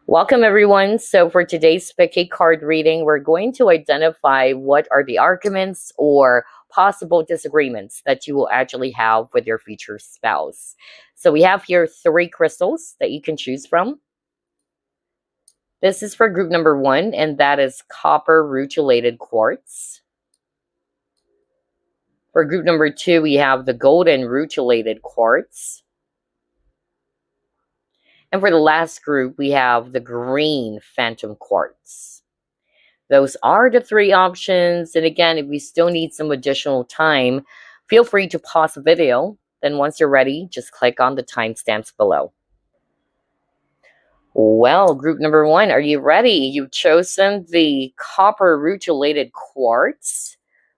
Welcome everyone. So for today's picky card reading, we're going to identify what are the arguments or possible disagreements that you will actually have with your future spouse. So we have here 3 crystals that you can choose from. This is for group number 1, and that is copper rutilated quartz. For group number 2, we have the golden rutilated quartz. And for the last group, we have the green phantom quartz. Those are the 3 options. And again, if you still need some additional time, feel free to pause the video. Then once you're ready, just click on the timestamps below. Well, group number 1, are you ready? You've chosen the copper rutilated quartz.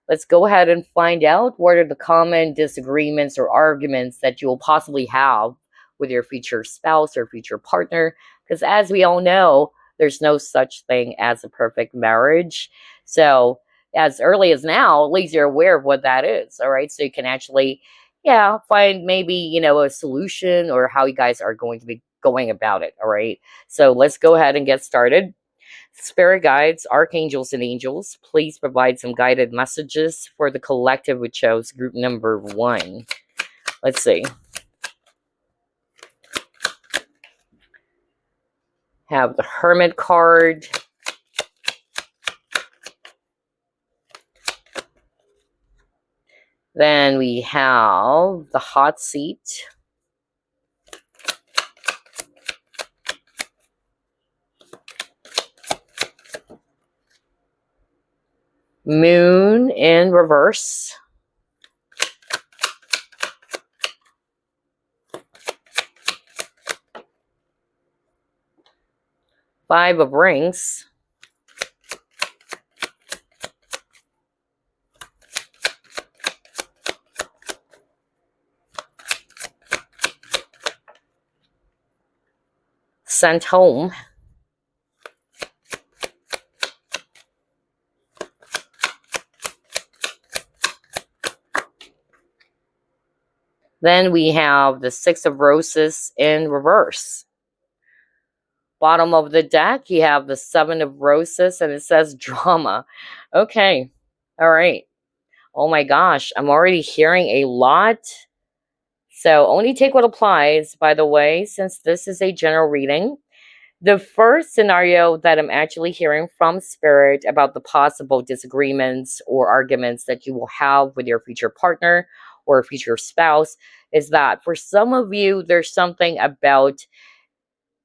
Let's go ahead and find out what are the common disagreements or arguments that you will possibly have with your future spouse or future partner, because as we all know, there's no such thing as a perfect marriage. So as early as now, at least you're aware of what that is. All right. So you can actually, find maybe, a solution or how you guys are going to be going about it. All right. So let's go ahead and get started. Spirit guides, archangels, and angels, please provide some guided messages for the collective who chose group number 1. Let's see. Have the Hermit card. Then we have the Hot Seat. Moon in reverse. Five of Rings. Sent Home. Then we have the 6 of Roses in reverse. Bottom of the deck, you have the 7 of Roses, and it says drama. Okay. All right. Oh my gosh, I'm already hearing a lot. So only take what applies, by the way, since this is a general reading. The first scenario that I'm actually hearing from Spirit about the possible disagreements or arguments that you will have with your future partner or future spouse is that for some of you, there's something about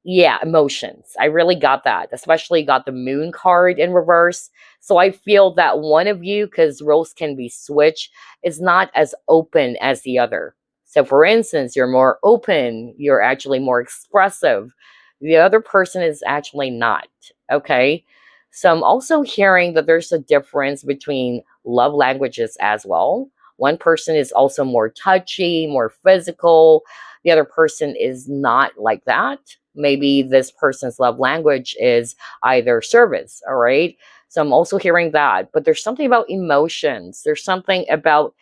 emotions. I really got that, especially got the Moon card in reverse. So I feel that one of you, because roles can be switched, is not as open as the other. So for instance, you're more open, you're actually more expressive. The other person is actually not, okay? So I'm also hearing that there's a difference between love languages as well. One person is also more touchy, more physical. The other person is not like that. Maybe this person's love language is either service, all right? So I'm also hearing that. But there's something about emotions. There's something about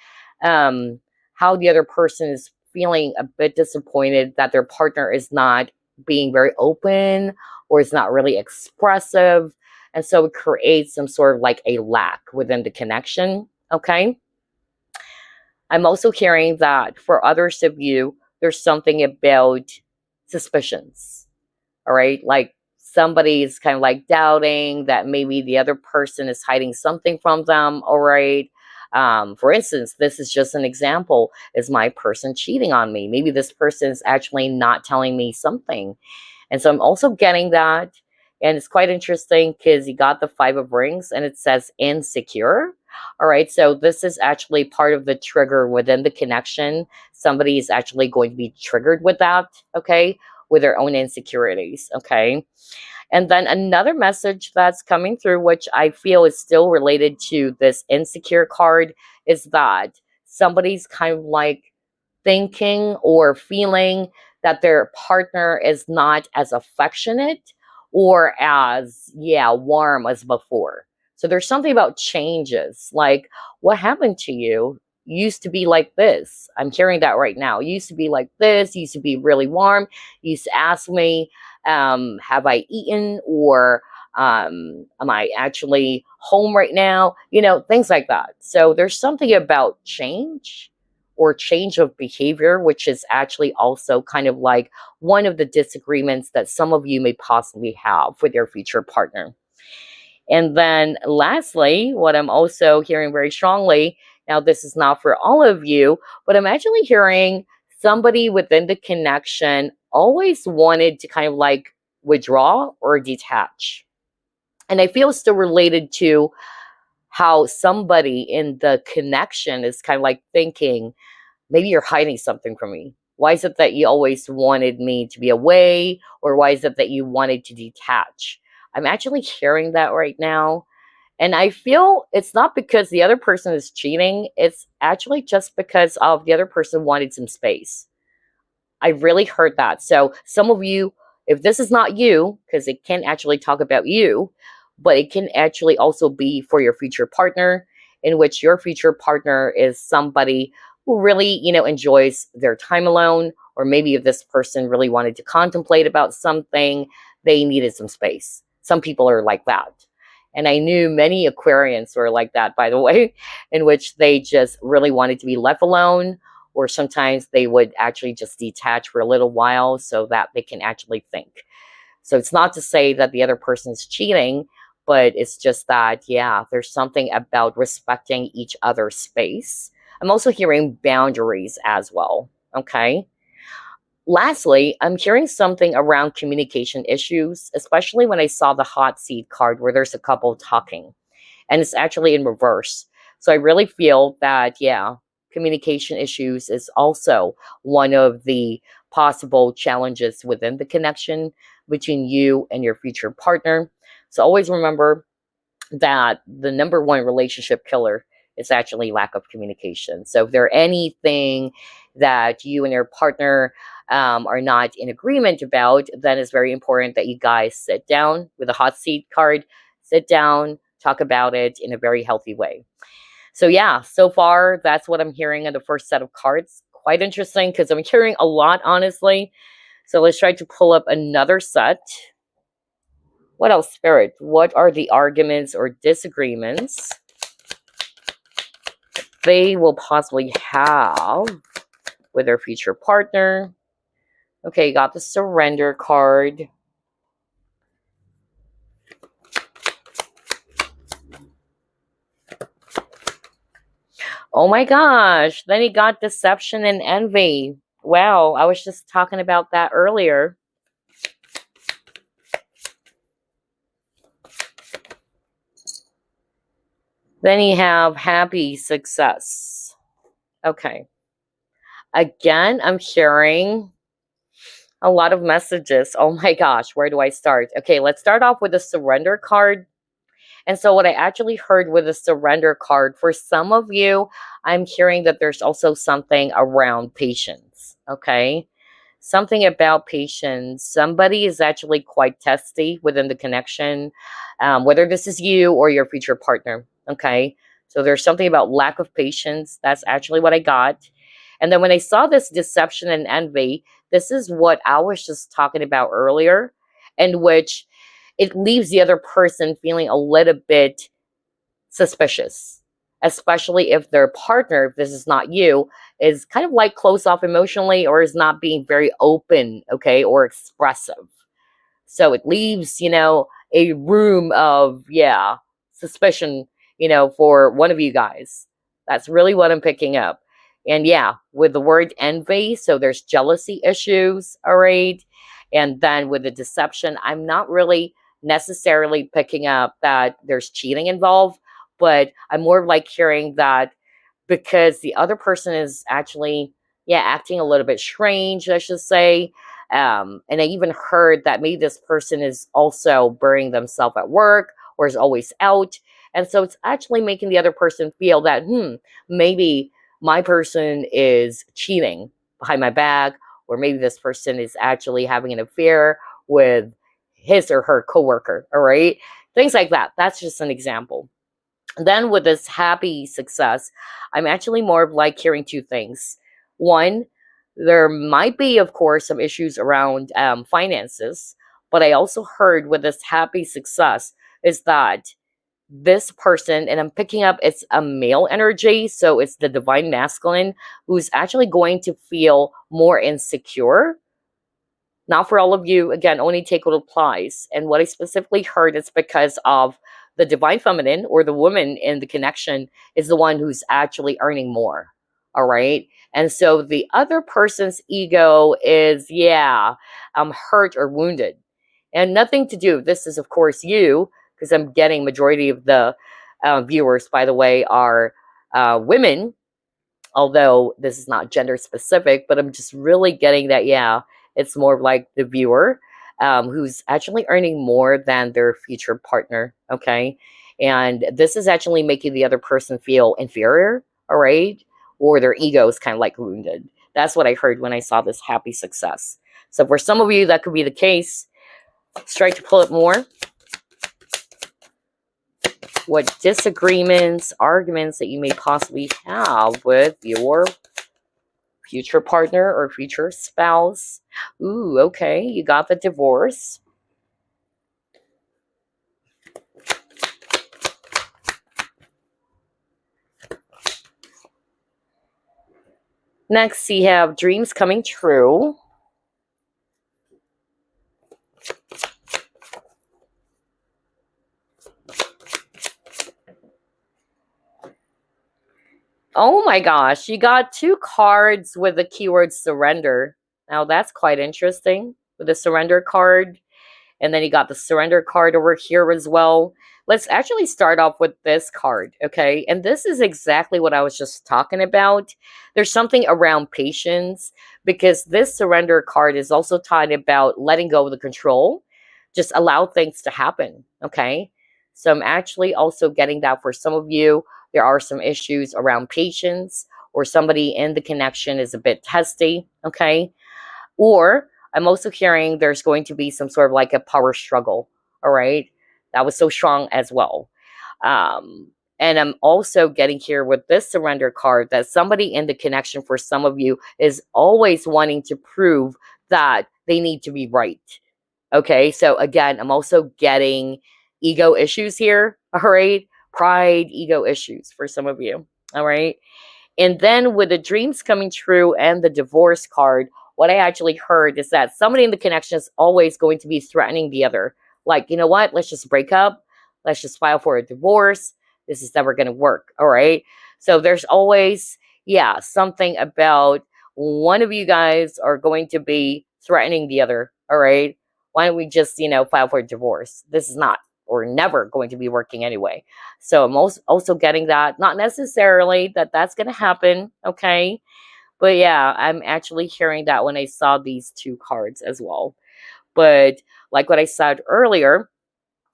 how the other person is feeling a bit disappointed that their partner is not being very open or is not really expressive. And so it creates some sort of like a lack within the connection, okay? I'm also hearing that for others of you, there's something about suspicions. All right, like somebody's kind of like doubting that maybe the other person is hiding something from them. All right. For instance, this is just an example. Is my person cheating on me? Maybe this person is actually not telling me something. And so I'm also getting that. And it's quite interesting because you got the 5 of Rings and it says insecure. All right. So this is actually part of the trigger within the connection. Somebody is actually going to be triggered with that. Okay. With their own insecurities, okay? And then another message that's coming through, which I feel is still related to this insecure card, is that somebody's kind of like thinking or feeling that their partner is not as affectionate or as, warm as before. So there's something about changes, like what happened to you? Used to be like this. I'm hearing that right now. Used to be like this. Used to be really warm. Used to ask me Have I eaten? Or am I actually home right now? Things like that. So there's something about change or change of behavior, which is actually also kind of like one of the disagreements that some of you may possibly have with your future partner. And then lastly, what I'm also hearing very strongly, now this is not for all of you, but I'm actually hearing somebody within the connection always wanted to kind of like withdraw or detach. And I feel still related to how somebody in the connection is kind of like thinking, maybe you're hiding something from me. Why is it that you always wanted me to be away? Or why is it that you wanted to detach? I'm actually hearing that right now. And I feel it's not because the other person is cheating. It's actually just because of the other person wanted some space. I really heard that. So some of you, if this is not you, because it can actually talk about you, but it can actually also be for your future partner, in which your future partner is somebody who really, enjoys their time alone, or maybe if this person really wanted to contemplate about something, they needed some space. Some people are like that. And I knew many Aquarians were like that, by the way, in which they just really wanted to be left alone, or sometimes they would actually just detach for a little while so that they can actually think. So it's not to say that the other person is cheating, but it's just that, yeah, there's something about respecting each other's space. I'm also hearing boundaries as well. Okay. Lastly, I'm hearing something around communication issues, especially when I saw the hot seat card where there's a couple talking and it's actually in reverse. So I really feel that, yeah, communication issues is also one of the possible challenges within the connection between you and your future partner. So always remember that the number one relationship killer is actually lack of communication. So if there anything that you and your partner are not in agreement about, then it's very important that you guys sit down with a hot seat card, sit down, talk about it in a very healthy way. So yeah, so far that's what I'm hearing in the first set of cards. Quite interesting because I'm hearing a lot, honestly. So let's try to pull up another set. What else, Spirit? What are the arguments or disagreements they will possibly have with their future partner? Okay, you got the surrender card. Oh my gosh. Then he got deception and envy. Wow, I was just talking about that earlier. Then you have happy success. Okay. Again, I'm hearing a lot of messages. Oh my gosh, where do I start? Okay, let's start off with the surrender card. And so what I actually heard with the surrender card, for some of you, I'm hearing that there's also something around patience, okay? Something about patience. Somebody is actually quite testy within the connection, whether this is you or your future partner, okay? So there's something about lack of patience. That's actually what I got. And then when I saw this deception and envy, this is what I was just talking about earlier, in which it leaves the other person feeling a little bit suspicious, especially if their partner, if this is not you, is kind of like closed off emotionally or is not being very open, okay, or expressive. So it leaves, a room of, yeah, suspicion, for one of you guys. That's really what I'm picking up. And yeah, with the word envy, so there's jealousy issues, all right? And then with the deception, I'm not really necessarily picking up that there's cheating involved, but I'm more like hearing that because the other person is actually, yeah, acting a little bit strange, I should say. And I even heard that maybe this person is also burying themselves at work or is always out. And so it's actually making the other person feel that, maybe my person is cheating behind my back, or maybe this person is actually having an affair with his or her coworker, all right? Things like that. That's just an example. Then with this happy success, I'm actually more of like hearing two things. One, there might be, of course, some issues around finances, But I also heard with this happy success is that this person, and I'm picking up it's a male energy, so it's the divine masculine who's actually going to feel more insecure. Not for all of you, again, only take what applies. And what I specifically heard is because of the divine feminine or the woman in the connection is the one who's actually earning more. All right. And so the other person's ego is, yeah, hurt or wounded. And nothing to do. This is, of course, you, because I'm getting majority of the viewers, by the way, are women, although this is not gender specific, but I'm just really getting that, yeah, it's more like the viewer who's actually earning more than their future partner, okay? And this is actually making the other person feel inferior, all right? Or their ego is kind of like wounded. That's what I heard when I saw this happy success. So for some of you, that could be the case. Let's try to pull it more. What disagreements, arguments that you may possibly have with your future partner or future spouse. Ooh, okay, you got the divorce. Next, you have dreams coming true. Oh my gosh, you got 2 cards with the keyword surrender. Now that's quite interesting with the surrender card. And then you got the surrender card over here as well. Let's actually start off with this card, okay? And this is exactly what I was just talking about. There's something around patience because this surrender card is also talking about letting go of the control. Just allow things to happen, okay? So I'm actually also getting that for some of you. There are some issues around patience or somebody in the connection is a bit testy, okay? Or I'm also hearing there's going to be some sort of like a power struggle, all right? That was so strong as well. And I'm also getting here with this surrender card that somebody in the connection for some of you is always wanting to prove that they need to be right. Okay, so again, I'm also getting ego issues here, all right? Pride, ego issues for some of you, all right? And then with the dreams coming true and the divorce card, what I actually heard is that somebody in the connection is always going to be threatening the other. Like, you know what? Let's just break up. Let's just file for a divorce. This is never going to work, all right? So there's always, yeah, something about one of you guys are going to be threatening the other, all right? Why don't we just, file for a divorce? This is not or never going to be working anyway. So I'm also getting that, not necessarily that that's going to happen, okay? But yeah, I'm actually hearing that when I saw these 2 cards as well. But like what I said earlier,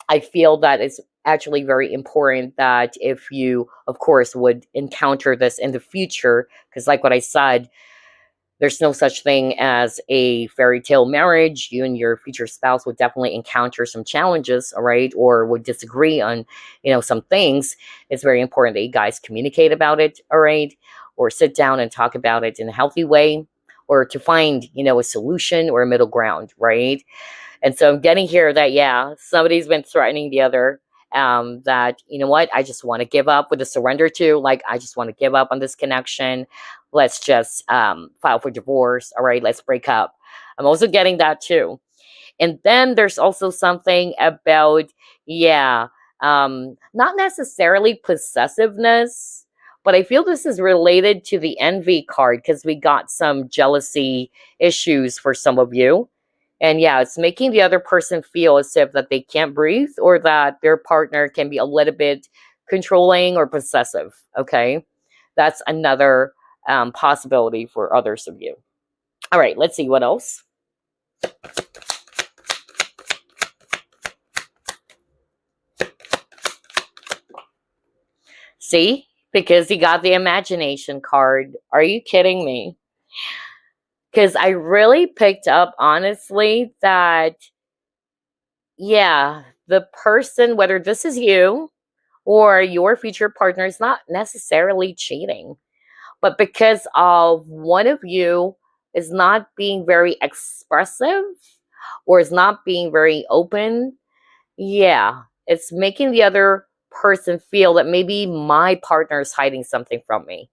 I feel that it's actually very important that if you, of course, would encounter this in the future, because like what I said, there's no such thing as a fairy tale marriage. You and your future spouse would definitely encounter some challenges, all right, or would disagree on, some things. It's very important that you guys communicate about it, all right, or sit down and talk about it in a healthy way, or to find, a solution or a middle ground, right? And so I'm getting here that, yeah, somebody's been threatening the other, that, you know what, I just want to give up with the surrender to, like, I just want to give up on this connection. Let's just file for divorce. All right, let's break up. I'm also getting that too. And then there's also something about, yeah, not necessarily possessiveness, but I feel this is related to the envy card because we got some jealousy issues for some of you. And yeah, it's making the other person feel as if that they can't breathe or that their partner can be a little bit controlling or possessive, okay? That's another possibility for others of you. All right, let's see what else. See? Because you got the imagination card. Are you kidding me? Because I really picked up, honestly, that, yeah, the person, whether this is you or your future partner, is not necessarily cheating. But because of one of you is not being very expressive or is not being very open, yeah, it's making the other person feel that maybe my partner is hiding something from me.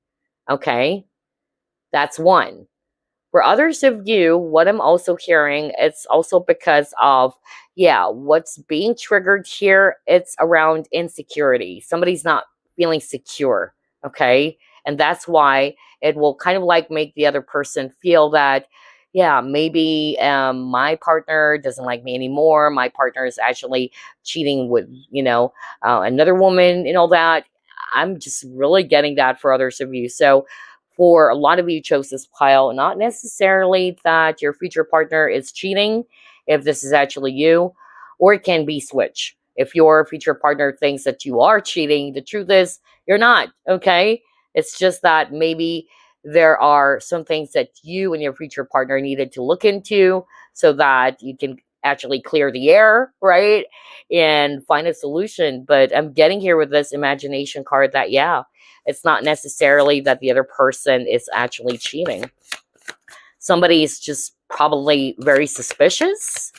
Okay, that's one. For others of you, what I'm also hearing, it's also because of, yeah, what's being triggered here, it's around insecurity. Somebody's not feeling secure, okay? And that's why it will kind of like make the other person feel that, yeah, maybe my partner doesn't like me anymore. My partner is actually cheating with, another woman and all that. I'm just really getting that for others of you. So, for a lot of you chose this pile, not necessarily that your future partner is cheating, if this is actually you, or it can be switch. If your future partner thinks that you are cheating, the truth is you're not, okay? It's just that maybe there are some things that you and your future partner needed to look into so that you can actually clear the air, right? And find a solution. But I'm getting here with this imagination card that, yeah, it's not necessarily that the other person is actually cheating. Somebody is just probably very suspicious.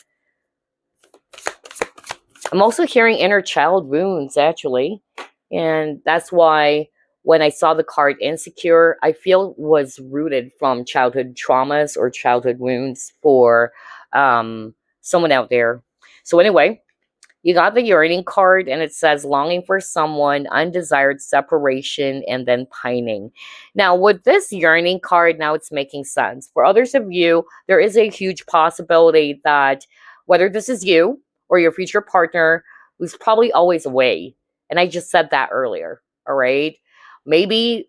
I'm also hearing inner child wounds, actually. And that's why when I saw the card insecure, I feel was rooted from childhood traumas or childhood wounds for someone out there. So anyway, you got the yearning card, and it says longing for someone, undesired separation, and then pining. Now, with this yearning card, now it's making sense. For others of you, there is a huge possibility that whether this is you or your future partner who's probably always away. And I just said that earlier, all right? Maybe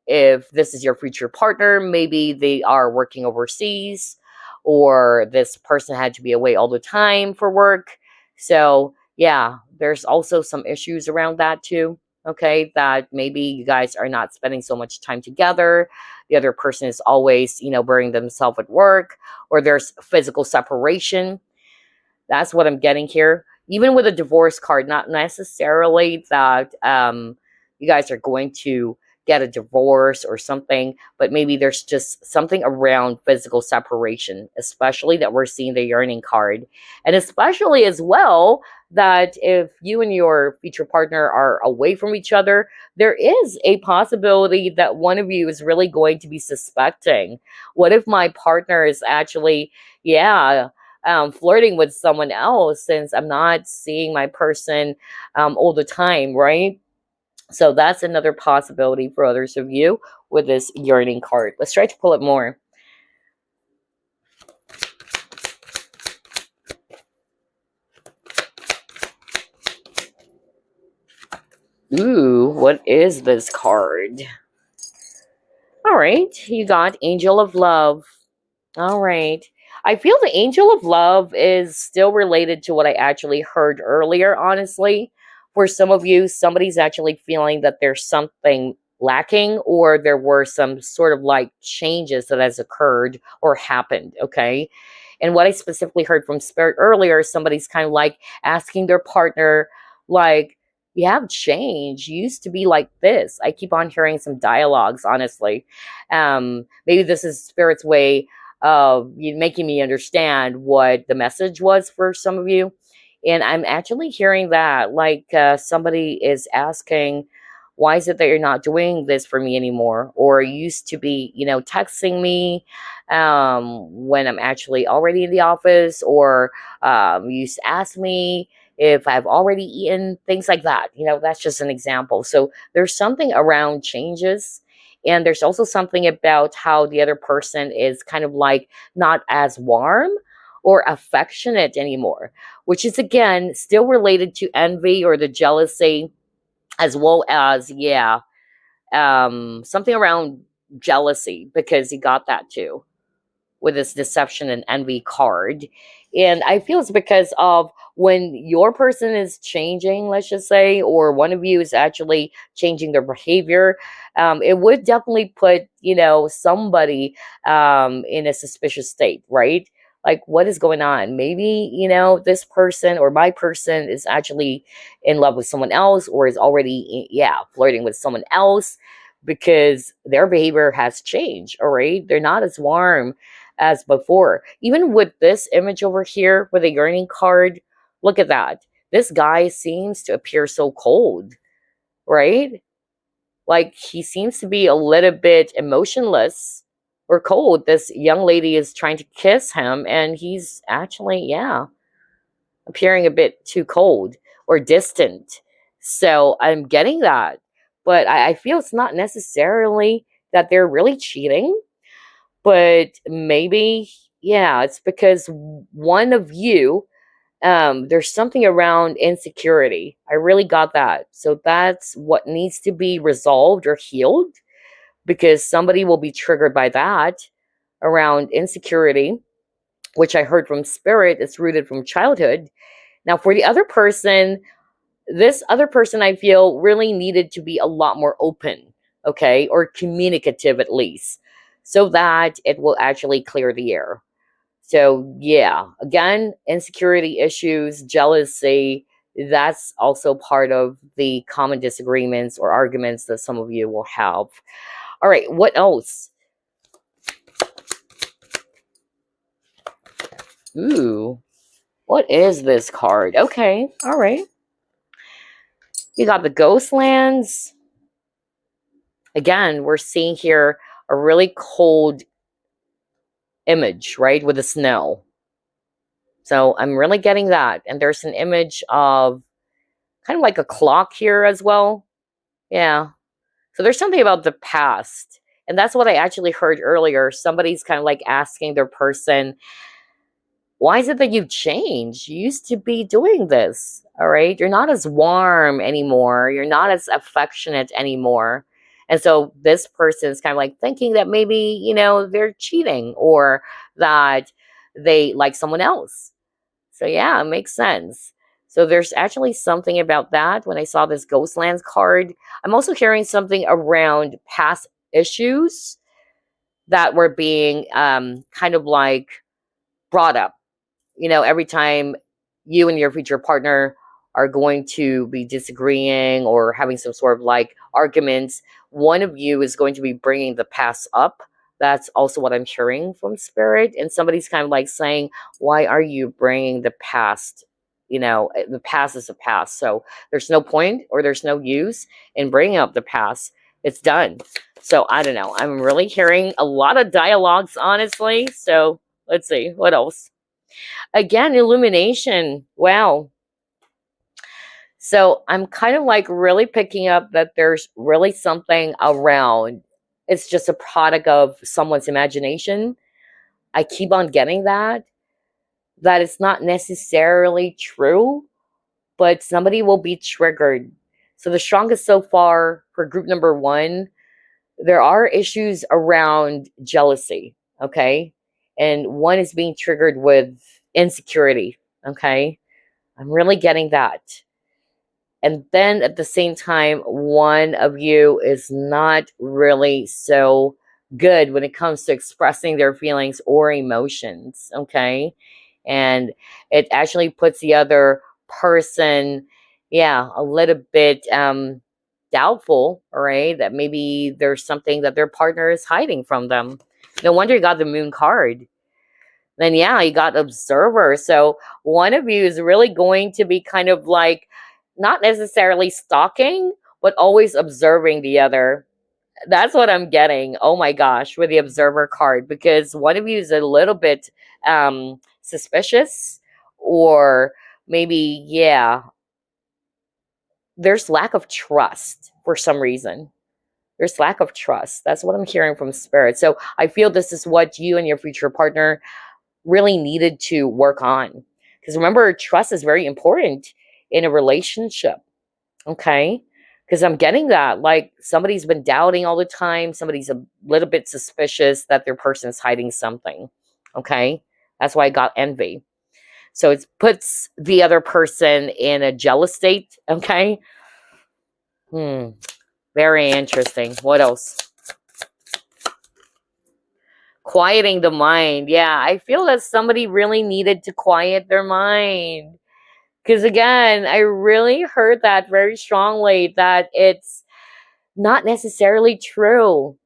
if this is your future partner, maybe they are working overseas, or this person had to be away all the time for work. So, yeah, there's also some issues around that too. Okay, that maybe you guys are not spending so much time together. The other person is always, burying themselves at work, or there's physical separation. That's what I'm getting here. Even with a divorce card, not necessarily that you guys are going to get a divorce or something, but maybe there's just something around physical separation, especially that we're seeing the yearning card. And especially as well, that if you and your future partner are away from each other, there is a possibility that one of you is really going to be suspecting. What if my partner is actually, yeah, flirting with someone else, since I'm not seeing my person all the time, right? So that's another possibility for others of you with this yearning card. Let's try to pull it more. Ooh, what is this card? All right, you got Angel of Love. All right. I feel the Angel of Love is still related to what I actually heard earlier, honestly. For some of you, somebody's actually feeling that there's something lacking, or there were some sort of like changes that has occurred or happened, okay? And what I specifically heard from Spirit earlier, somebody's kind of like asking their partner, like, you have changed. You used to be like this. I keep on hearing some dialogues, honestly. Maybe this is Spirit's way of making me understand what the message was for some of you. And I'm actually hearing that, like somebody is asking, why is it that you're not doing this for me anymore? Or you used to be, texting me when I'm actually already in the office, or you used to ask me if I've already eaten, things like that. That's just an example. So there's something around changes. And there's also something about how the other person is kind of like not as warm or affectionate anymore, which is again still related to envy or the jealousy, as well as, yeah, something around jealousy, because he got that too with this deception and envy card. And I feel it's because of when your person is changing, let's just say, or one of you is actually changing their behavior, it would definitely put, somebody in a suspicious state, right? Like, what is going on? Maybe, this person or my person is actually in love with someone else, or is already, yeah, flirting with someone else, because their behavior has changed, all right? They're not as warm. as before. Even with this image over here with a yearning card, look at that. This guy seems to appear so cold, right? Like he seems to be a little bit emotionless or cold. This young lady is trying to kiss him, and he's actually, yeah, appearing a bit too cold or distant. So I'm getting that. But I feel it's not necessarily that they're really cheating, but maybe, yeah, it's because one of you, there's something around insecurity. I really got that. So that's what needs to be resolved or healed, because somebody will be triggered by that around insecurity, which I heard from spirit. It's rooted from childhood. Now, for the other person, this other person I feel really needed to be a lot more open, okay, or communicative at least, so that it will actually clear the air. So, yeah, again, insecurity issues, jealousy, that's also part of the common disagreements or arguments that some of you will have. All right, what else? Ooh, what is this card? Okay, all right. You got the Ghostlands. Again, we're seeing here a really cold image, right, with the snow. So I'm really getting that. And there's an image of kind of like a clock here as well. Yeah. So there's something about the past. And that's what I actually heard earlier. Somebody's kind of like asking their person, why is it that you've changed? You used to be doing this. All right. You're not as warm anymore. You're not as affectionate anymore. And so this person is kind of like thinking that maybe, they're cheating or that they like someone else. So yeah, it makes sense. So there's actually something about that when I saw this Ghostlands card. I'm also hearing something around past issues that were being kind of like brought up. Every time you and your future partner are going to be disagreeing or having some sort of like arguments, one of you is going to be bringing the past up. That's also what I'm hearing from spirit. And somebody's kind of like saying, why are you bringing the past? The past is the past. So there's no point or there's no use in bringing up the past. It's done. So I don't know. I'm really hearing a lot of dialogues, honestly. So let's see. What else? Again, illumination. Wow. So I'm kind of like really picking up that there's really something around. It's just a product of someone's imagination. I keep on getting that it's not necessarily true, but somebody will be triggered. So the strongest so far for group number 1, there are issues around jealousy, okay? And one is being triggered with insecurity, okay? I'm really getting that. And then at the same time, one of you is not really so good when it comes to expressing their feelings or emotions, okay? And it actually puts the other person, yeah, a little bit doubtful, all right, that maybe there's something that their partner is hiding from them. No wonder you got the moon card. Then, yeah, you got observer. So one of you is really going to be kind of like, not necessarily stalking, but always observing the other. That's what I'm getting. Oh my gosh, with the observer card, because one of you is a little bit suspicious, or maybe, yeah, there's lack of trust for some reason. There's lack of trust. That's what I'm hearing from spirit. So I feel this is what you and your future partner really needed to work on. Because remember, trust is very important in a relationship, okay? Because I'm getting that, like somebody's been doubting all the time. Somebody's a little bit suspicious that their person's hiding something, okay? That's why I got envy. So it puts the other person in a jealous state, okay? Very interesting. What else? Quieting the mind. Yeah, I feel that somebody really needed to quiet their mind. Because again, I really heard that very strongly, that it's not necessarily true.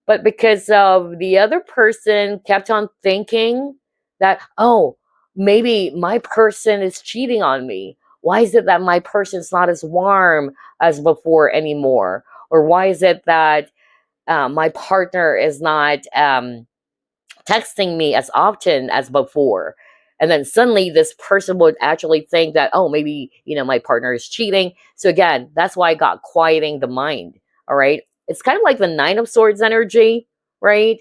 But because of the other person kept on thinking that, oh, maybe my person is cheating on me. Why is it that my person's not as warm as before anymore? Or why is it that my partner is not texting me as often as before? And then suddenly this person would actually think that, oh, maybe, my partner is cheating. So again, that's why I got quieting the mind. All right. It's kind of like the Nine of Swords energy, right?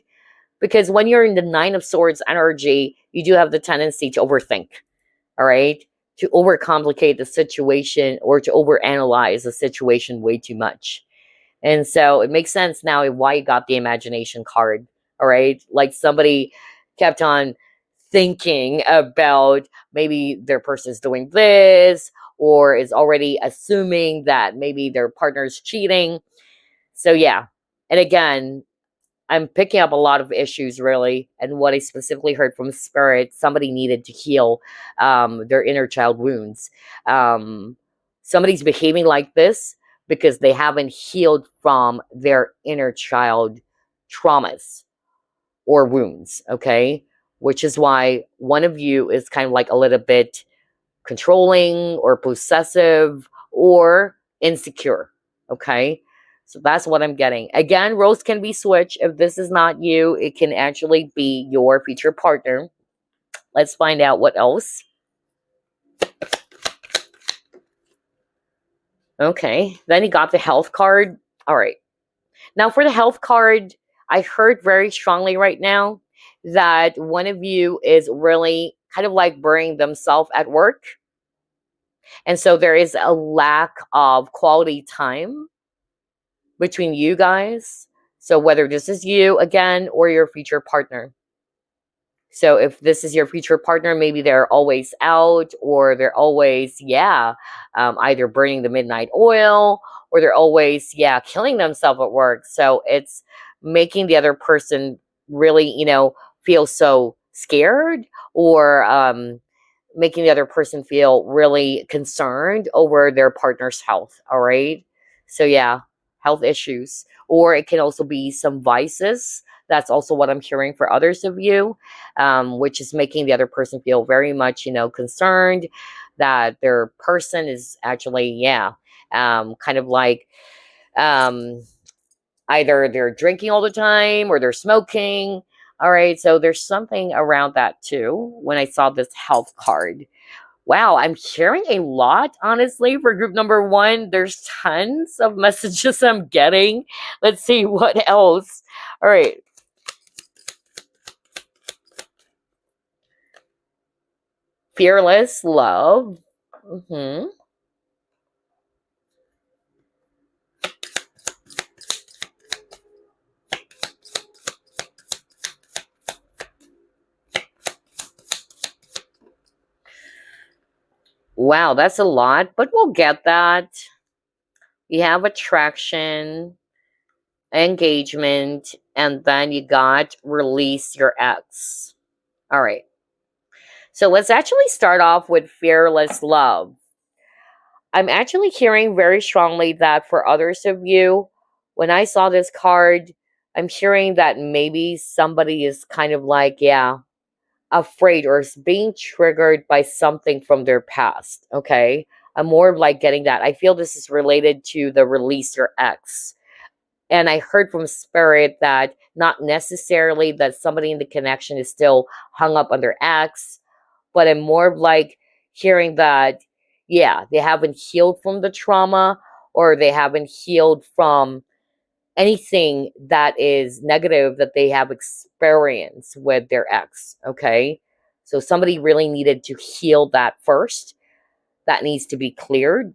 Because when you're in the Nine of Swords energy, you do have the tendency to overthink. All right. To overcomplicate the situation or to overanalyze the situation way too much. And so it makes sense now why you got the imagination card. All right. Like somebody kept on thinking about maybe their person's doing this or is already assuming that maybe their partner's cheating. So, yeah. And again, I'm picking up a lot of issues really. And what I specifically heard from Spirit, somebody needed to heal their inner child wounds. Somebody's behaving like this because they haven't healed from their inner child traumas or wounds, okay? Which is why one of you is kind of like a little bit controlling or possessive or insecure, okay? So that's what I'm getting. Again, roles can be switched. If this is not you, it can actually be your future partner. Let's find out what else. Okay, then you got the health card. All right. Now for the health card, I heard very strongly right now that one of you is really kind of like burning themselves at work. And so there is a lack of quality time between you guys. So whether this is you again or your future partner. So if this is your future partner, maybe they're always out or they're always, either burning the midnight oil or they're always, killing themselves at work. So it's making the other person really, feel so scared or making the other person feel really concerned over their partner's health. All right. So, health issues. Or it can also be some vices. That's also what I'm hearing for others of you, which is making the other person feel very much, concerned that their person is actually, kind of like either they're drinking all the time or they're smoking. All right. So there's something around that too when I saw this health card. Wow, I'm hearing a lot, honestly, for group number 1. There's tons of messages I'm getting. Let's see what else. All right. Fearless love. Wow, that's a lot, but we'll get that. You have attraction, engagement, and then you got release your ex. All right. So let's actually start off with fearless love. I'm actually hearing very strongly that for others of you, when I saw this card, I'm hearing that maybe somebody is kind of like, afraid or is being triggered by something from their past. Okay. I'm more of like getting that. I feel this is related to the release your ex. And I heard from Spirit that not necessarily that somebody in the connection is still hung up on their ex, but I'm more of like hearing that, they haven't healed from the trauma or they haven't healed from anything that is negative that they have experienced with their ex. Okay. So somebody really needed to heal that first. That needs to be cleared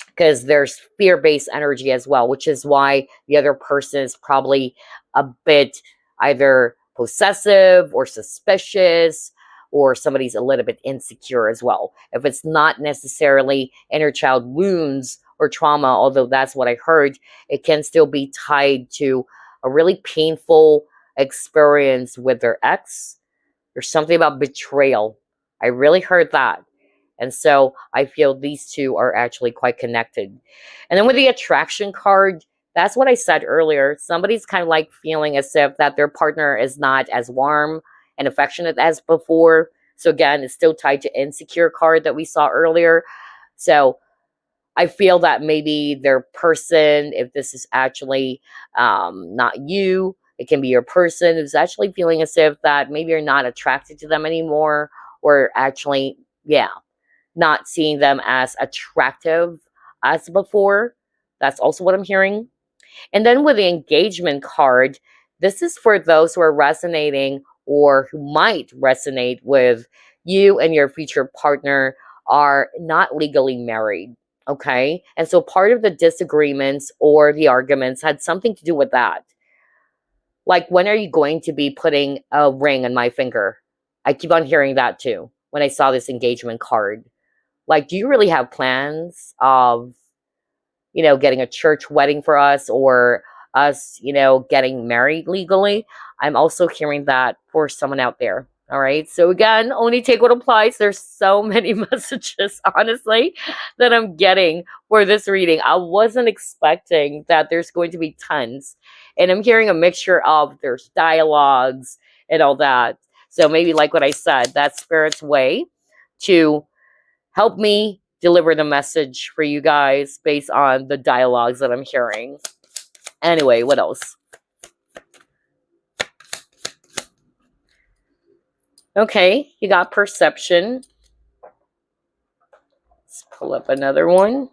because there's fear-based energy as well, which is why the other person is probably a bit either possessive or suspicious, or somebody's a little bit insecure as well. If it's not necessarily inner child wounds or trauma, although that's what I heard, it can still be tied to a really painful experience with their ex. There's something about betrayal. I really heard that. And so I feel these two are actually quite connected. And then with the attraction card, That's what I said earlier. Somebody's kind of like feeling as if that their partner is not as warm and affectionate as before. So again, it's still tied to insecure card that we saw earlier. So I feel that maybe their person, if this is actually not you, it can be your person who's actually feeling as if that maybe you're not attracted to them anymore, or actually, yeah, not seeing them as attractive as before. That's also what I'm hearing. And then with the engagement card, this is for those who are resonating or who might resonate with you and your future partner are not legally married. Okay. And so part of the disagreements or the arguments had something to do with that. Like, when are you going to be putting a ring on my finger? I keep on hearing that too when I saw this engagement card. Like, do you really have plans of, getting a church wedding for us, or us, getting married legally? I'm also hearing that for someone out there. All right. So again, only take what applies. There's so many messages, honestly, that I'm getting for this reading. I wasn't expecting that there's going to be tons. And I'm hearing a mixture of there's dialogues and all that. So maybe like what I said, that's Spirit's way to help me deliver the message for you guys based on the dialogues that I'm hearing. Anyway, what else? Okay, you got perception. Let's pull up another one.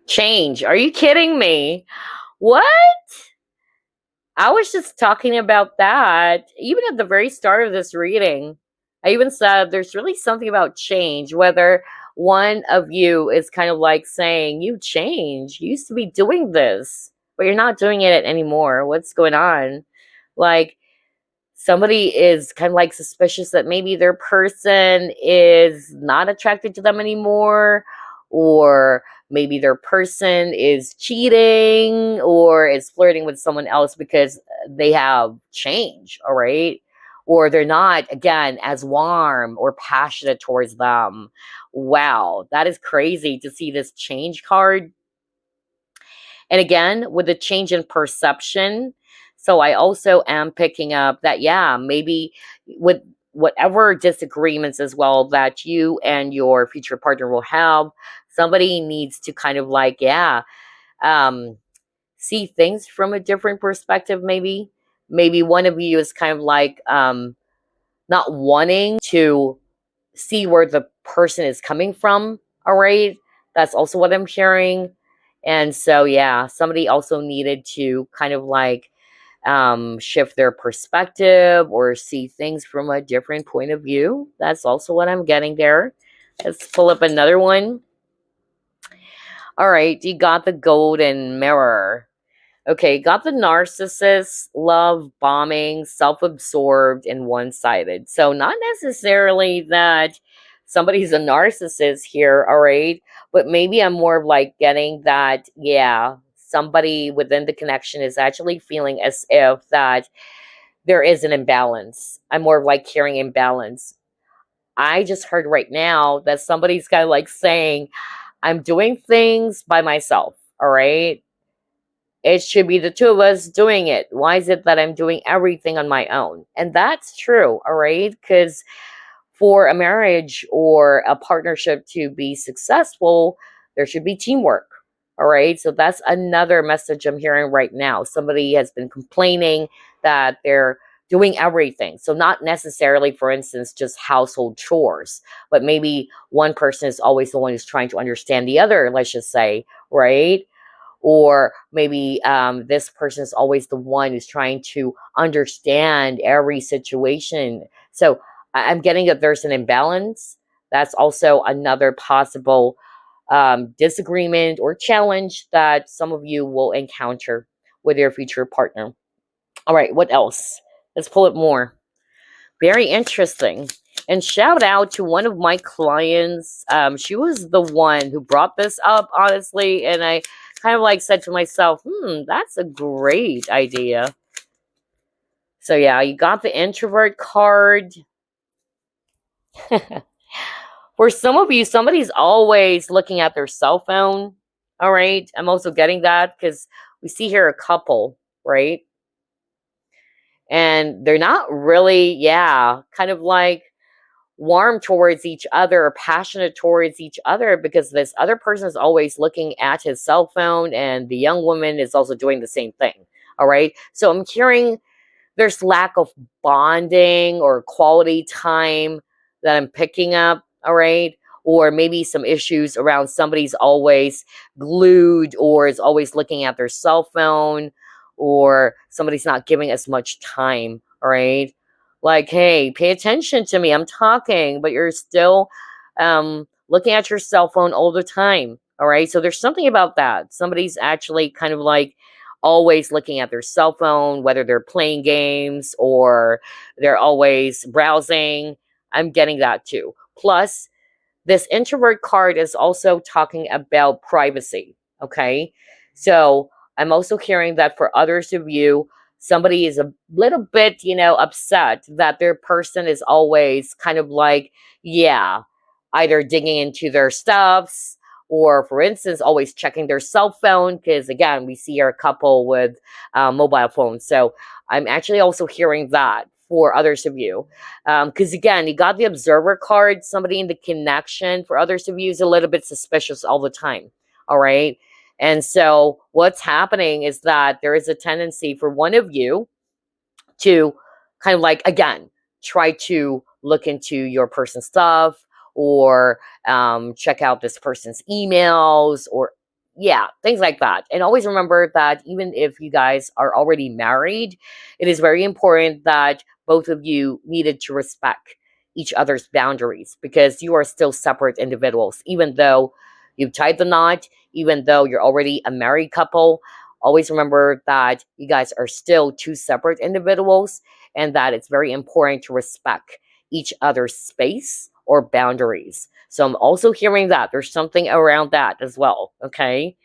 Change. Are you kidding me? What? I was just talking about that even at the very start of this reading. I even said there's really something about change, whether one of you is kind of like saying, you change. You used to be doing this, but you're not doing it anymore. What's going on? Like, somebody is kind of like suspicious that maybe their person is not attracted to them anymore, or maybe their person is cheating or is flirting with someone else because they have change, all right? Or they're not, again, as warm or passionate towards them. Wow, that is crazy to see this change card. And again, with the change in perception, so I also am picking up that, yeah, maybe with whatever disagreements as well that you and your future partner will have, somebody needs to kind of like, yeah, see things from a different perspective, maybe. Maybe one of you is kind of like not wanting to see where the person is coming from, all right? That's also what I'm hearing. And so, yeah, somebody also needed to kind of like shift their perspective or see things from a different point of view. That's also what I'm getting there. Let's pull up another one. All right, you got the golden mirror. Okay, got the narcissist, love bombing, self-absorbed, and one-sided. So not necessarily that somebody's a narcissist here, all right? But maybe I'm more of like getting that, yeah, somebody within the connection is actually feeling as if that there is an imbalance. I'm more of like hearing imbalance. I just heard right now that somebody's kind of like saying, I'm doing things by myself, all right? It should be the two of us doing it. Why is it that I'm doing everything on my own? And that's true, all right? Because for a marriage or a partnership to be successful, there should be teamwork, all right? So that's another message I'm hearing right now. Somebody has been complaining that they're doing everything. So not necessarily, for instance, just household chores, but maybe one person is always the one who's trying to understand the other, let's just say, right? Or maybe this person is always the one who's trying to understand every situation. So I'm getting that there's an imbalance. That's also another possible disagreement or challenge that some of you will encounter with your future partner. All right, what else? Let's pull it more. Very interesting. And shout out to one of my clients. She was the one who brought this up, honestly. And I kind of like said to myself, that's a great idea. So yeah, you got the introvert card. For some of you, somebody's always looking at their cell phone. All right. I'm also getting that because we see here a couple, right? And they're not really, yeah, kind of like warm towards each other or passionate towards each other because this other person is always looking at his cell phone and the young woman is also doing the same thing. All right. So I'm hearing there's lack of bonding or quality time that I'm picking up, all right? Or maybe some issues around somebody's always glued or is always looking at their cell phone or somebody's not giving as much time, all right? Like, hey, pay attention to me. I'm talking, but you're still looking at your cell phone all the time, all right? So there's something about that. Somebody's actually kind of like always looking at their cell phone, whether they're playing games or they're always browsing. I'm getting that too. Plus, this introvert card is also talking about privacy. Okay. So I'm also hearing that for others of you, somebody is a little bit, upset that their person is always kind of like, yeah, either digging into their stuffs or, for instance, always checking their cell phone. Because again, we see our couple with mobile phones. So I'm actually also hearing that for others of you. Because again, you got the observer card, somebody in the connection for others of you is a little bit suspicious all the time. All right. And so what's happening is that there is a tendency for one of you to kind of like, again, try to look into your person's stuff or check out this person's emails or yeah, things like that. And always remember that even if you guys are already married, it is very important that both of you needed to respect each other's boundaries because you are still separate individuals. Even though you've tied the knot, even though you're already a married couple, always remember that you guys are still two separate individuals and that it's very important to respect each other's space or boundaries. So I'm also hearing that there's something around that as well. Okay.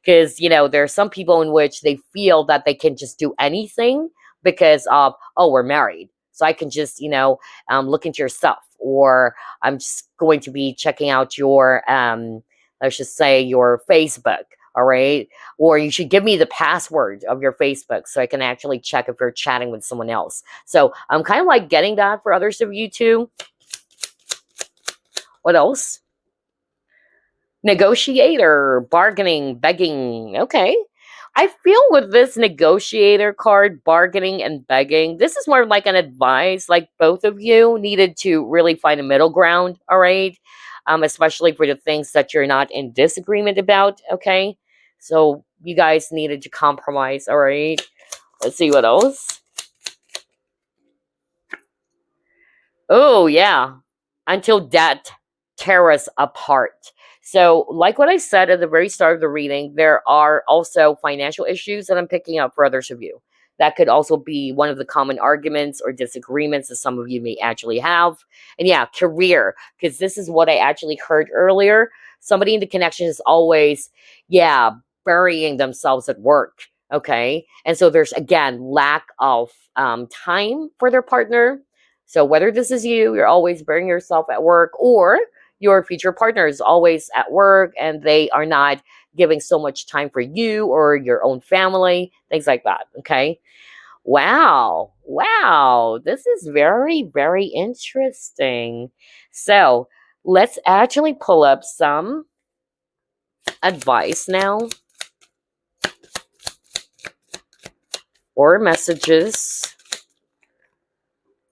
Because, there are some people in which they feel that they can just do anything because of, oh, we're married. So I can just, look into your stuff or I'm just going to be checking out your, let's just say your Facebook. All right. Or you should give me the password of your Facebook so I can actually check if you're chatting with someone else. So I'm kind of like getting that for others of you too. What else? Negotiator, bargaining, begging. Okay. I feel with this negotiator card, bargaining and begging, this is more like an advice, like both of you needed to really find a middle ground, all right? Especially for the things that you're not in disagreement about, okay? So you guys needed to compromise, all right? Let's see what else. Oh, yeah. Until death tear us apart. So, like what I said at the very start of the reading, there are also financial issues that I'm picking up for others of you. That could also be one of the common arguments or disagreements that some of you may actually have. And yeah, career, because this is what I actually heard earlier. Somebody in the connection is always, yeah, burying themselves at work. Okay. And so there's, again, lack of time for their partner. So whether this is you, you're always burying yourself at work, or your future partner is always at work and they are not giving so much time for you or your own family, things like that. Okay. Wow. Wow. This is very, very interesting. So let's actually pull up some advice now or messages.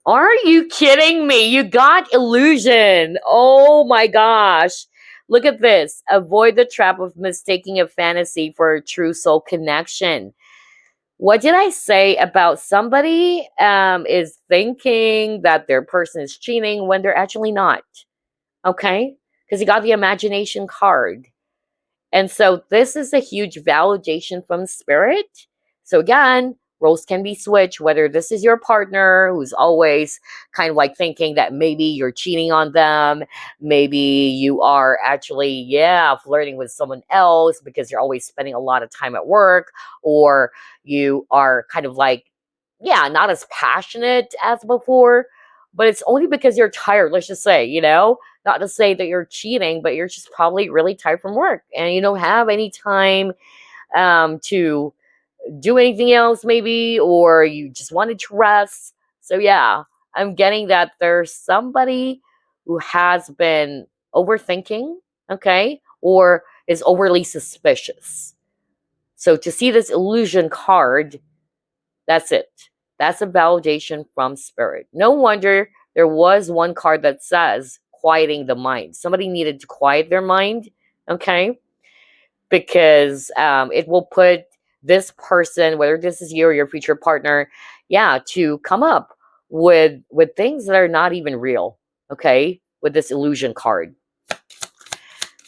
Are you kidding me? You got illusion. Oh my gosh. Look at this. Avoid the trap of mistaking a fantasy for a true soul connection. What did I say about somebody is thinking that their person is cheating when they're actually not? Okay? Because you got the imagination card. And so this is a huge validation from spirit. So again, roles can be switched, whether this is your partner who's always kind of like thinking that maybe you're cheating on them. Maybe you are actually, yeah, flirting with someone else because you're always spending a lot of time at work, or you are kind of like, yeah, not as passionate as before. but it's only because you're tired, let's just say, not to say that you're cheating, but you're just probably really tired from work and you don't have any time to do anything else maybe, or you just wanted to rest. So yeah, I'm getting that there's somebody who has been overthinking, okay, or is overly suspicious. So to see this illusion card, that's it. That's a validation from spirit. No wonder there was one card that says quieting the mind. Somebody needed to quiet their mind, okay? Because it will put this person, whether this is you or your future partner, yeah, to come up with things that are not even real, okay? With this illusion card.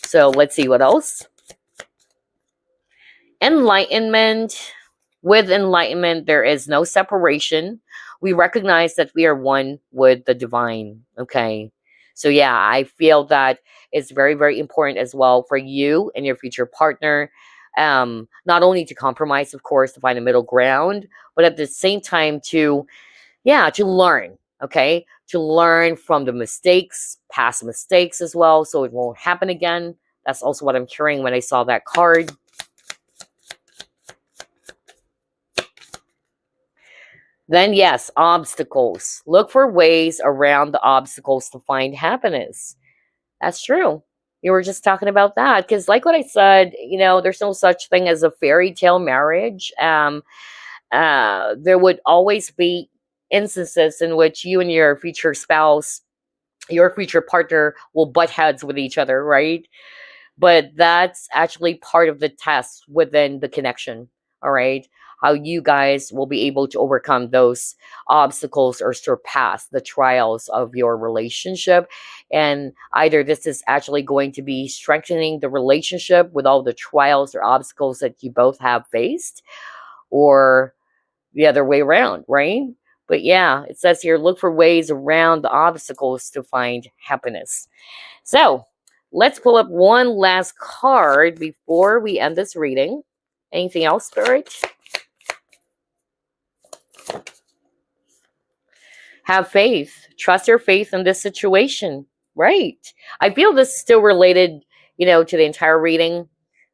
So let's see what else. Enlightenment. With enlightenment, there is no separation. We recognize that we are one with the divine, okay? So yeah, I feel that it's very, very important as well for you and your future partner, not only to compromise, of course, to find a middle ground, but at the same time to learn, okay? To learn from the mistakes, past mistakes as well, so it won't happen again. That's also what I'm hearing when I saw that card. Then yes, obstacles. Look for ways around the obstacles to find happiness. That's true. You were just talking about that because, like what I said, there's no such thing as a fairy tale marriage. There would always be instances in which you and your future spouse, your future partner, will butt heads with each other, right? But that's actually part of the test within the connection, all right? How you guys will be able to overcome those obstacles or surpass the trials of your relationship. And either this is actually going to be strengthening the relationship with all the trials or obstacles that you both have faced, or the other way around, right? But yeah, it says here, look for ways around the obstacles to find happiness. So let's pull up one last card before we end this reading. Anything else, Spirit? Have faith. Trust your faith in this situation. Right. I feel this is still related, to the entire reading.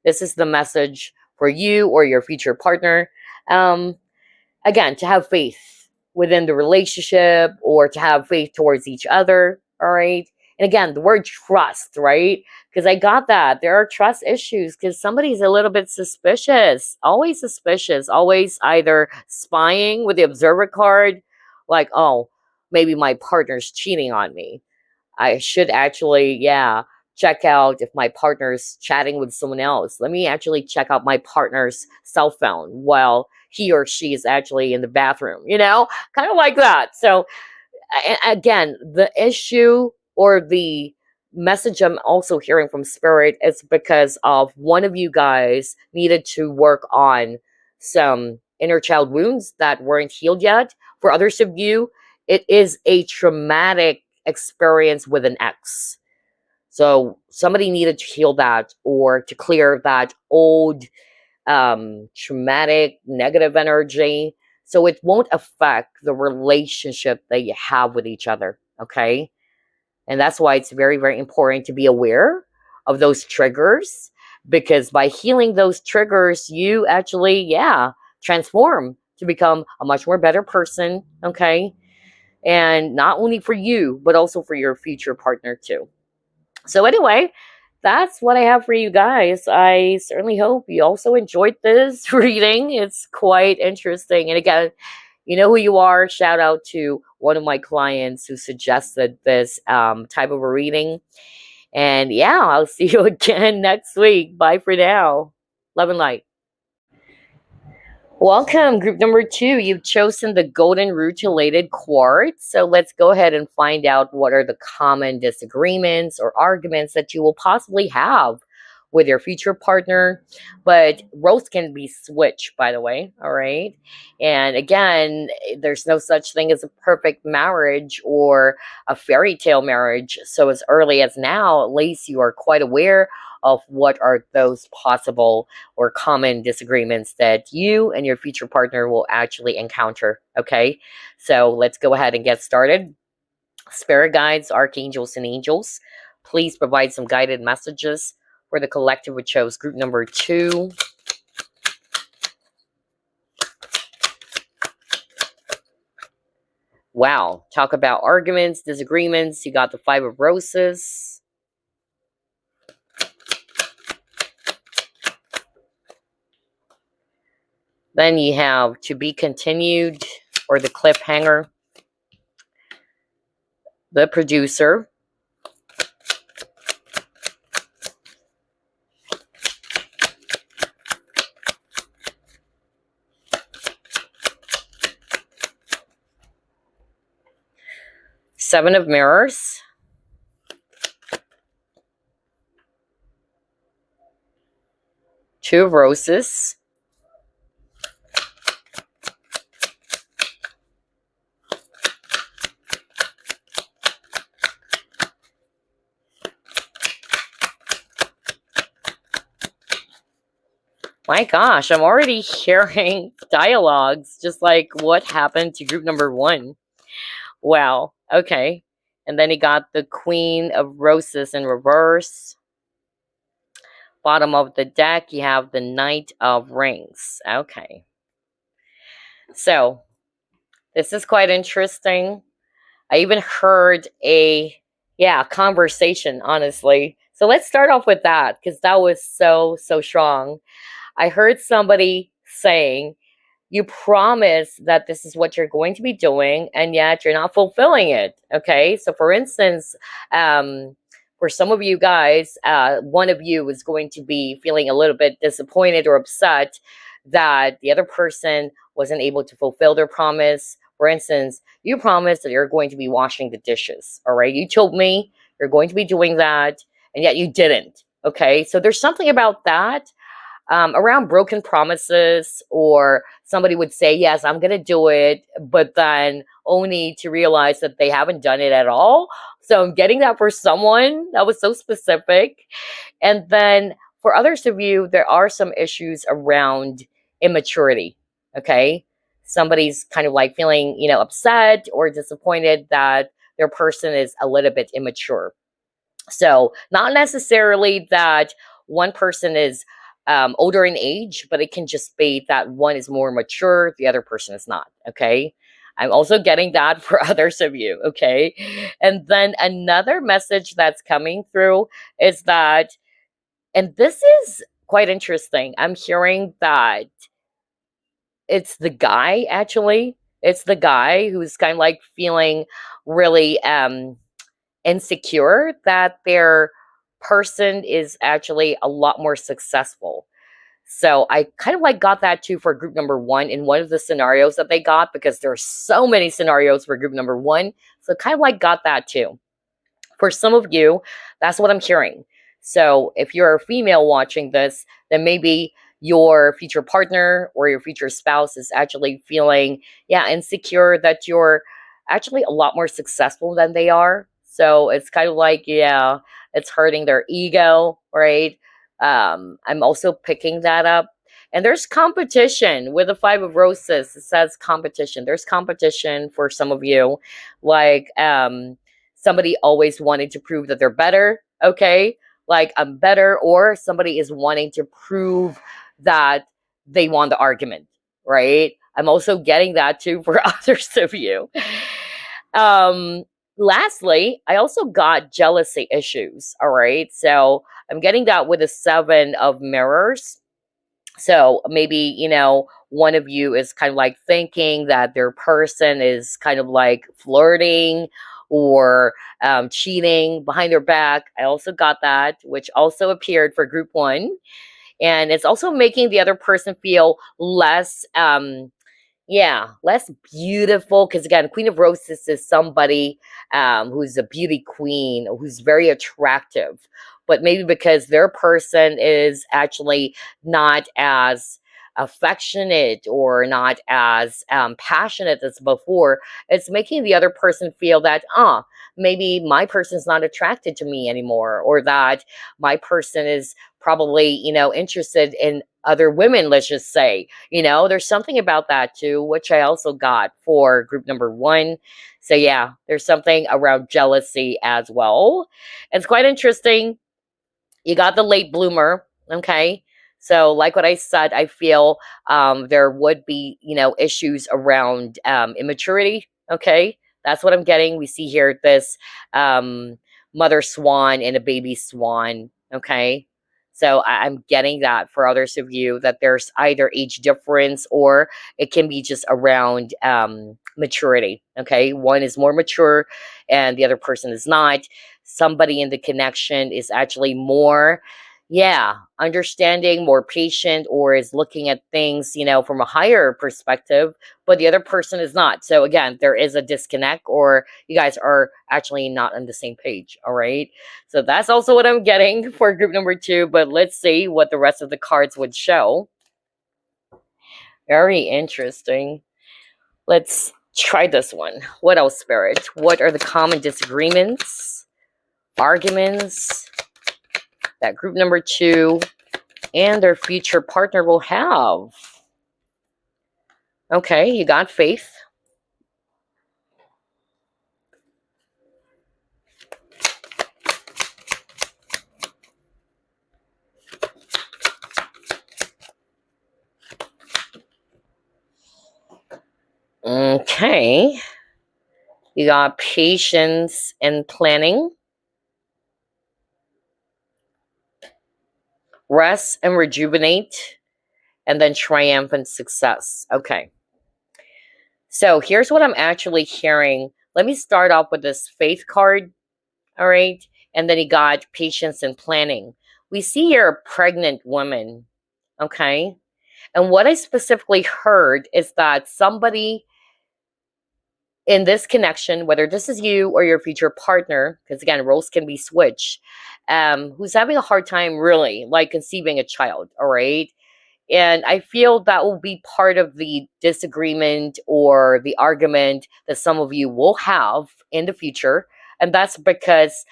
This is the message for you or your future partner. Again, to have faith within the relationship or to have faith towards each other. All right. And again, the word trust, right? Because I got that. There are trust issues because somebody's a little bit suspicious, always either spying with the observer card, like, oh, maybe my partner's cheating on me. I should actually, check out if my partner's chatting with someone else. Let me actually check out my partner's cell phone while he or she is actually in the bathroom, kind of like that. So, again, the issue or the message I'm also hearing from Spirit is because of one of you guys needed to work on some inner child wounds that weren't healed yet. For others of you, it is a traumatic experience with an ex. So somebody needed to heal that or to clear that old traumatic negative energy so it won't affect the relationship that you have with each other, okay? And that's why it's very, very important to be aware of those triggers, because by healing those triggers, you actually, transform to become a much more better person, okay? And not only for you, but also for your future partner too. So anyway, that's what I have for you guys. I certainly hope you also enjoyed this reading. It's quite interesting. And again, you know who you are. Shout out to one of my clients who suggested this type of a reading. And I'll see you again next week. Bye for now. Love and light. Welcome, group number 2. You've chosen the golden rutilated quartz. So let's go ahead and find out what are the common disagreements or arguments that you will possibly have with your future partner. But roles can be switched, by the way. All right. And again, there's no such thing as a perfect marriage or a fairy tale marriage. So as early as now, at least you are quite aware of what are those possible or common disagreements that you and your future partner will actually encounter. Okay. So let's go ahead and get started. Spirit guides, archangels, and angels, please provide some guided messages for the collective, which shows group number 2. Wow. Talk about arguments, disagreements. You got the 5 of Roses. Then you have to be continued, or the cliffhanger. The producer. Seven of Mirrors. Two of Roses. My gosh, I'm already hearing dialogues, just like what happened to group number 1. Wow, okay. And then you got the Queen of Roses in reverse. Bottom of the deck, you have the Knight of Rings. Okay. So, this is quite interesting. I even heard a, conversation, honestly. So let's start off with that, because that was so strong. I heard somebody saying, you promise that this is what you're going to be doing, and yet you're not fulfilling it. Okay. So for instance, for some of you guys, one of you is going to be feeling a little bit disappointed or upset that the other person wasn't able to fulfill their promise. For instance, you promised that you're going to be washing the dishes. All right. You told me you're going to be doing that, and yet you didn't. Okay. So there's something about that. Around broken promises, or somebody would say, yes, I'm going to do it, but then only to realize that they haven't done it at all. So I'm getting that for someone. That was so specific. And then for others of you, there are some issues around immaturity. Okay. Somebody's kind of like feeling, upset or disappointed that their person is a little bit immature. So not necessarily that one person is older in age, but it can just be that one is more mature, the other person is not. Okay. I'm also getting that for others of you. Okay. And then another message that's coming through is that, and this is quite interesting, I'm hearing that it's the guy, actually. It's the guy who's kind of like feeling really insecure that their person is actually a lot more successful. So I kind of like got that too for group number 1 in one of the scenarios that they got, because there are so many scenarios for group number 1. So kind of like got that too. For some of you, that's what I'm hearing. So if you're a female watching this, then maybe your future partner or your future spouse is actually feeling, insecure that you're actually a lot more successful than they are. So it's kind of like, it's hurting their ego, right? I'm also picking that up. And there's competition with the 5 of Roses. It says competition. There's competition for some of you. Like somebody always wanting to prove that they're better. Okay. Like I'm better, or somebody is wanting to prove that they won the argument, right? I'm also getting that too for others of you. Lastly, I also got jealousy issues. All right. So I'm getting that with the 7 of Mirrors. So maybe, one of you is kind of like thinking that their person is kind of like flirting or cheating behind their back. I also got that, which also appeared for group 1. And it's also making the other person feel less less beautiful, because again, Queen of Roses is somebody who's a beauty queen, who's very attractive, but maybe because their person is actually not as affectionate or not as passionate as before, it's making the other person feel that maybe my person's not attracted to me anymore, or that my person is probably interested in other women, let's just say. There's something about that too, which I also got for group number 1. So yeah, there's something around jealousy as well. It's quite interesting. You got the late bloomer, okay? So like what I said, I feel there would be, issues around immaturity, okay? That's what I'm getting. We see here this um, mother swan and a baby swan, okay? So I'm getting that for others of you that there's either age difference or it can be just around maturity, okay? One is more mature and the other person is not. Somebody in the connection is actually more, yeah, understanding, more patient, or is looking at things, from a higher perspective, but the other person is not. So again, there is a disconnect, or you guys are actually not on the same page. All right. So that's also what I'm getting for group number 2. But let's see what the rest of the cards would show. Very interesting. Let's try this one. What else, Spirit? What are the common disagreements, arguments that group number 2 and their future partner will have? Okay, you got faith. Okay, you got patience and planning, rest and rejuvenate, and then triumphant success. Okay, so here's what I'm actually hearing. Let me start off with this faith card. All right, and then you got patience and planning. We see here a pregnant woman. Okay, and what I specifically heard is that somebody in this connection, whether this is you or your future partner, because again, roles can be switched, who's having a hard time really like conceiving a child, all right? And I feel that will be part of the disagreement or the argument that some of you will have in the future. And that's because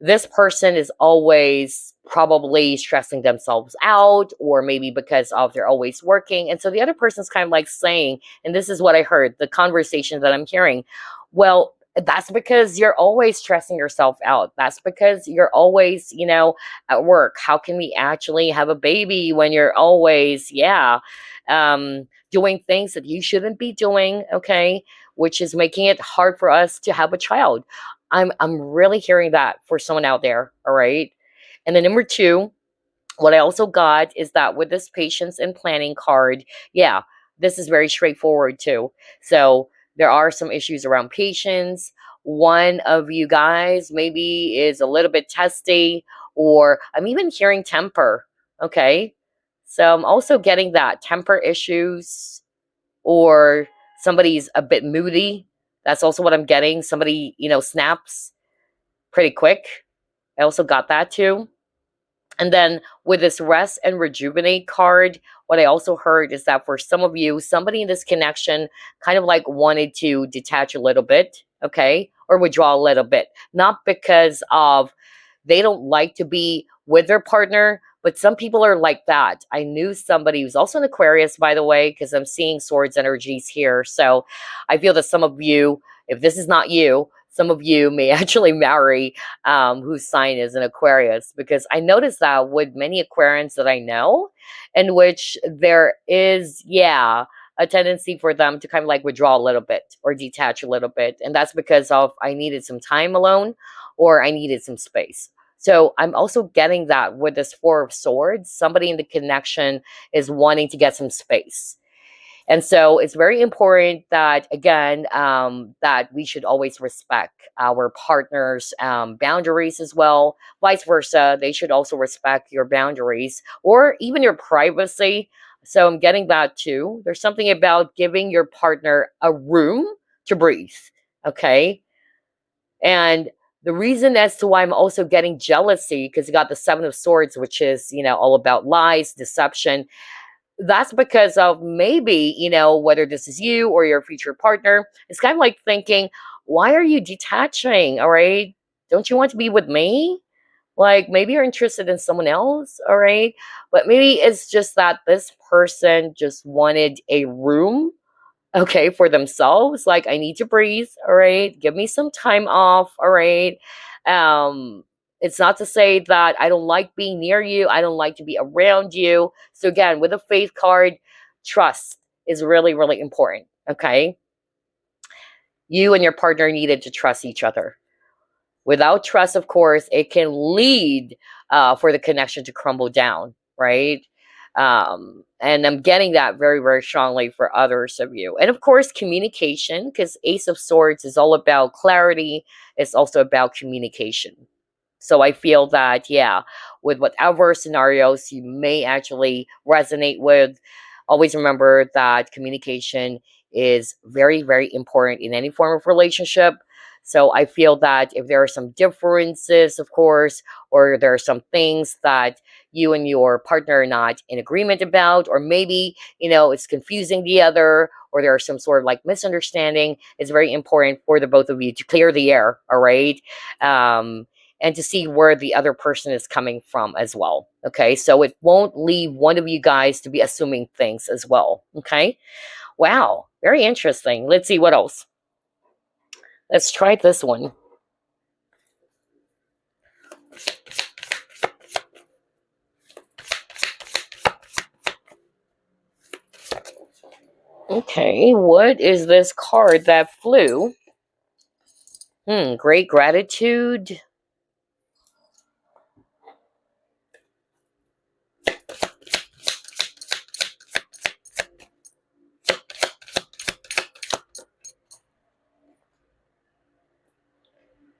this person is always probably stressing themselves out, or maybe because of they're always working. And so the other person's kind of like saying, and this is what I heard, the conversation that I'm hearing, well, that's because you're always stressing yourself out. That's because you're always, at work. How can we actually have a baby when you're always, doing things that you shouldn't be doing, okay? Which is making it hard for us to have a child. I'm really hearing that for someone out there, all right? And then number 2, what I also got is that with this patience and planning card, yeah, this is very straightforward too. So there are some issues around patience. One of you guys maybe is a little bit testy, or I'm even hearing temper, okay? So I'm also getting that temper issues, or somebody's a bit moody. That's also what I'm getting. Somebody, snaps pretty quick. I also got that too. And then with this rest and rejuvenate card, what I also heard is that for some of you, somebody in this connection kind of like wanted to detach a little bit, okay, or withdraw a little bit. Not because of they don't like to be with their partner, but some people are like that. I knew somebody who's also an Aquarius, by the way, because I'm seeing swords energies here. So I feel that some of you, if this is not you, some of you may actually marry whose sign is an Aquarius, because I noticed that with many Aquarians that I know, in which there is, a tendency for them to kind of like withdraw a little bit or detach a little bit. And that's because of I needed some time alone, or I needed some space. So I'm also getting that with this 4 of Swords, somebody in the connection is wanting to get some space. And so it's very important that, again, that we should always respect our partner's boundaries as well. Vice versa, they should also respect your boundaries or even your privacy. So I'm getting that too. There's something about giving your partner a room to breathe, okay? And the reason as to why I'm also getting jealousy, because you got the 7 of Swords, which is, all about lies, deception. That's because of maybe, whether this is you or your future partner, it's kind of like thinking, why are you detaching? All right. Don't you want to be with me? Like maybe you're interested in someone else. All right. But maybe it's just that this person just wanted a room okay, for themselves. Like, I need to breathe, all right? Give me some time off, all right? Um, it's not to say that I don't like being near you, I don't like to be around you. So, again, with a faith card, trust is really, really important, okay? You and your partner needed to trust each other. Without trust, of course, it can lead for the connection to crumble down, right? And I'm getting that very, very strongly for others of you. And of course, communication, because Ace of Swords is all about clarity. It's also about communication. So I feel that, yeah, with whatever scenarios you may actually resonate with, always remember that communication is very, very important in any form of relationship. So I feel that if there are some differences, of course, or there are some things that you and your partner are not in agreement about, or maybe, it's confusing the other, or there are some sort of like misunderstanding, it's very important for the both of you to clear the air, all right? And to see where the other person is coming from as well. Okay, so it won't leave one of you guys to be assuming things as well. Okay, wow, very interesting. Let's see what else. Let's try this one. Okay, what is this card that flew? Great gratitude.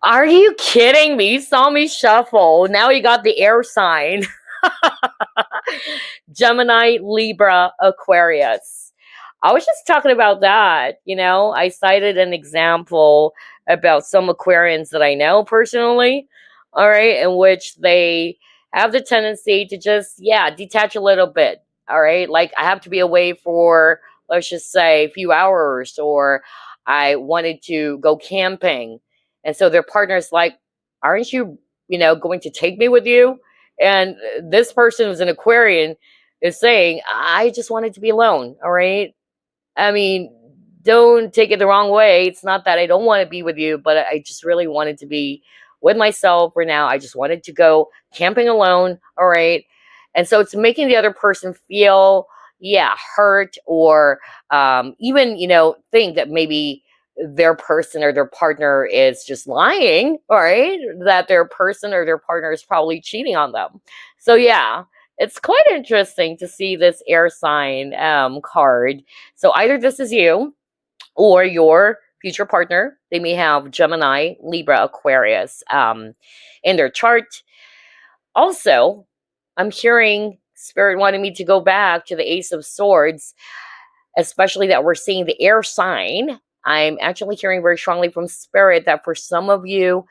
Are you kidding me? You saw me shuffle. Now you got the air sign. Gemini, Libra, Aquarius. I was just talking about that. I cited an example about some Aquarians that I know personally, all right, in which they have the tendency to just, detach a little bit, all right? Like, I have to be away for, let's just say, a few hours, or I wanted to go camping. And so their partner's like, aren't you, going to take me with you? And this person who's an Aquarian is saying, I just wanted to be alone, all right? I mean, don't take it the wrong way. It's not that I don't want to be with you, but I just really wanted to be with myself for now. I just wanted to go camping alone, all right? And so it's making the other person feel, hurt, or even, think that maybe their person or their partner is just lying, all right? That their person or their partner is probably cheating on them. So, yeah, it's quite interesting to see this air sign card. So either this is you or your future partner. They may have Gemini, Libra, Aquarius in their chart. Also, I'm hearing Spirit wanting me to go back to the Ace of Swords, especially that we're seeing the air sign. I'm actually hearing very strongly from Spirit that for some of you,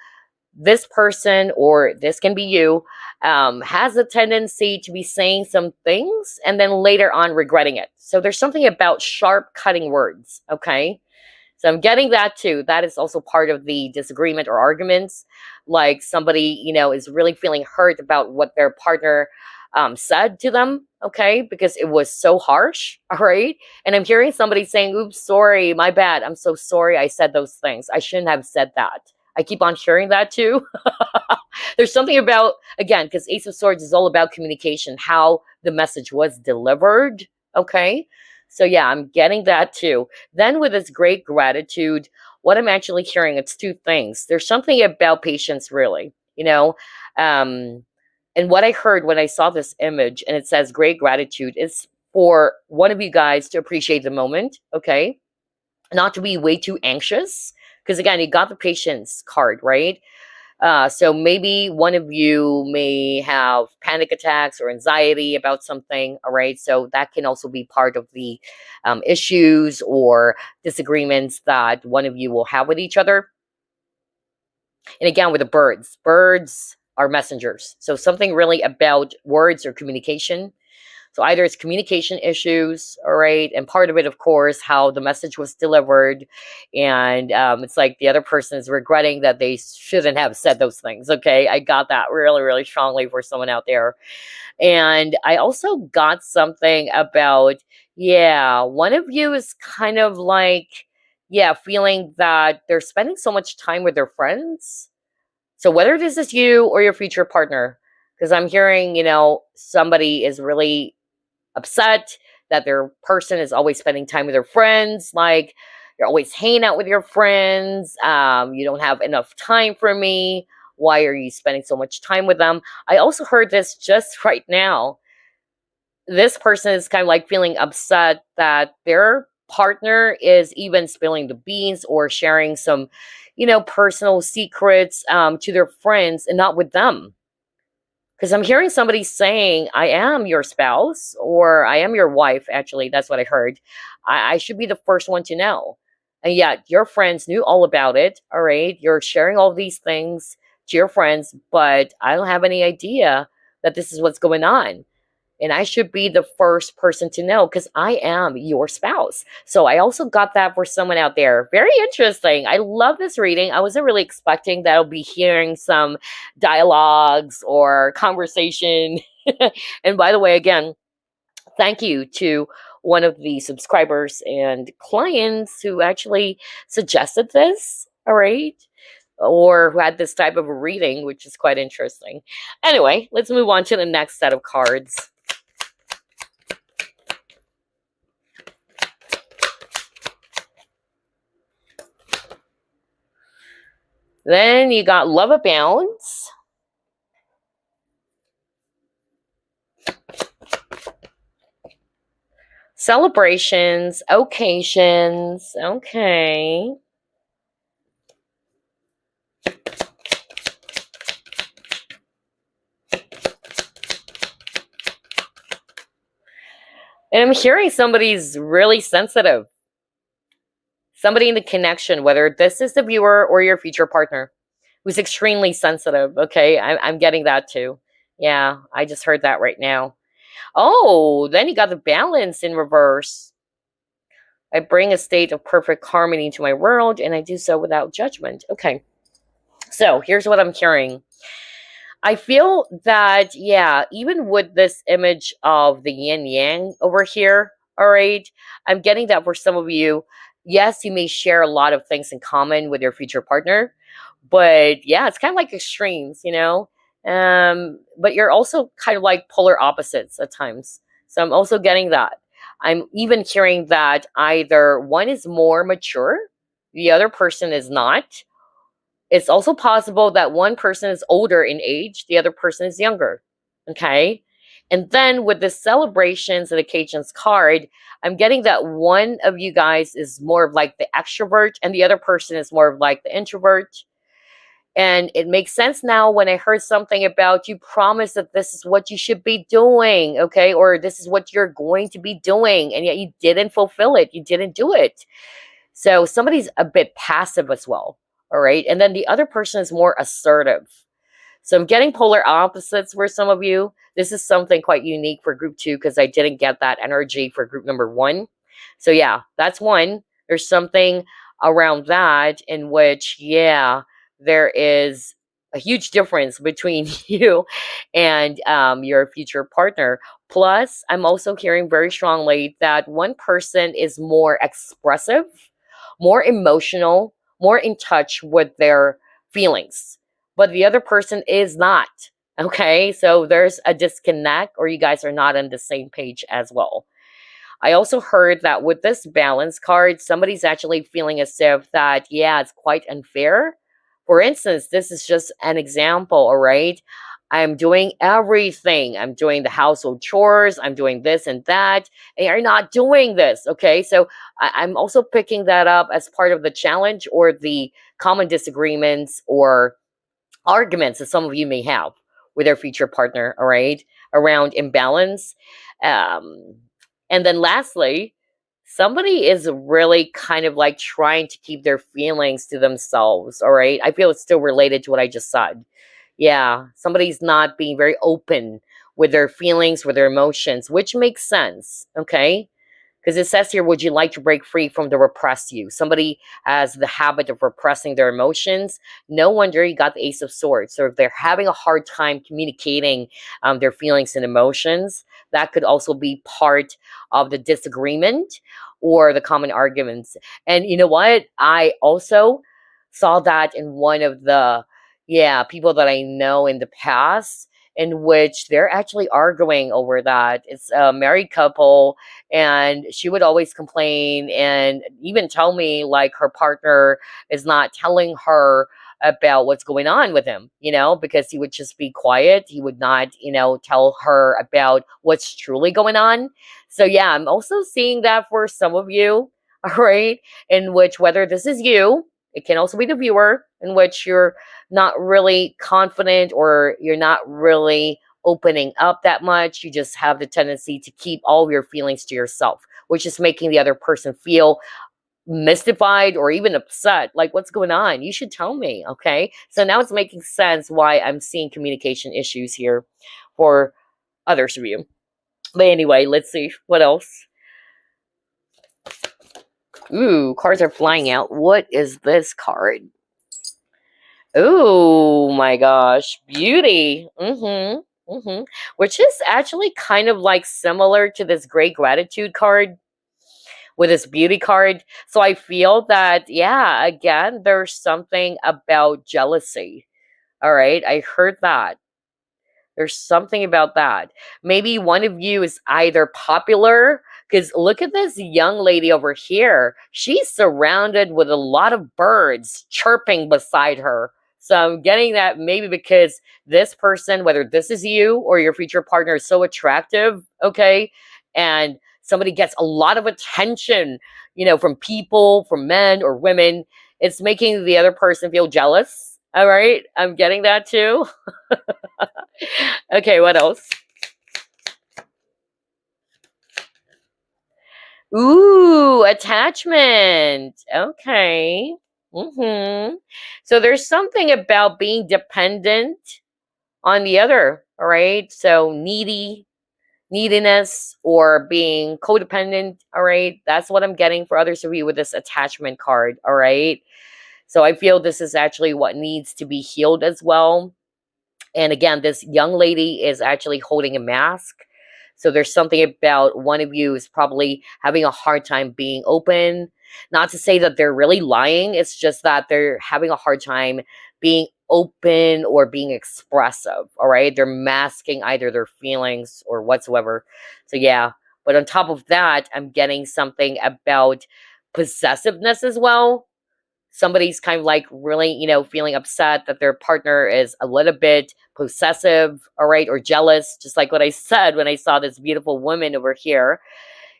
this person, or this can be you, has a tendency to be saying some things and then later on regretting it. So there's something about sharp cutting words, okay? So I'm getting that too. That is also part of the disagreement or arguments. Like somebody, is really feeling hurt about what their partner said to them, okay? Because it was so harsh, all right? And I'm hearing somebody saying, oops, sorry, my bad. I'm so sorry I said those things. I shouldn't have said that. I keep on hearing that too. There's something about, again, because Ace of Swords is all about communication, how the message was delivered, okay? So yeah, I'm getting that too. Then with this great gratitude, what I'm actually hearing, it's two things. There's something about patience, really, and what I heard when I saw this image, and it says great gratitude, is for one of you guys to appreciate the moment, okay? Not to be way too anxious. Because again, you got the patience card, right? So maybe one of you may have panic attacks or anxiety about something, all right? So that can also be part of the issues or disagreements that one of you will have with each other. And again, with the birds are messengers. So something really about words or communication. So either it's communication issues, all right, and part of it, of course, how the message was delivered, and it's like the other person is regretting that they shouldn't have said those things. Okay, I got that really, really strongly for someone out there. And I also got something about, yeah, one of you is kind of like, yeah, feeling that they're spending so much time with their friends. So whether this is you or your future partner, because I'm hearing, somebody is really upset that their person is always spending time with their friends. Like, you're always hanging out with your friends. You don't have enough time for me. Why are you spending so much time with them? I also heard this just right now. This person is kind of like feeling upset that their partner is even spilling the beans or sharing some, personal secrets to their friends and not with them. Because I'm hearing somebody saying, I am your spouse or I am your wife. Actually, that's what I heard. I should be the first one to know. And yet, your friends knew all about it. All right. You're sharing all these things to your friends, but I don't have any idea that this is what's going on. And I should be the first person to know because I am your spouse. So I also got that for someone out there. Very interesting. I love this reading. I wasn't really expecting that I'll be hearing some dialogues or conversation. And by the way, again, thank you to one of the subscribers and clients who actually suggested this. All right. Or who had this type of a reading, which is quite interesting. Anyway, let's move on to the next set of cards. Then you got Love Abounds. Celebrations, occasions. Okay. And I'm hearing somebody's really sensitive. Somebody in the connection, whether this is the viewer or your future partner, who's extremely sensitive. Okay, I'm getting that too. Yeah, I just heard that right now. Oh, then you got the Balance in reverse. I bring a state of perfect harmony to my world, and I do so without judgment. Okay, so here's what I'm hearing. I feel that, yeah, even with this image of the yin yang over here, all right, I'm getting that for some of you, yes, you may share a lot of things in common with your future partner, but yeah, it's kind of like extremes. But you're also kind of like polar opposites at times. So I'm also getting that. I'm even hearing that either one is more mature, the other person is not. It's also possible that one person is older in age, the other person is younger. Okay. And then with the celebrations and occasions card, I'm getting that one of you guys is more of like the extrovert and the other person is more of like the introvert. And it makes sense now when I heard something about you promise that this is what you should be doing, okay? Or this is what you're going to be doing, and yet you didn't fulfill it. You didn't do it. So somebody's a bit passive as well, all right? And then the other person is more assertive. So I'm getting polar opposites for some of you. This is something quite unique for group 2 because I didn't get that energy for group number 1. So yeah, that's one. There's something around that in which, yeah, there is a huge difference between you and your future partner. Plus, I'm also hearing very strongly that one person is more expressive, more emotional, more in touch with their feelings, but the other person is not. Okay, so there's a disconnect, or you guys are not on the same page as well. I also heard that with this Balance card, somebody's actually feeling as if that, yeah, it's quite unfair. For instance, this is just an example, all right? I'm doing everything. I'm doing the household chores. I'm doing this and that. And you're not doing this, okay? So I'm also picking that up as part of the challenge or the common disagreements or arguments that some of you may have with their future partner, all right, around imbalance. And then lastly, somebody is really kind of like trying to keep their feelings to themselves, all right? I feel it's still related to what I just said. Yeah, somebody's not being very open with their feelings, with their emotions, which makes sense, okay? Because it says here, would you like to break free from the repressed you? Somebody has the habit of repressing their emotions. No wonder you got the Ace of Swords. So if they're having a hard time communicating their feelings and emotions, that could also be part of the disagreement or the common arguments. And you know what? I also saw that in one of the, yeah, people that I know in the past, in which they're actually arguing over that. It's a married couple, and she would always complain and even tell me like her partner is not telling her about what's going on with him, because he would just be quiet. He would not, tell her about what's truly going on. So yeah, I'm also seeing that for some of you, all right, in which whether this is you, it can also be the viewer, in which you're not really confident or you're not really opening up that much. You just have the tendency to keep all of your feelings to yourself, which is making the other person feel mystified or even upset. Like, what's going on? You should tell me, okay? So now it's making sense why I'm seeing communication issues here for others of you. But anyway, let's see what else. Ooh, cards are flying out. What is this card? Oh my gosh, beauty. Which is actually kind of like similar to this great gratitude card with this beauty card. So I feel that, yeah, again, there's something about jealousy. All right, I heard that. There's something about that. Maybe one of you is either popular, because look at this young lady over here. She's surrounded with a lot of birds chirping beside her. So I'm getting that maybe because this person, whether this is you or your future partner, is so attractive, okay? And somebody gets a lot of attention, from people, from men or women. It's making the other person feel jealous. All right, I'm getting that too. Okay, what else? Ooh, attachment. Okay. So there's something about being dependent on the other, all right? So neediness, or being codependent, all right? That's what I'm getting for others of you with this attachment card, all right? So I feel this is actually what needs to be healed as well. And again, this young lady is actually holding a mask. So there's something about one of you is probably having a hard time being open. Not to say that they're really lying. It's just that they're having a hard time being open or being expressive. All right. They're masking either their feelings or whatsoever. So yeah. But on top of that, I'm getting something about possessiveness as well. Somebody's kind of like really, feeling upset that their partner is a little bit possessive, all right, or jealous, just like what I said when I saw this beautiful woman over here.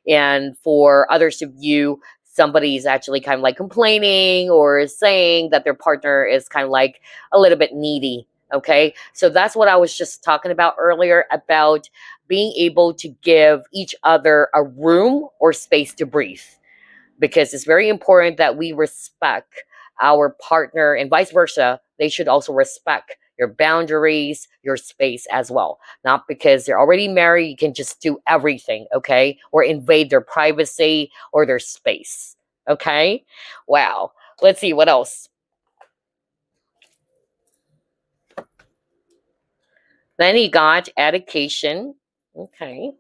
And for others of you, somebody's actually kind of like complaining or saying that their partner is kind of like a little bit needy. Okay. So that's what I was just talking about earlier, about being able to give each other a room or space to breathe, because it's very important that we respect our partner, and vice versa. They should also respect your boundaries, your space as well. Not because they're already married, you can just do everything, okay? Or invade their privacy or their space, okay? Wow. Let's see, what else? Then he got education, okay?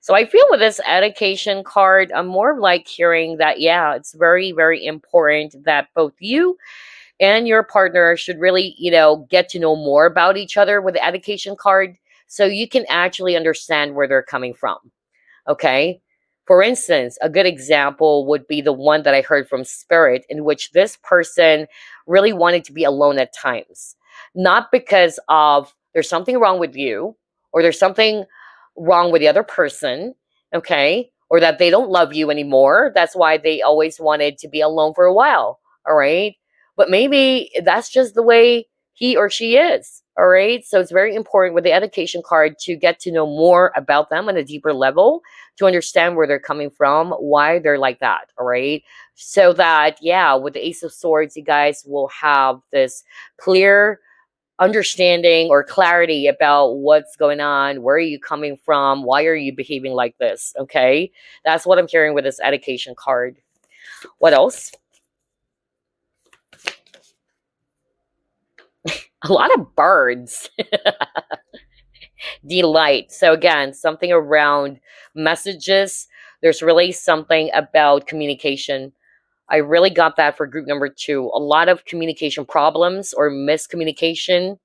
So I feel with this education card, I'm more like hearing that, yeah, it's very, very important that both you and your partner should really, get to know more about each other with the education card, so you can actually understand where they're coming from. Okay. For instance, a good example would be the one that I heard from Spirit, in which this person really wanted to be alone at times. Not because of there's something wrong with you, or there's something wrong with the other person, okay? Or that they don't love you anymore. That's why they always wanted to be alone for a while, all right? But maybe that's just the way he or she is, all right? So it's very important with the education card to get to know more about them on a deeper level, to understand where they're coming from, why they're like that, all right? So that, yeah, with the Ace of Swords, you guys will have this clear understanding or clarity about what's going on, where are you coming from, why are you behaving like this, okay? That's what I'm hearing with this education card. What else? A lot of birds. Delight. So again, something around messages. There's really something about communication. I really got that for group number 2. A lot of communication problems or miscommunication,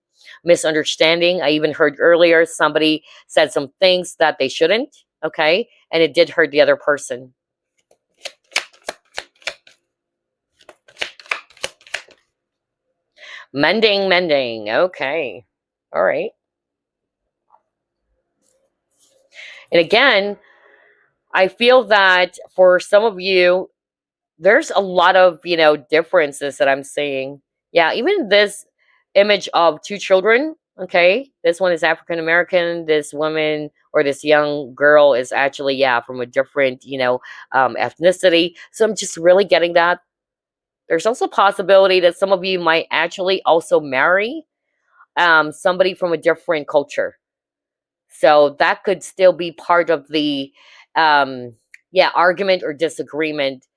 misunderstanding. I even heard earlier somebody said some things that they shouldn't, okay? And it did hurt the other person. Mending, mending. Okay. All right. And again, I feel that for some of you, there's a lot of, differences that I'm seeing. Yeah, even this image of 2 children, okay? This one is African American. This woman or this young girl is actually, yeah, from a different, ethnicity. So I'm just really getting that. There's also a possibility that some of you might actually also marry somebody from a different culture. So that could still be part of the, argument or disagreement.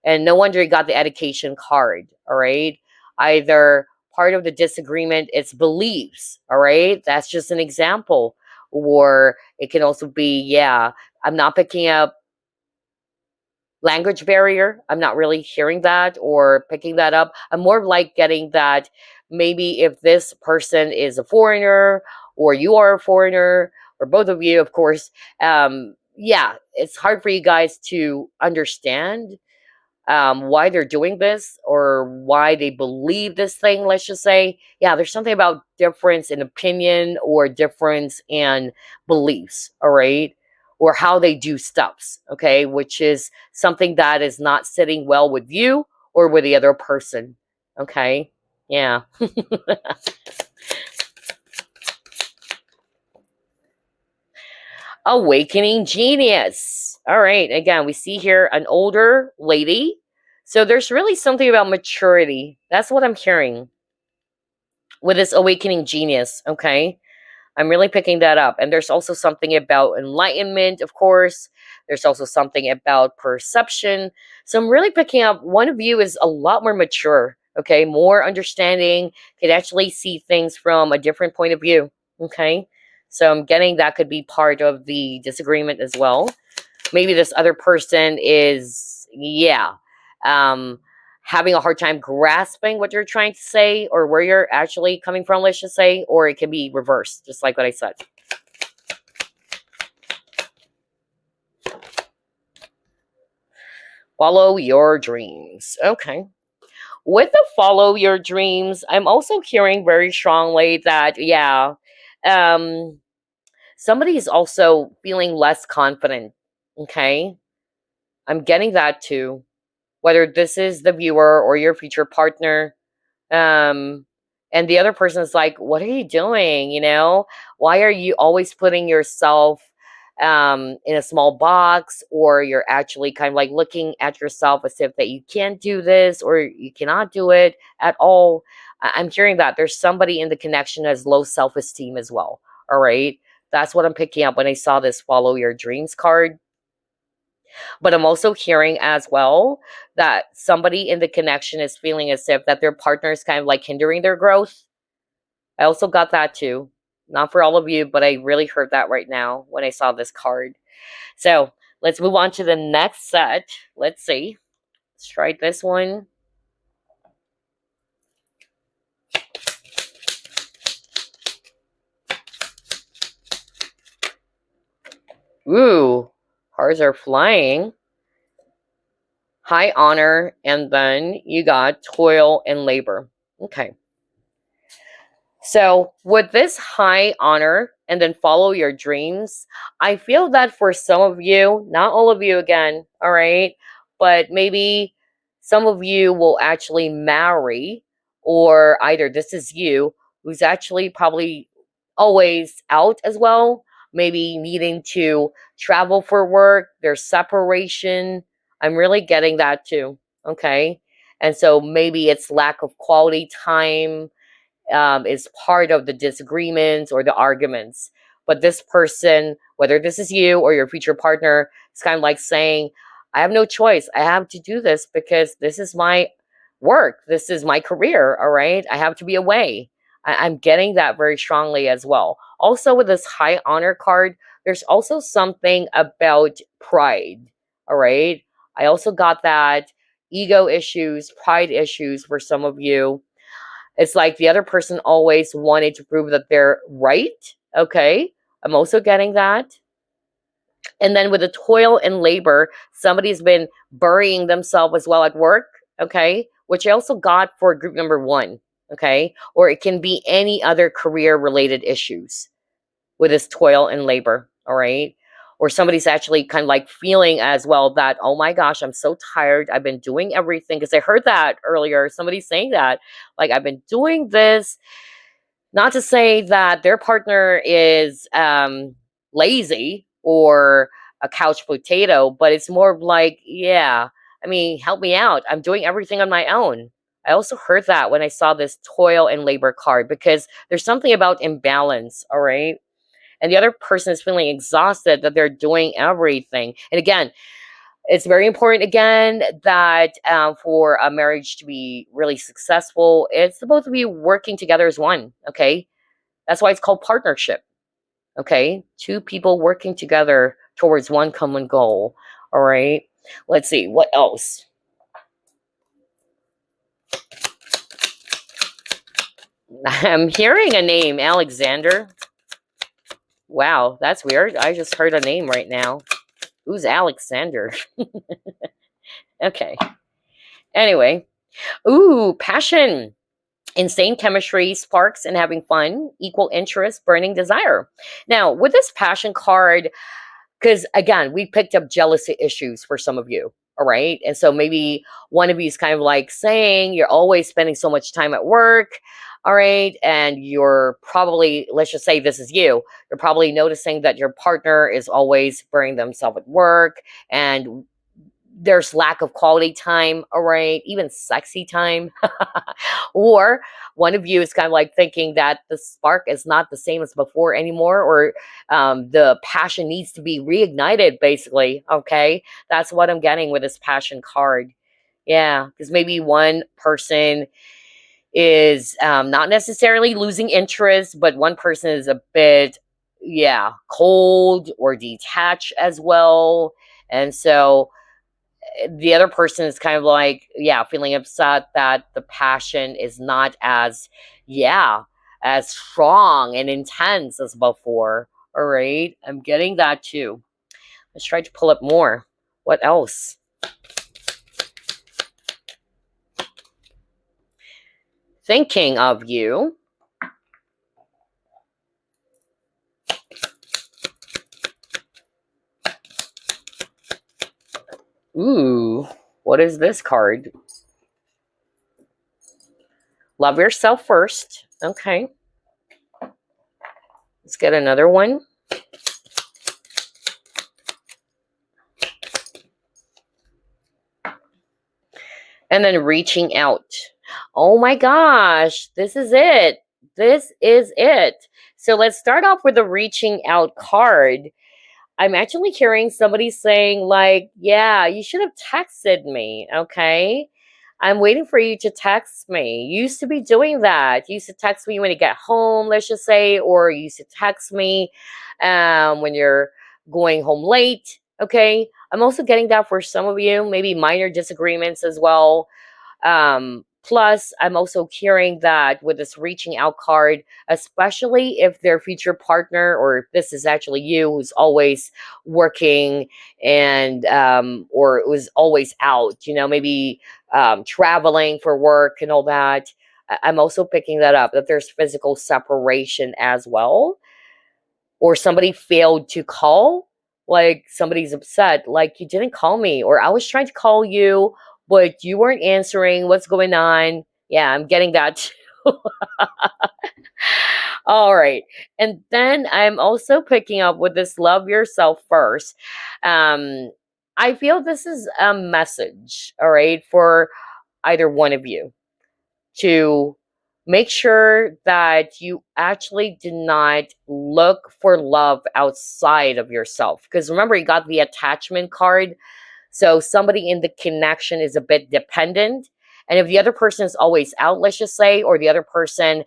And no wonder you got the education card, all right? Either part of the disagreement is beliefs, all right? That's just an example. Or it can also be, yeah, I'm not picking up language barrier. I'm not really hearing that or picking that up. I'm more like getting that maybe if this person is a foreigner or you are a foreigner or both of you, of course, it's hard for you guys to understand why they're doing this or why they believe this thing, let's just say. Yeah, there's something about difference in opinion or difference in beliefs, all right? Or how they do stuffs, okay? Which is something that is not sitting well with you or with the other person, okay? Yeah. Awakening genius. All right. Again, we see here an older lady. So there's really something about maturity. That's what I'm hearing with this awakening genius. Okay. I'm really picking that up. And there's also something about enlightenment, of course. There's also something about perception. So I'm really picking up one of you is a lot more mature, okay? More understanding, can actually see things from a different point of view, okay? So I'm getting that could be part of the disagreement as well. Maybe this other person is, having a hard time grasping what you're trying to say or where you're actually coming from, let's just say, or it can be reversed, just like what I said. Follow your dreams. Okay. With the follow your dreams, I'm also hearing very strongly that, somebody is also feeling less confident. Okay. I'm getting that too. Whether this is the viewer or your future partner, and the other person is like, what are you doing, why are you always putting yourself in a small box, or you're actually kind of like looking at yourself as if that you can't do this or you cannot do it at all. I'm hearing that there's somebody in the connection that has low self-esteem as well. All right, that's what I'm picking up when I saw this follow your dreams card. But I'm also hearing as well that somebody in the connection is feeling as if that their partner is kind of like hindering their growth. I also got that too. Not for all of you, but I really heard that right now when I saw this card. So let's move on to the next set. Let's see. Let's try this one. Ooh, cards are flying. High honor, and then you got toil and labor. Okay. So with this high honor and then follow your dreams, I feel that for some of you, not all of you again, all right, but maybe some of you will actually marry, or either this is you who's actually probably always out as well, maybe needing to travel for work, there's separation. I'm really getting that too, okay? And so maybe it's lack of quality time, is part of the disagreements or the arguments. But this person, whether this is you or your future partner, is kind of like saying, I have no choice. I have to do this because this is my work. This is my career. All right. I have to be away. I'm getting that very strongly as well. Also, with this high honor card, there's also something about pride. All right. I also got that ego issues, pride issues for some of you. It's like the other person always wanted to prove that they're right. Okay. I'm also getting that. And then with the toil and labor, somebody's been burying themselves as well at work. Okay. Which I also got for group number 1. Okay. Or it can be any other career related issues with this toil and labor. All right. Or somebody's actually kind of like feeling as well that, oh my gosh, I'm so tired. I've been doing everything. Because I heard that earlier. Somebody saying that, like, I've been doing this. Not to say that their partner is lazy or a couch potato, but it's more like, yeah, I mean, help me out. I'm doing everything on my own. I also heard that when I saw this toil and labor card because there's something about imbalance, all right? And the other person is feeling exhausted that they're doing everything. And again, it's very important again that for a marriage to be really successful, it's the both of you working together as one. Okay, that's why it's called partnership. Okay, 2 people working together towards one common goal. All right, let's see what else. I'm hearing a name, Alexander. Wow, that's weird. I just heard a name right now. Who's Alexander? Okay. Anyway. Ooh, passion. Insane chemistry, sparks, and having fun, equal interest, burning desire. Now, with this passion card, because again, we picked up jealousy issues for some of you. All right. And so maybe one of you is kind of like saying you're always spending so much time at work. All right. And you're probably, let's just say this is you. You're probably noticing that your partner is always burning themselves at work and there's lack of quality time, all right, even sexy time. Or one of you is kind of like thinking that the spark is not the same as before anymore, or the passion needs to be reignited, basically. Okay, that's what I'm getting with this passion card. Yeah, because maybe one person is not necessarily losing interest, but one person is a bit, yeah, cold or detached as well. And so the other person is kind of like, yeah, feeling upset that the passion is not as, yeah, as strong and intense as before. All right. I'm getting that too. Let's try to pull up more. What else? Thinking of you. Ooh, what is this card? Love yourself first. Okay. Let's get another one. And then reaching out. Oh my gosh, this is it. This is it. So let's start off with the reaching out card. I'm actually hearing somebody saying, like, yeah, you should have texted me, okay? I'm waiting for you to text me. You used to be doing that. You used to text me when you get home, let's just say, or you used to text me when you're going home late, okay? I'm also getting that for some of you, maybe minor disagreements as well. Plus, I'm also hearing that with this reaching out card, especially if their future partner or if this is actually you who's always working and or was always out, you know, maybe traveling for work and all that. I'm also picking that up, that there's physical separation as well. Or somebody failed to call, like somebody's upset, like you didn't call me, or I was trying to call you but you weren't answering. What's going on? Yeah, I'm getting that too. All right. And then I'm also picking up with this love yourself first. I feel this is a message, all right, for either one of you to make sure that you actually do not look for love outside of yourself. Because remember, you got the attachment card. So somebody in the connection is a bit dependent. And if the other person is always out, let's just say, or the other person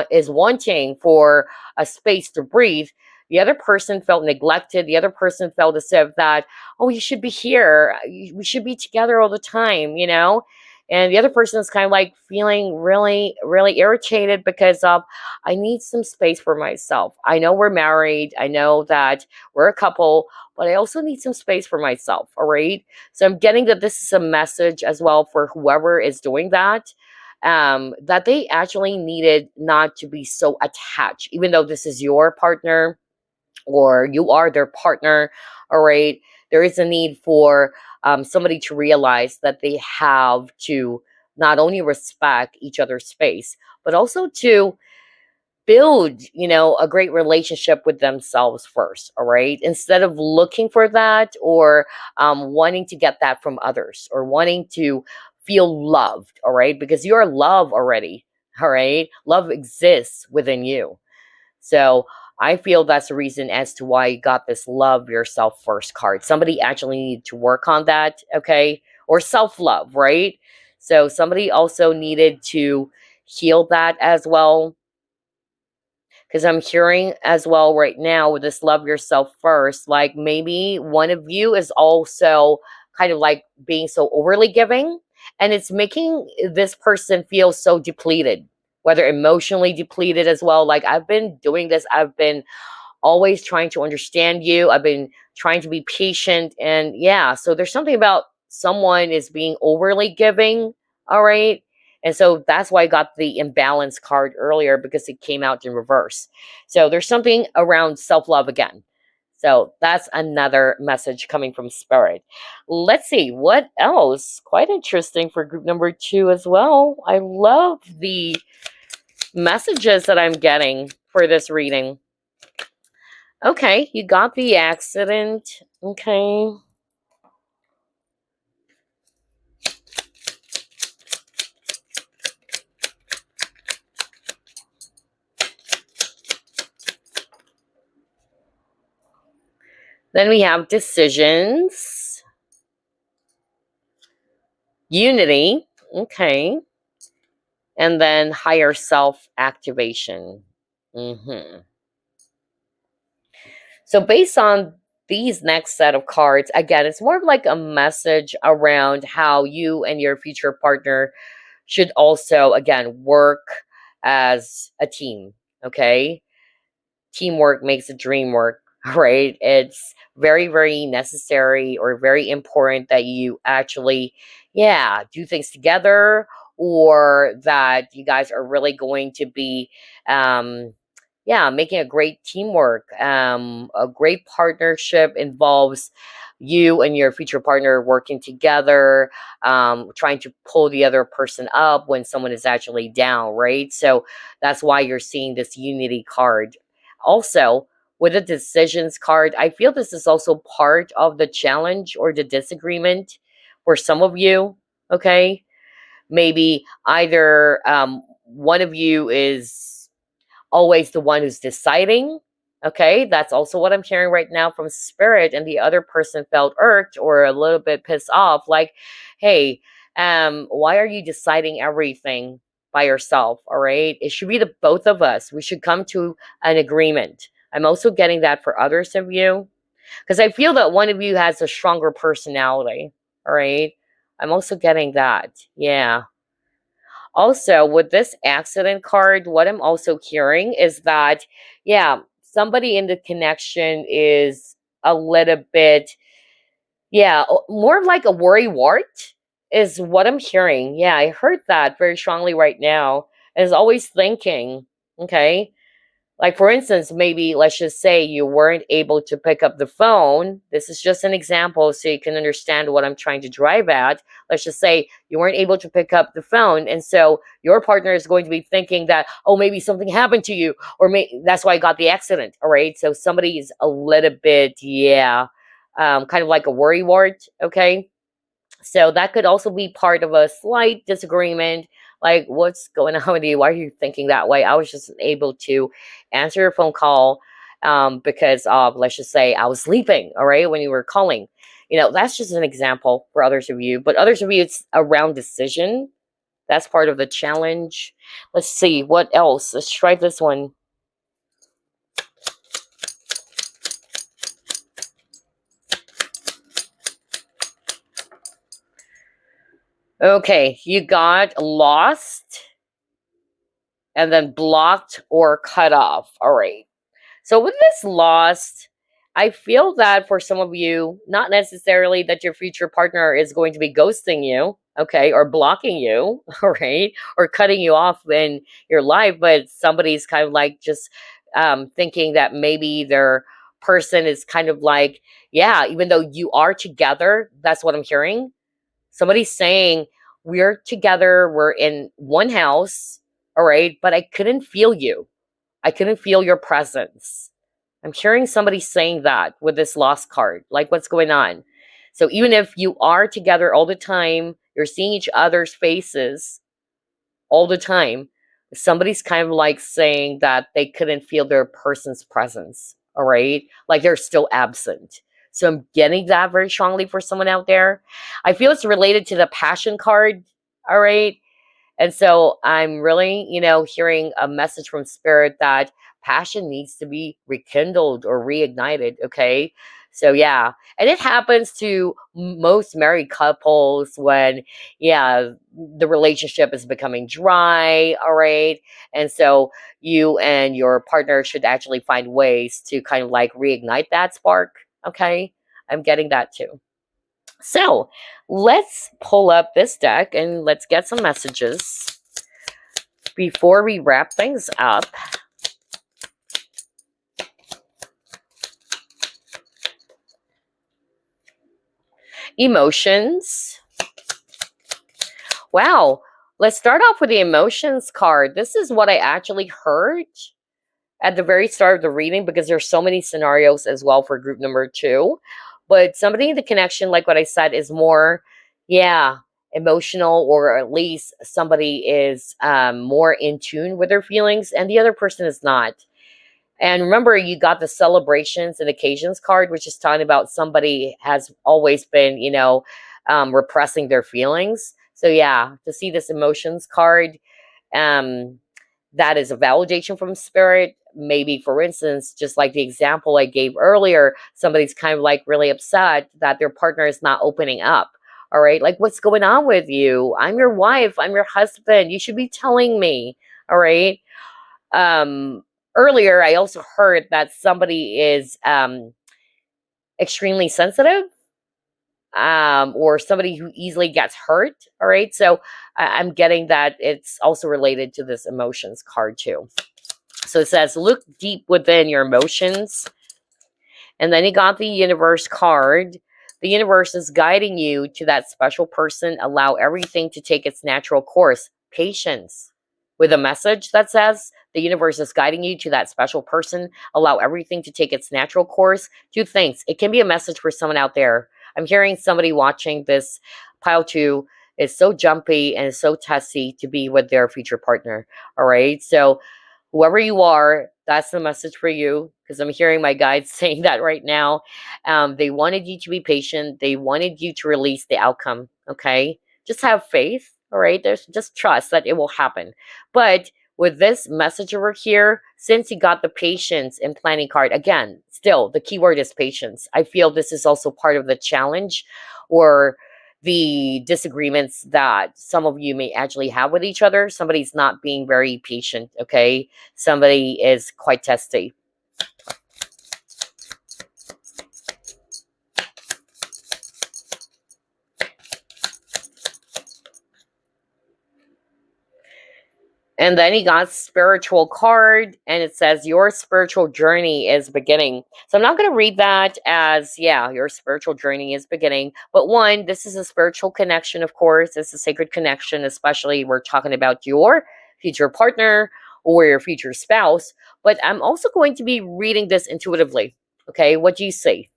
is wanting for a space to breathe, the other person felt neglected. The other person felt as if that, oh, you should be here. We should be together all the time, you know? And the other person is kind of like feeling really, really irritated because of, I need some space for myself. I know we're married. I know that we're a couple, but I also need some space for myself. All right. So I'm getting that this is a message as well for whoever is doing that, that they actually needed not to be so attached, even though this is your partner or you are their partner. All right. There is a need for somebody to realize that they have to not only respect each other's space, but also to build, a great relationship with themselves first. All right. Instead of looking for that or wanting to get that from others or wanting to feel loved. All right. Because you're love already. All right. Love exists within you. So I feel that's the reason as to why you got this love yourself first card. Somebody actually needed to work on that. Okay. Or self love. Right. So somebody also needed to heal that as well, because I'm hearing as well right now with this love yourself first, like maybe one of you is also kind of like being so overly giving, and it's making this person feel so depleted, whether emotionally depleted as well. Like, I've been doing this, I've been always trying to understand you. I've been trying to be patient. And yeah, so there's something about someone is being overly giving. All right. And so that's why I got the imbalance card earlier, because it came out in reverse. So there's something around self love again. So that's another message coming from Spirit. Let's see what else. Quite interesting for group number 2 as well. I love the messages that I'm getting for this reading. Okay, you got the accident. Okay. Then we have decisions. Unity. Okay. And then higher self activation. So based on these next set of cards, again, it's more of like a message around how you and your future partner should also, again, work as a team. Okay. Teamwork makes the dream work, right? It's very, very necessary or very important that you actually, do things together, or that you guys are really going to be, making a great teamwork. A great partnership involves you and your future partner working together, trying to pull the other person up when someone is actually down, right? So that's why you're seeing this unity card. Also, with the decisions card, I feel this is also part of the challenge or the disagreement for some of you. Okay. Maybe either one of you is always the one who's deciding. Okay. That's also what I'm hearing right now from Spirit. And the other person felt irked or a little bit pissed off. Like, hey, why are you deciding everything by yourself? All right. It should be the both of us. We should come to an agreement. I'm also getting that for others of you, because I feel that one of you has a stronger personality. All right. I'm also getting that. Yeah. Also, with this accident card, what I'm also hearing is that, somebody in the connection is a little bit, more of like a worry wart is what I'm hearing. Yeah, I heard that very strongly right now. Is always thinking, okay, like, for instance, maybe let's just say you weren't able to pick up the phone. This is just an example so you can understand what I'm trying to drive at. Let's just say you weren't able to pick up the phone. And so your partner is going to be thinking that, oh, maybe something happened to you, or that's why I got the accident. All right. So somebody is a little bit, kind of like a worry wart. Okay. So that could also be part of a slight disagreement, Like, what's going on with you? Why are you thinking that way? I was just able to answer your phone call because of, let's just say, I was sleeping, all right, when you were calling. That's just an example for others of you. But others of you, it's around decision. That's part of the challenge. Let's see, what else? Let's try this one. Okay, you got lost and then blocked or cut off. All right. So with this lost, I feel that for some of you, not necessarily that your future partner is going to be ghosting you, okay, or blocking you, all right, or cutting you off in your life, but somebody's kind of like just thinking that maybe their person is kind of like, yeah, even though you are together, that's what I'm hearing. Somebody's saying, we're together, we're in one house, all right, but I couldn't feel you. I couldn't feel your presence. I'm hearing somebody saying that with this lost card. Like, what's going on? So even if you are together all the time, you're seeing each other's faces all the time, somebody's kind of like saying that they couldn't feel their person's presence. All right. Like they're still absent. So I'm getting that very strongly for someone out there. I feel it's related to the passion card. All right. And so I'm really, hearing a message from spirit that passion needs to be rekindled or reignited. Okay. So, yeah. And it happens to most married couples when, yeah, the relationship is becoming dry. All right. And so you and your partner should actually find ways to kind of like reignite that spark. Okay. I'm getting that too. So let's pull up this deck and let's get some messages before we wrap things up. Emotions. Wow. Let's start off with the emotions card. This is what I actually heard at the very start of the reading because there's so many scenarios as well for group number 2. But somebody in the connection, like what I said, is more, yeah, emotional, or at least somebody is more in tune with their feelings and the other person is not. And remember, you got the celebrations and occasions card, which is talking about somebody has always been, repressing their feelings. So yeah, to see this emotions card, that is a validation from spirit. Maybe, for instance, just like the example I gave earlier, somebody's kind of like really upset that their partner is not opening up. All right. Like, what's going on with you? I'm your wife. I'm your husband. You should be telling me. All right. Earlier, I also heard that somebody is extremely sensitive, or somebody who easily gets hurt. All right. So I'm getting that it's also related to this emotions card too. So it says, look deep within your emotions. And then you got the universe card. The universe is guiding you to that special person. Allow everything to take its natural course. Patience. With a message that says, the universe is guiding you to that special person. Allow everything to take its natural course. 2 things. It can be a message for someone out there. I'm hearing somebody watching this pile 2 is so jumpy and is so testy to be with their future partner. All right. So whoever you are, that's the message for you, because I'm hearing my guides saying that right now. They wanted you to be patient. They wanted you to release the outcome. Okay. Just have faith. All right. There's just trust that it will happen. But with this message over here, since you got the patience and planning card, again, still the keyword is patience. I feel this is also part of the challenge or the disagreements that some of you may actually have with each other. Somebody's not being very patient, okay? Somebody is quite testy. And then he got spiritual card, and it says your spiritual journey is beginning. So I'm not going to read that as, yeah, your spiritual journey is beginning. But one, this is a spiritual connection, of course. It's a sacred connection, especially we're talking about your future partner or your future spouse. But I'm also going to be reading this intuitively. Okay, what do you see?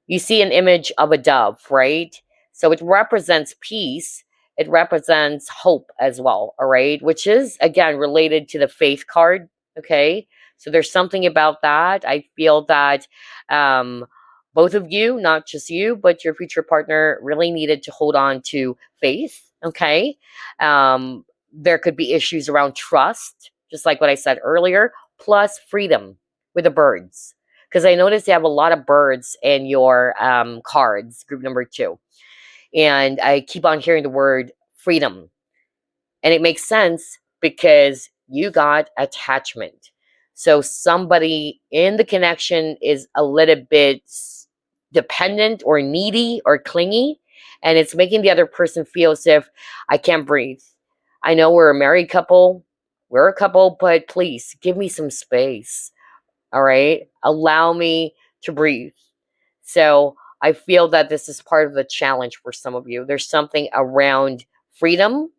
You see an image of a dove, right? So it represents peace. it represents hope as well, all right? Which is, again, related to the faith card, okay? So there's something about that. I feel that um, both of you, not just you, but your future partner, really needed to hold on to faith, okay? There could be issues around trust, just like what I said earlier, plus freedom with the birds. Because I noticed you have a lot of birds in your cards, group number 2. And I keep on hearing the word freedom. And it makes sense because you got attachment. So somebody in the connection is a little bit dependent or needy or clingy, and it's making the other person feel as if I can't breathe. I know we're a married couple, we're a couple, but please give me some space. All right? Allow me to breathe. So I feel that this is part of the challenge for some of you. There's something around freedom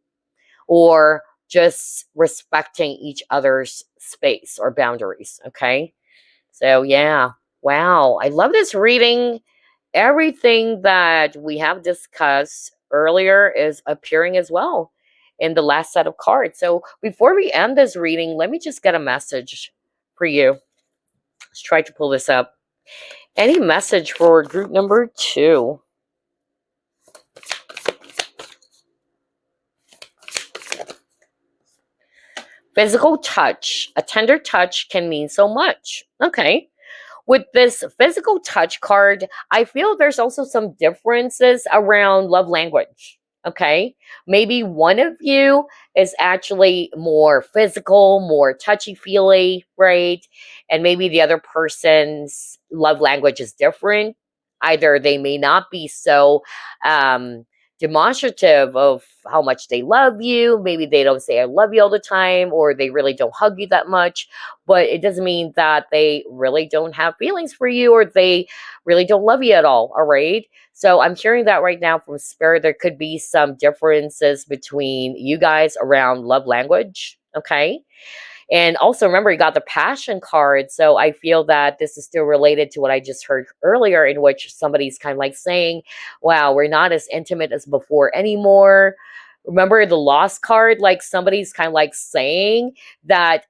or just respecting each other's space or boundaries. Okay. So, yeah. Wow. I love this reading. Everything that we have discussed earlier is appearing as well in the last set of cards. So, before we end this reading, let me just get a message for you. Let's try to pull this up. Any message for group number 2? Physical touch. A tender touch can mean so much. Okay. With this physical touch card, I feel there's also some differences around love language. Okay. Maybe one of you is actually more physical, more touchy feely, right? And maybe the other person's love language is different. Either they may not be so demonstrative of how much they love you. Maybe they don't say I love you all the time, or they really don't hug you that much. But it doesn't mean that they really don't have feelings for you or they really don't love you at all right? So I'm hearing that right now from Spirit. There could be some differences between you guys around love language, okay? And also, remember, you got the passion card. So I feel that this is still related to what I just heard earlier, in which somebody's kind of like saying, wow, we're not as intimate as before anymore. Remember the lost card? Like somebody's kind of like saying that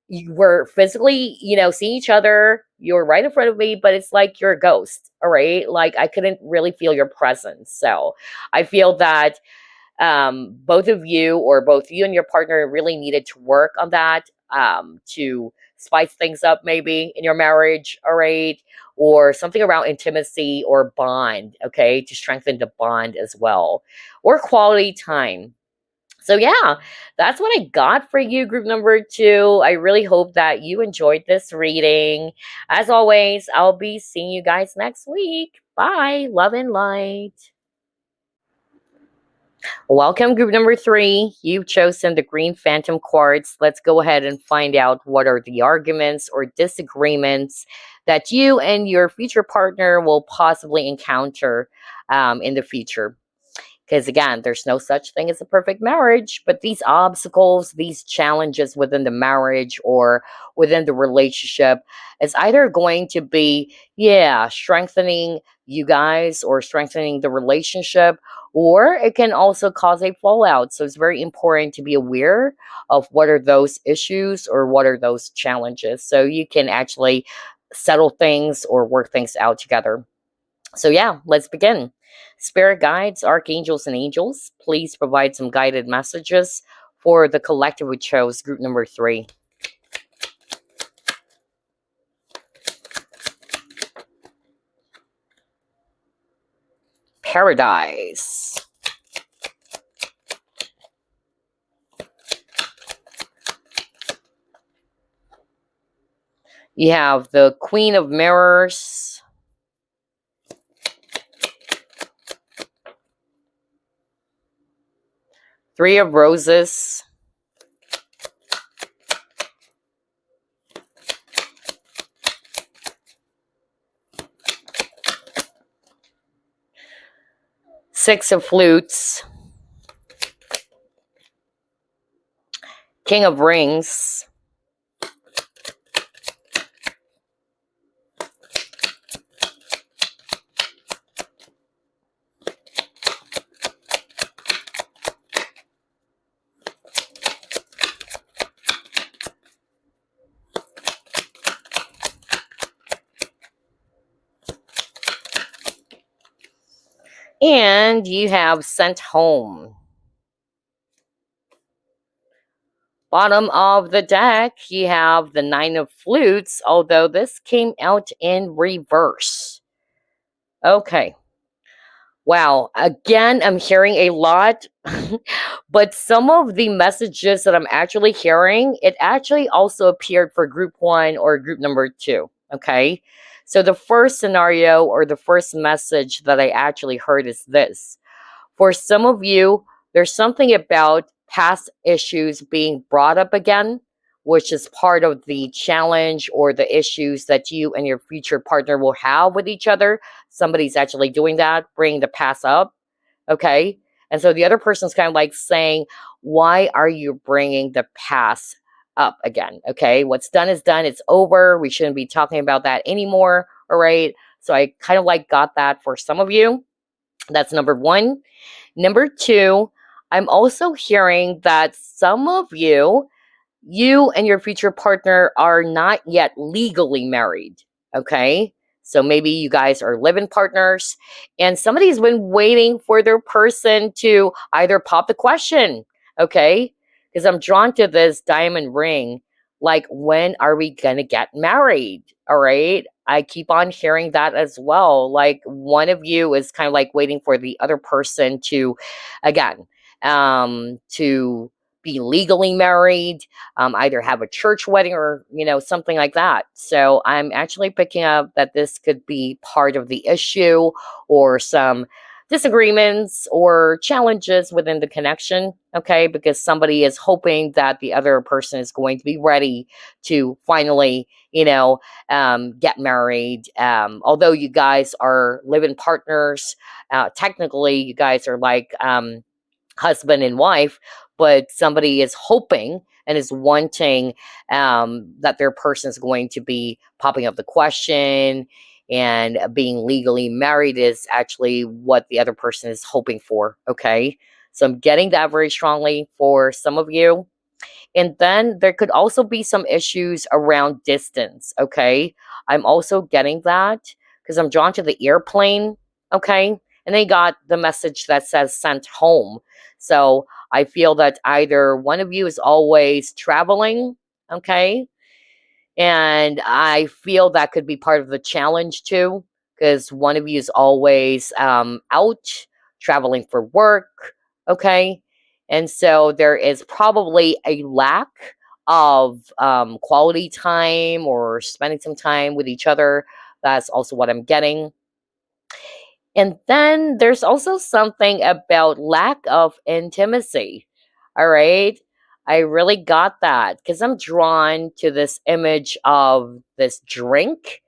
you were physically, seeing each other. You're right in front of me, but it's like you're a ghost. All right. Like I couldn't really feel your presence. So I feel that both of you, or both you and your partner, really needed to work on that to spice things up maybe in your marriage, all right? Or something around intimacy or bond, okay? To strengthen the bond as well. Or quality time. So yeah, that's what I got for you, group number 2. I really hope that you enjoyed this reading. As always, I'll be seeing you guys next week. Bye. Love and light. Welcome, group number 3. You've chosen the green phantom quartz. Let's go ahead and find out what are the arguments or disagreements that you and your future partner will possibly encounter in the future. Because again, there's no such thing as a perfect marriage, but these obstacles, these challenges within the marriage or within the relationship is either going to be, strengthening you guys or strengthening the relationship, or it can also cause a fallout. So it's very important to be aware of what are those issues or what are those challenges, so you can actually settle things or work things out together. So yeah, let's begin. Spirit guides, archangels, and angels, please provide some guided messages for the collective who chose group number 3. Paradise. You have the Queen of Mirrors. Three of Roses. Six of Flutes. King of Rings. And you have sent home. Bottom of the deck, you have the Nine of Flutes, although this came out in reverse. Okay. Wow. Again, I'm hearing a lot, but some of the messages that I'm actually hearing, it actually also appeared for group one or group number two. Okay. So the first scenario or the first message that I actually heard is this. For some of you, there's something about past issues being brought up again, which is part of the challenge or the issues that you and your future partner will have with each other. Somebody's actually doing that, bringing the past up. Okay. And so the other person's kind of like saying, why are you bringing the past up again? Okay. What's done is done. It's over. We shouldn't be talking about that anymore. All right. So I kind of like got that for some of you. That's number one. Number two, I'm also hearing that some of you and your future partner are not yet legally married. Okay. So maybe you guys are living partners and somebody's been waiting for their person to either pop the question. Okay. Because I'm drawn to this diamond ring. Like, when are we going to get married? All right. I keep on hearing that as well. Like, one of you is kind of like waiting for the other person to, again, to be legally married, either have a church wedding or, something like that. So I'm actually picking up that this could be part of the issue or some disagreements or challenges within the connection. Okay. Because somebody is hoping that the other person is going to be ready to finally, get married. Although you guys are living partners, technically you guys are like, husband and wife, but somebody is hoping and is wanting that their person is going to be popping up the question, and being legally married is actually what the other person is hoping for. Okay. So I'm getting that very strongly for some of you. And then there could also be some issues around distance. Okay. I'm also getting that because I'm drawn to the airplane. Okay. And they got the message that says sent home. So I feel that either one of you is always traveling. Okay. And I feel that could be part of the challenge too, because one of you is always out traveling for work. Okay. And so there is probably a lack of quality time or spending some time with each other. That's also what I'm getting. And then there's also something about lack of intimacy. All right. I really got that because I'm drawn to this image of this drink,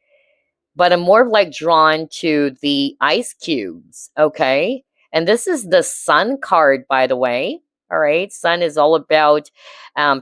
but I'm more like drawn to the ice cubes. Okay. And this is the sun card, by the way. All right. Sun is all about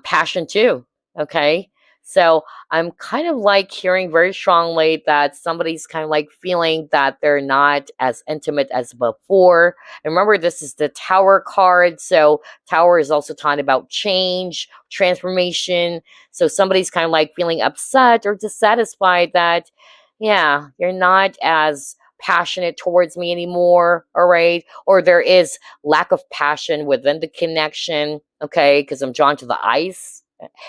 passion too. Okay. So I'm kind of like hearing very strongly that somebody's kind of like feeling that they're not as intimate as before. And remember, this is the Tower card. So Tower is also talking about change, transformation. So somebody's kind of like feeling upset or dissatisfied that, yeah, you're not as passionate towards me anymore. All right. Or there is lack of passion within the connection. Okay. Because I'm drawn to the ice.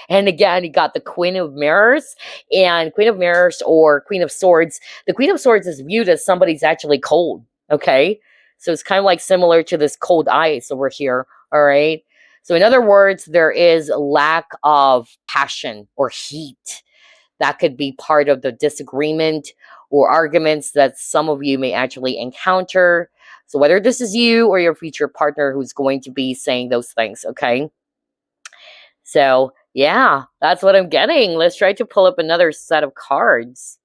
And again, you got the Queen of Mirrors, and Queen of Mirrors or Queen of Swords. The Queen of Swords is viewed as somebody's actually cold. Okay. So it's kind of like similar to this cold ice over here. All right. So in other words, there is lack of passion or heat. That could be part of the disagreement or arguments that some of you may actually encounter. So whether this is you or your future partner who's going to be saying those things. Okay. So, yeah, that's what I'm getting. Let's try to pull up another set of cards.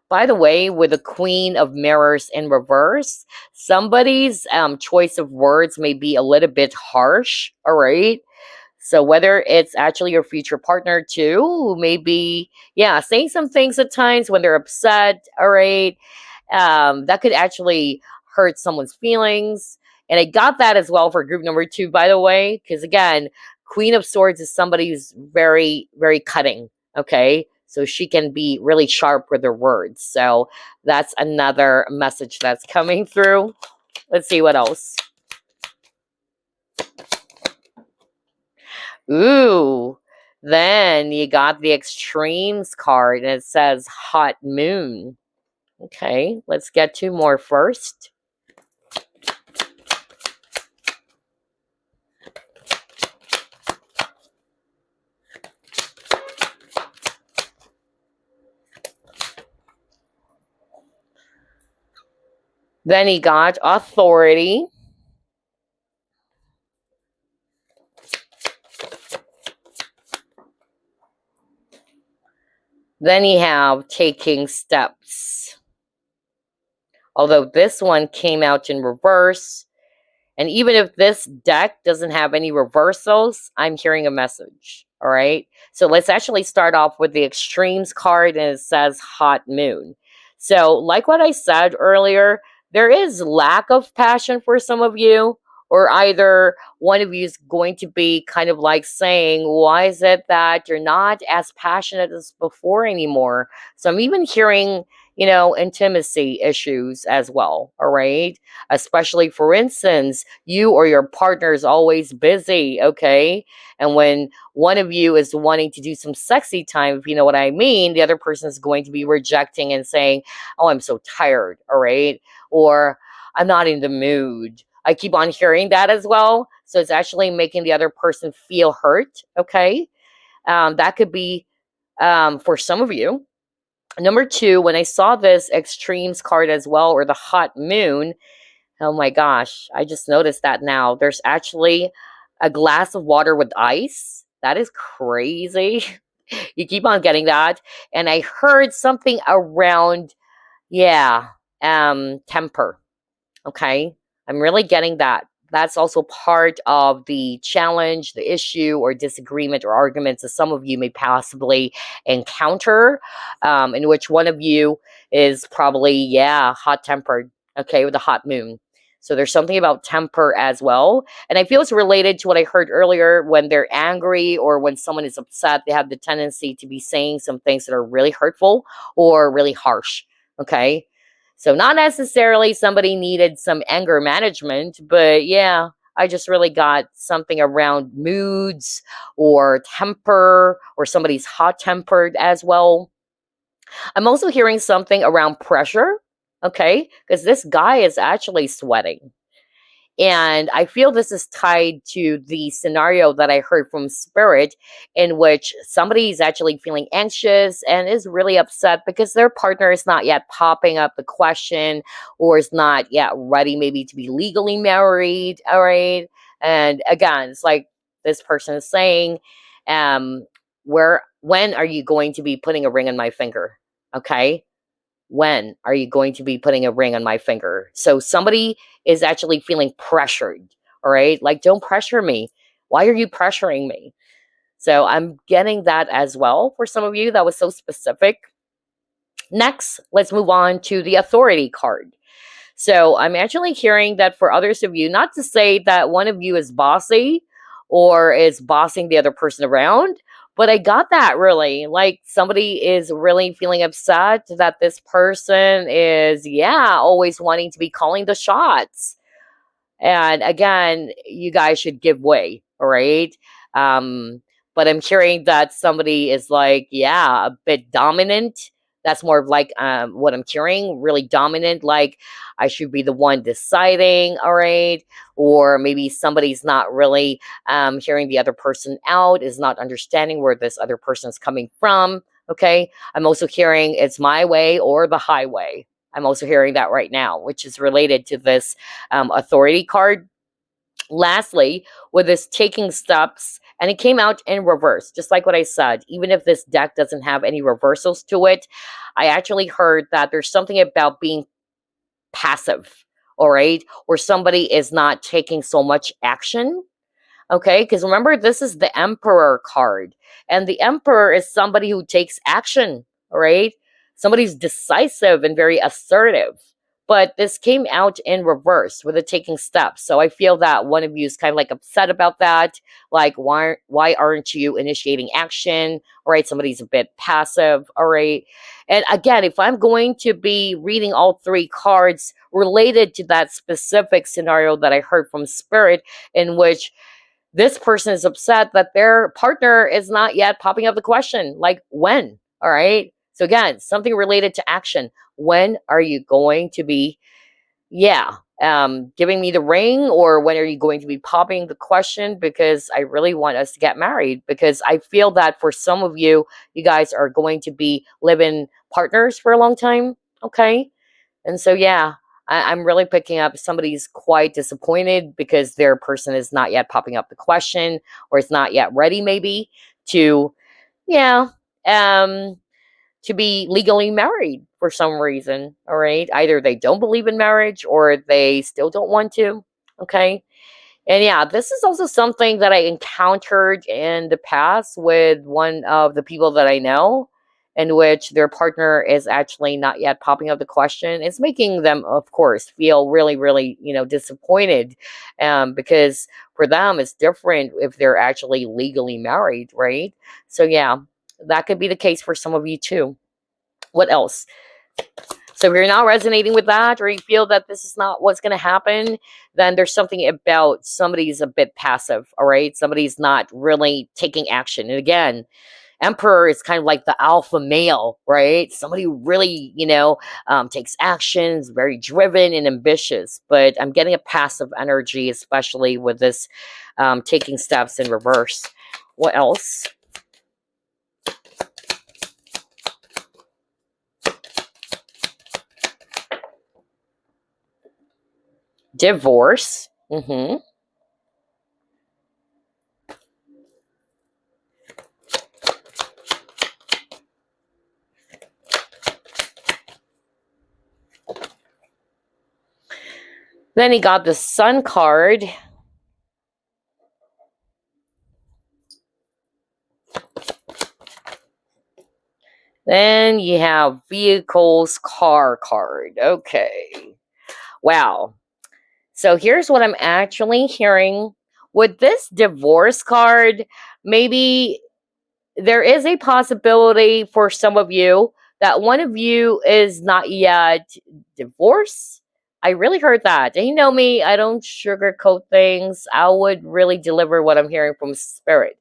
By the way, with the Queen of Mirrors in reverse, somebody's choice of words may be a little bit harsh, all right? So whether it's actually your future partner too, who may be, saying some things at times when they're upset, all right? That could actually hurt someone's feelings. And I got that as well for group number two, by the way, because again, Queen of Swords is somebody who's very, very cutting. Okay. So she can be really sharp with her words. So that's another message that's coming through. Let's see what else. Ooh, then you got the extremes card and it says hot moon. Okay, let's get two more first. Then he got authority. Then you have taking steps. Although this one came out in reverse. And even if this deck doesn't have any reversals, I'm hearing a message. All right. So let's actually start off with the extremes card, and it says hot moon. So like what I said earlier, there is lack of passion for some of you, or either one of you is going to be kind of like saying, why is it that you're not as passionate as before anymore? So I'm even hearing, you know, intimacy issues as well. All right. Especially, for instance, you or your partner is always busy. Okay. And when one of you is wanting to do some sexy time, if you know what I mean, the other person is going to be rejecting and saying, oh, I'm so tired. All right. Or I'm not in the mood. I keep on hearing that as well. So it's actually making the other person feel hurt. Okay. That could be for some of you. Number two, when I saw this extremes card as well, or the hot moon, oh my gosh, I just noticed that now. There's actually a glass of water with ice. That is crazy. You keep on getting that. And I heard something around, temper. Okay. I'm really getting that. That's also part of the challenge, the issue, or disagreement or arguments that some of you may possibly encounter, in which one of you is probably, hot tempered, okay, with a hot moon. So there's something about temper as well. And I feel it's related to what I heard earlier. When they're angry or when someone is upset, they have the tendency to be saying some things that are really hurtful or really harsh, okay? So not necessarily somebody needed some anger management, but yeah, I just really got something around moods or temper, or somebody's hot-tempered as well. I'm also hearing something around pressure, okay? Because this guy is actually sweating. And I feel this is tied to the scenario that I heard from Spirit, in which somebody is actually feeling anxious and is really upset because their partner is not yet popping up the question, or is not yet ready maybe to be legally married. All right. And again, it's like this person is saying, when are you going to be putting a ring on my finger? Okay. When are you going to be putting a ring on my finger? So somebody is actually feeling pressured. All right. Like, don't pressure me. Why are you pressuring me? So I'm getting that as well for some of you. That was so specific. Next, let's move on to the authority card. So I'm actually hearing that for others of you, not to say that one of you is bossy or is bossing the other person around, but I got that really. Like, somebody is really feeling upset that this person is, always wanting to be calling the shots. And again, you guys should give way, all right? But I'm hearing that somebody is like, a bit dominant. That's more of like what I'm hearing, really dominant, like I should be the one deciding, all right? Or maybe somebody's not really hearing the other person out, is not understanding where this other person is coming from, okay? I'm also hearing it's my way or the highway. I'm also hearing that right now, which is related to this authority card. Lastly, with this taking steps, and it came out in reverse, just like what I said. Even if this deck doesn't have any reversals to it, I actually heard that there's something about being passive, all right? Or somebody is not taking so much action, okay? Because remember, this is the Emperor card. And the Emperor is somebody who takes action, all right? Somebody's decisive and very assertive. but this came out in reverse with the taking steps. So I feel that one of you is kind of like upset about that. Like, why aren't you initiating action? All right, somebody's a bit passive. All right. And again, if I'm going to be reading all three cards related to that specific scenario that I heard from Spirit, in which this person is upset that their partner is not yet popping up the question, like when? All right. So again, something related to action. When are you going to be, giving me the ring, or when are you going to be popping the question? Because I really want us to get married, because I feel that for some of you, you guys are going to be living partners for a long time. Okay. And so, I'm really picking up somebody's quite disappointed because their person is not yet popping up the question, or is not yet ready, maybe, to, yeah, to be legally married for some reason. All right. Either they don't believe in marriage, or they still don't want to. Okay. And this is also something that I encountered in the past with one of the people that I know, in which their partner is actually not yet popping up the question. It's making them, of course, feel really, really, disappointed, because for them, it's different if they're actually legally married, right? So, that could be the case for some of you too. What else? So if you're not resonating with that, or you feel that this is not what's going to happen, then there's something about somebody's a bit passive, all right? Somebody's not really taking action. And again, Emperor is kind of like the alpha male, right? Somebody who really, takes actions, very driven and ambitious. But I'm getting a passive energy, especially with this taking steps in reverse. What else? Divorce. Then he got the Sun card. Then you have Vehicles Car card. Okay. Wow. So here's what I'm actually hearing. With this divorce card, maybe there is a possibility for some of you that one of you is not yet divorced. I really heard that. And you know me, I don't sugarcoat things. I would really deliver what I'm hearing from Spirit.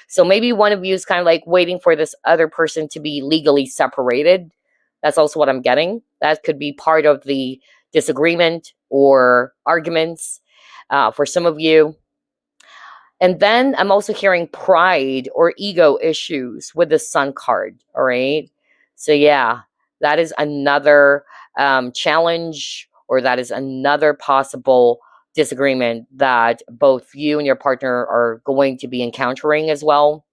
So maybe one of you is kind of like waiting for this other person to be legally separated. That's also what I'm getting. That could be part of the disagreement or arguments for some of you. And then I'm also hearing pride or ego issues with the Sun card. All right. So that is another challenge, or that is another possible disagreement that both you and your partner are going to be encountering as well.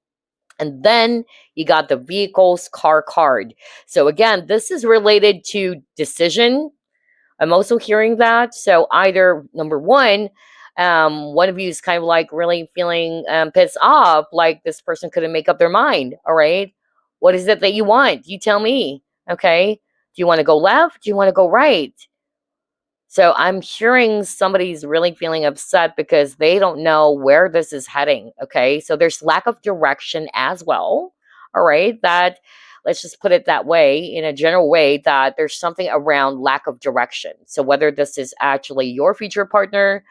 And then you got the Vehicles Car card. So again, this is related to decision. I'm also hearing that. So either number one of you is kind of like really feeling pissed off, like this person couldn't make up their mind. All right. What is it that you want? You tell me. Okay. Do you want to go left? Do you want to go right? So I'm hearing somebody's really feeling upset because they don't know where this is heading. Okay. So there's lack of direction as well. All right. That, let's just put it that way, in a general way, that there's something around lack of direction. So whether this is actually your future partner,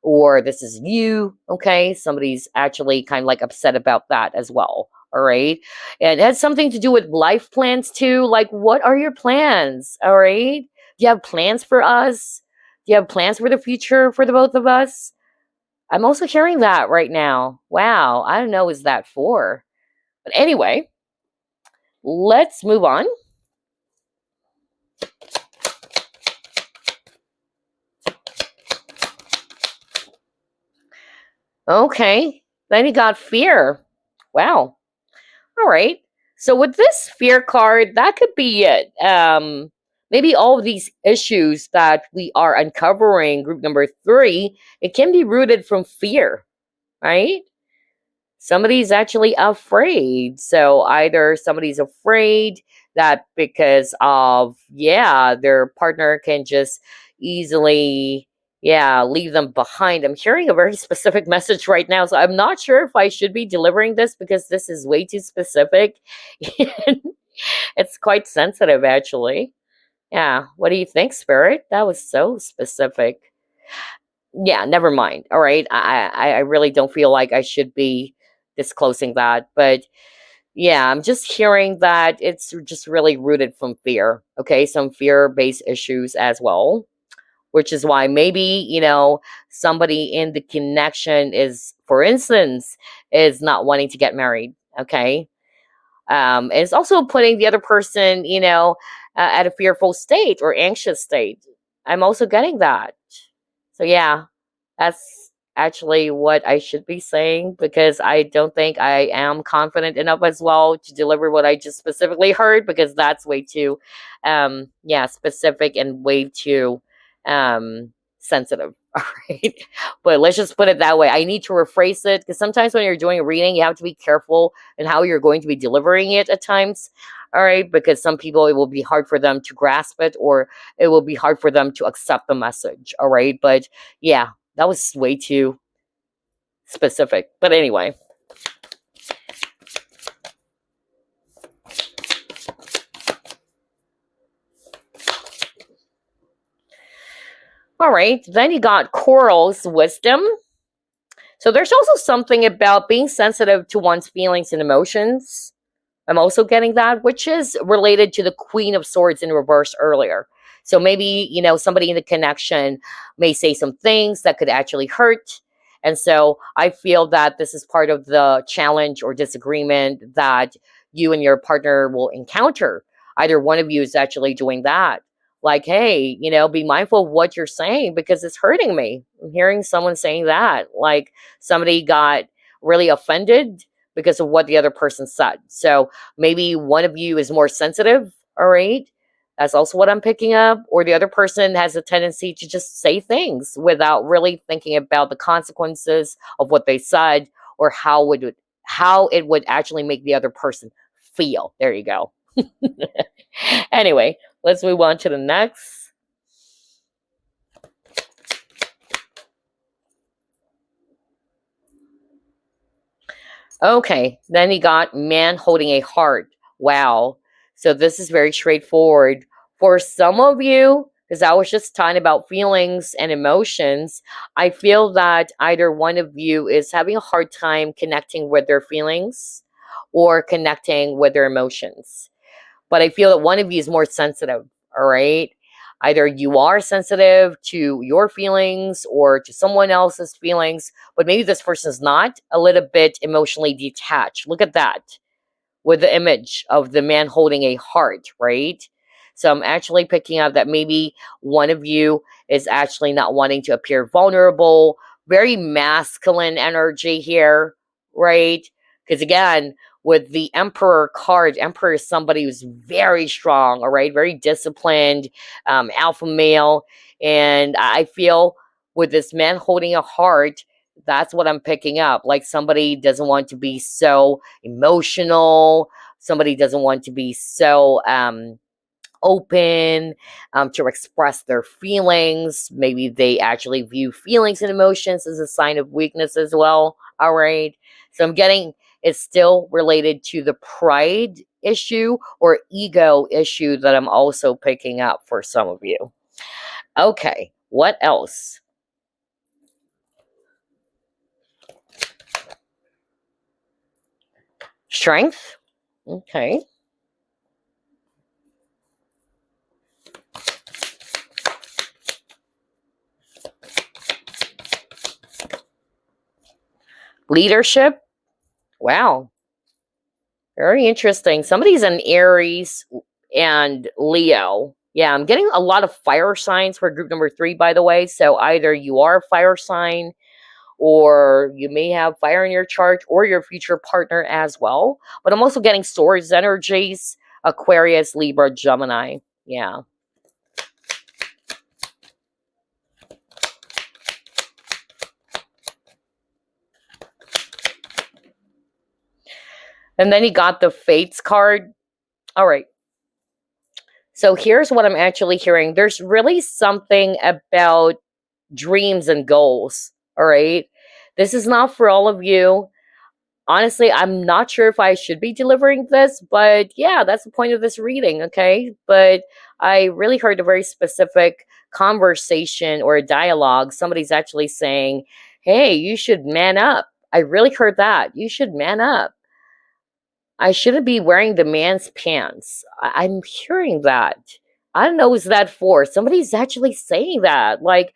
or this is you, okay, somebody's actually kind of like upset about that as well. All right. And it has something to do with life plans too. Like, what are your plans? All right. Do you have plans for us? Do you have plans for the future for the both of us? I'm also hearing that right now. Wow. I don't know what is that for. But anyway, let's move on. Okay. Then you got fear. Wow. All right. So with this fear card, that could be it. Maybe all of these issues that we are uncovering, group number 3, it can be rooted from fear, right? Somebody's actually afraid. So either somebody's afraid that because of, yeah, their partner can just easily, yeah, leave them behind. I'm hearing a very specific message right now, so I'm not sure if I should be delivering this because this is way too specific. It's quite sensitive, actually. Yeah. What do you think, Spirit? That was so specific. Yeah, never mind. All right. I really don't feel like I should be disclosing that. But yeah, I'm just hearing that it's just really rooted from fear. Okay. Some fear based issues as well, which is why maybe, somebody in the connection is, for instance, is not wanting to get married. Okay. It's also putting the other person, at a fearful state or anxious state. I'm also getting that. So yeah, that's actually what I should be saying because I don't think I am confident enough as well to deliver what I just specifically heard because that's way too, yeah, specific and way too, sensitive. All right. But let's just put it that way. I need to rephrase it because sometimes when you're doing a reading, you have to be careful in how you're going to be delivering it at times. All right. Because some people, it will be hard for them to grasp it or it will be hard for them to accept the message. All right. But yeah, that was way too specific. But anyway. All right. Then you got Coral's wisdom. So there's also something about being sensitive to one's feelings and emotions. I'm also getting that, which is related to the Queen of Swords in reverse earlier. So maybe, somebody in the connection may say some things that could actually hurt. And so I feel that this is part of the challenge or disagreement that you and your partner will encounter. Either one of you is actually doing that. Like, hey, be mindful of what you're saying because it's hurting me. I'm hearing someone saying that. Like somebody got really offended because of what the other person said. So maybe one of you is more sensitive, all right? That's also what I'm picking up. Or the other person has a tendency to just say things without really thinking about the consequences of what they said or how it would actually make the other person feel. There you go. Anyway, let's move on to the next. Okay, then he got man holding a heart. Wow. So this is very straightforward. For some of you, because I was just talking about feelings and emotions, I feel that either one of you is having a hard time connecting with their feelings or connecting with their emotions. But I feel that one of you is more sensitive, all right? Either you are sensitive to your feelings or to someone else's feelings, but maybe this person is not a little bit emotionally detached. Look at that with the image of the man holding a heart, right? So I'm actually picking up that maybe one of you is actually not wanting to appear vulnerable, very masculine energy here, right? Because again, with the Emperor card, Emperor is somebody who's very strong, all right, very disciplined, alpha male. And I feel with this man holding a heart, that's what I'm picking up. Like somebody doesn't want to be so emotional. Somebody doesn't want to be so open to express their feelings. Maybe they actually view feelings and emotions as a sign of weakness as well. All right. So I'm getting it's still related to the pride issue or ego issue that I'm also picking up for some of you. Okay. What else? Strength. Okay. Leadership. Wow. Very interesting. Somebody's an Aries and Leo. Yeah, I'm getting a lot of fire signs for group number 3, by the way. So either you are a fire sign or you may have fire in your chart or your future partner as well. But I'm also getting Swords energies, Aquarius, Libra, Gemini. Yeah. And then you got the Fates card. All right. So here's what I'm actually hearing. There's really something about dreams and goals. All right. This is not for all of you. Honestly, I'm not sure if I should be delivering this, but yeah, that's the point of this reading, okay? But I really heard a very specific conversation or a dialogue. Somebody's actually saying, hey, you should man up. I really heard that. You should man up. I shouldn't be wearing the man's pants. I'm hearing that. I don't know who's that for. Somebody's actually saying that. Like,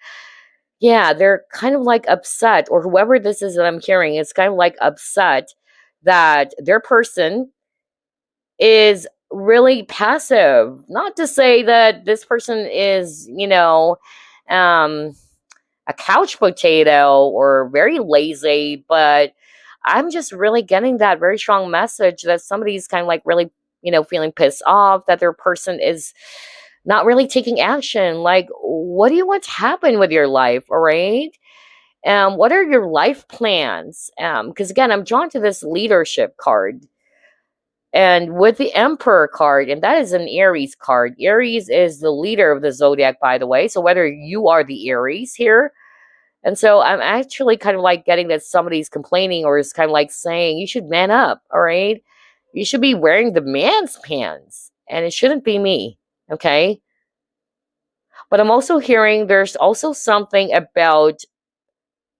yeah, they're kind of like upset, or whoever this is that I'm hearing, it's kind of like upset that their person is really passive. Not to say that this person is, um, a couch potato or very lazy, but I'm just really getting that very strong message that somebody's kind of like really, feeling pissed off that their person is not really taking action. Like, what do you want to happen with your life? All right. What are your life plans? Because again, I'm drawn to this leadership card. And with the Emperor card, and that is an Aries card. Aries is the leader of the zodiac, by the way. So whether you are the Aries here, and so I'm actually kind of like getting that somebody's complaining or is kind of like saying, you should man up, all right? You should be wearing the man's pants, and it shouldn't be me, okay? But I'm also hearing there's also something about,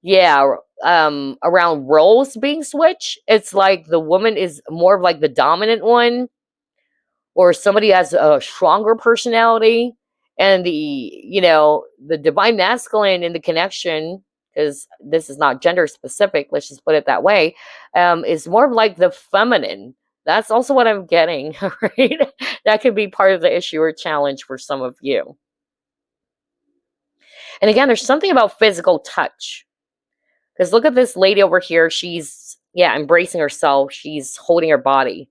yeah, around roles being switched. It's like the woman is more of like the dominant one, or somebody has a stronger personality, and the divine masculine in the connection, because this is not gender specific, let's just put it that way, is more of like the feminine. That's also what I'm getting. Right? That could be part of the issue or challenge for some of you. And again, there's something about physical touch, because look at this lady over here. She's, yeah, embracing herself. She's holding her body.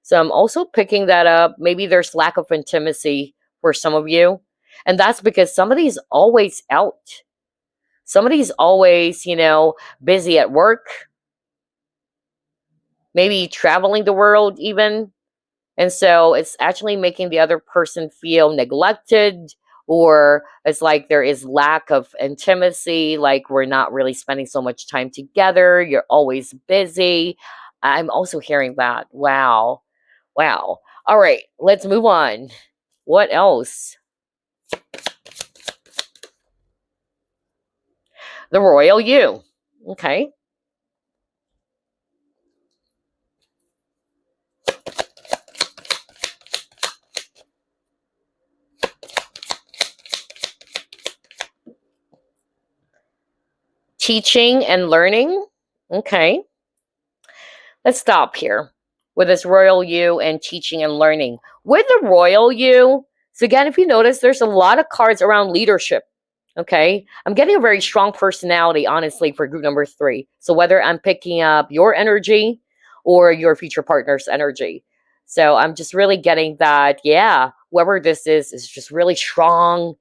So I'm also picking that up. Maybe there's lack of intimacy for some of you. And that's because somebody's always out. Somebody's always, busy at work, maybe traveling the world even. And so it's actually making the other person feel neglected, or it's like there is lack of intimacy, like we're not really spending so much time together. You're always busy. I'm also hearing that. Wow. Wow. All right, let's move on. What else? The Royal You. Okay. Teaching and learning. Okay. Let's stop here with this Royal You and teaching and learning. With the Royal You, so again, if you notice, there's a lot of cards around leadership. Okay. I'm getting a very strong personality, honestly, for group number 3. So whether I'm picking up your energy or your future partner's energy. So I'm just really getting that, yeah, whoever this is just really strong,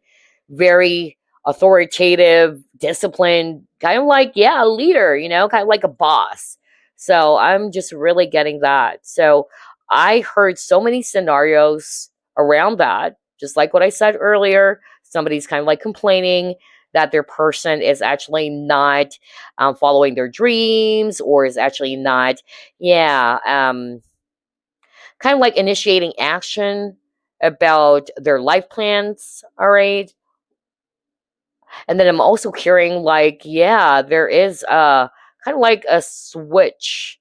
very authoritative, disciplined, kind of like, yeah, a leader, kind of like a boss. So I'm just really getting that. So I heard so many scenarios around that, just like what I said earlier. Somebody's kind of like complaining that their person is actually not following their dreams, or is actually not, yeah, kind of like initiating action about their life plans. All right. And then I'm also hearing like, yeah, there is kind of like a switch,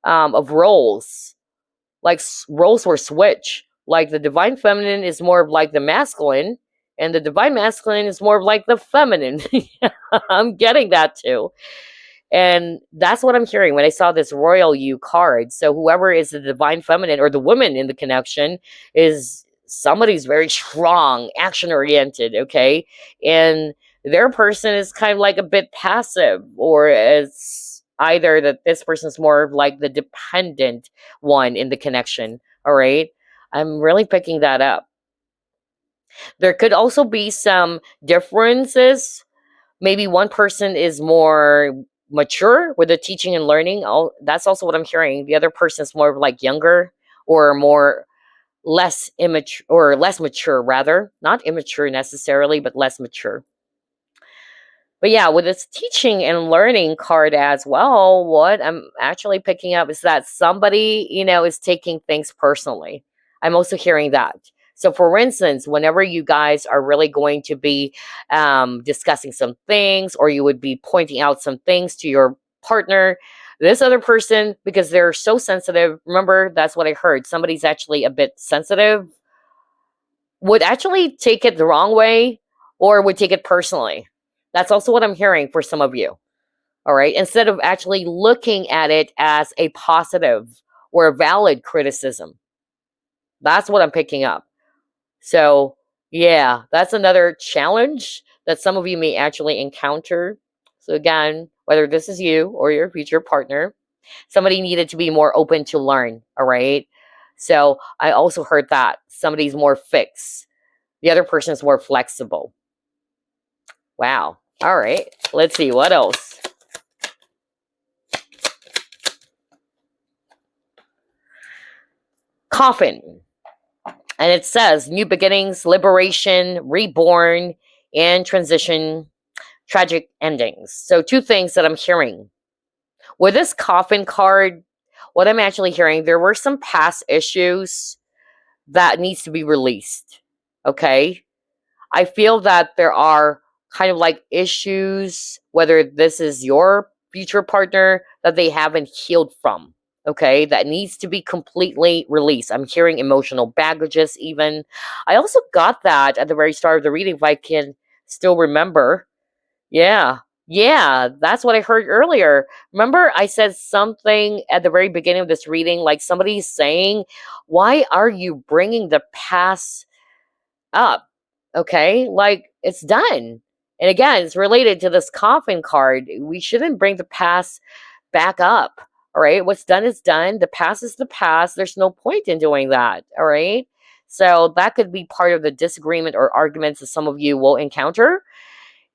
of roles. Like roles were switched. Like the divine feminine is more of like the masculine, and the divine masculine is more of like the feminine. I'm getting that too. And that's what I'm hearing when I saw this Royal You card. So whoever is the divine feminine or the woman in the connection is somebody's very strong, action oriented, okay? And their person is kind of like a bit passive, or it's either that this person's more of like the dependent one in the connection, all right? I'm really picking that up. There could also be some differences. Maybe one person is more mature with the teaching and learning. That's also what I'm hearing. The other person is more of like younger, or more less immature, or less mature rather, not immature necessarily, but less mature. But yeah, with this teaching and learning card as well, what I'm actually picking up is that somebody, is taking things personally. I'm also hearing that. So, for instance, whenever you guys are really going to be discussing some things, or you would be pointing out some things to your partner, this other person, because they're so sensitive, remember, that's what I heard. Somebody's actually a bit sensitive, would actually take it the wrong way or would take it personally. That's also what I'm hearing for some of you. All right. Instead of actually looking at it as a positive or a valid criticism. That's what I'm picking up. So, yeah, that's another challenge that some of you may actually encounter. So, again, whether this is you or your future partner, somebody needed to be more open to learn. All right. So, I also heard that somebody's more fixed, the other person is more flexible. Wow. All right. Let's see. What else? Coffin. And it says new beginnings, liberation, reborn, and transition, tragic endings. So, two things that I'm hearing. With this coffin card, what I'm actually hearing, there were some past issues that needs to be released. Okay? I feel that there are kind of like issues, whether this is your future partner, that they haven't healed from. Okay, that needs to be completely released. I'm hearing emotional baggages, even. I also got that at the very start of the reading, if I can still remember. Yeah, yeah, that's what I heard earlier. Remember, I said something at the very beginning of this reading, like somebody's saying, why are you bringing the past up? Okay, like it's done. And again, it's related to this coffin card. We shouldn't bring the past back up. All right, what's done is done. The past is the past. There's no point in doing that. All right, so that could be part of the disagreement or arguments that some of you will encounter.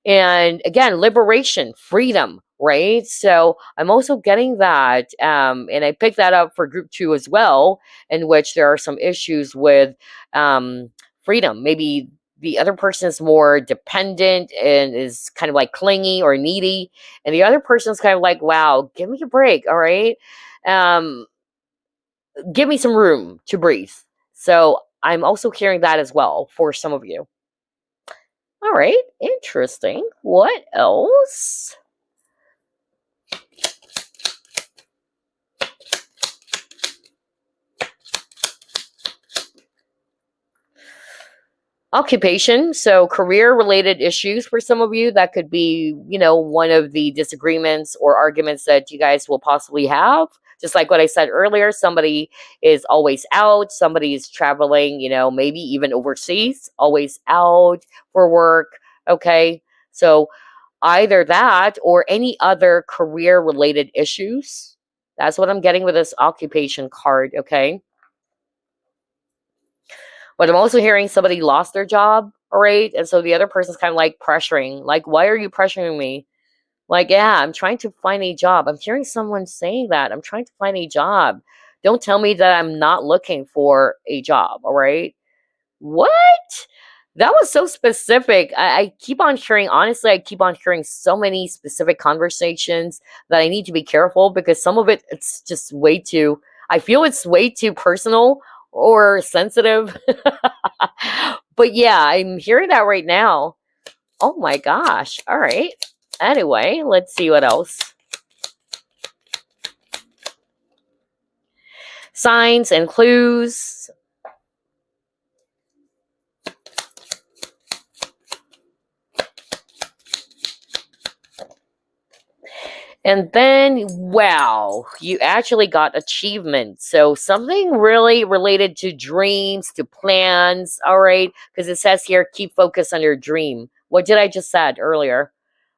And again, liberation, freedom, right? So I'm also getting that, and I picked that up for group 2 as well, in which there are some issues with freedom. Maybe the other person is more dependent and is kind of like clingy or needy, and the other person is kind of like, wow, give me a break. All right, um, give me some room to breathe. So I'm also hearing that as well for some of you. All right, interesting. What else? Occupation, so career related issues for some of you. That could be, one of the disagreements or arguments that you guys will possibly have. Just like what I said earlier, somebody is always out, somebody is traveling, maybe even overseas, always out for work. Okay. So either that or any other career related issues. That's what I'm getting with this occupation card. Okay. But I'm also hearing somebody lost their job, all right? And so the other person's kind of like pressuring, like, why are you pressuring me? Like, yeah, I'm trying to find a job. I'm hearing someone saying that. I'm trying to find a job. Don't tell me that I'm not looking for a job, all right? What? That was so specific. I keep on hearing, honestly, I keep on hearing so many specific conversations that I need to be careful because some of it, it's just way too, I feel it's way too personal or sensitive. But yeah, I'm hearing that right now. Oh my gosh. All right. Anyway, let's see what else. Signs and clues. And then, wow, you actually got achievement. So something really related to dreams, to plans, all right? Because it says here, keep focus on your dream. What did I just said earlier?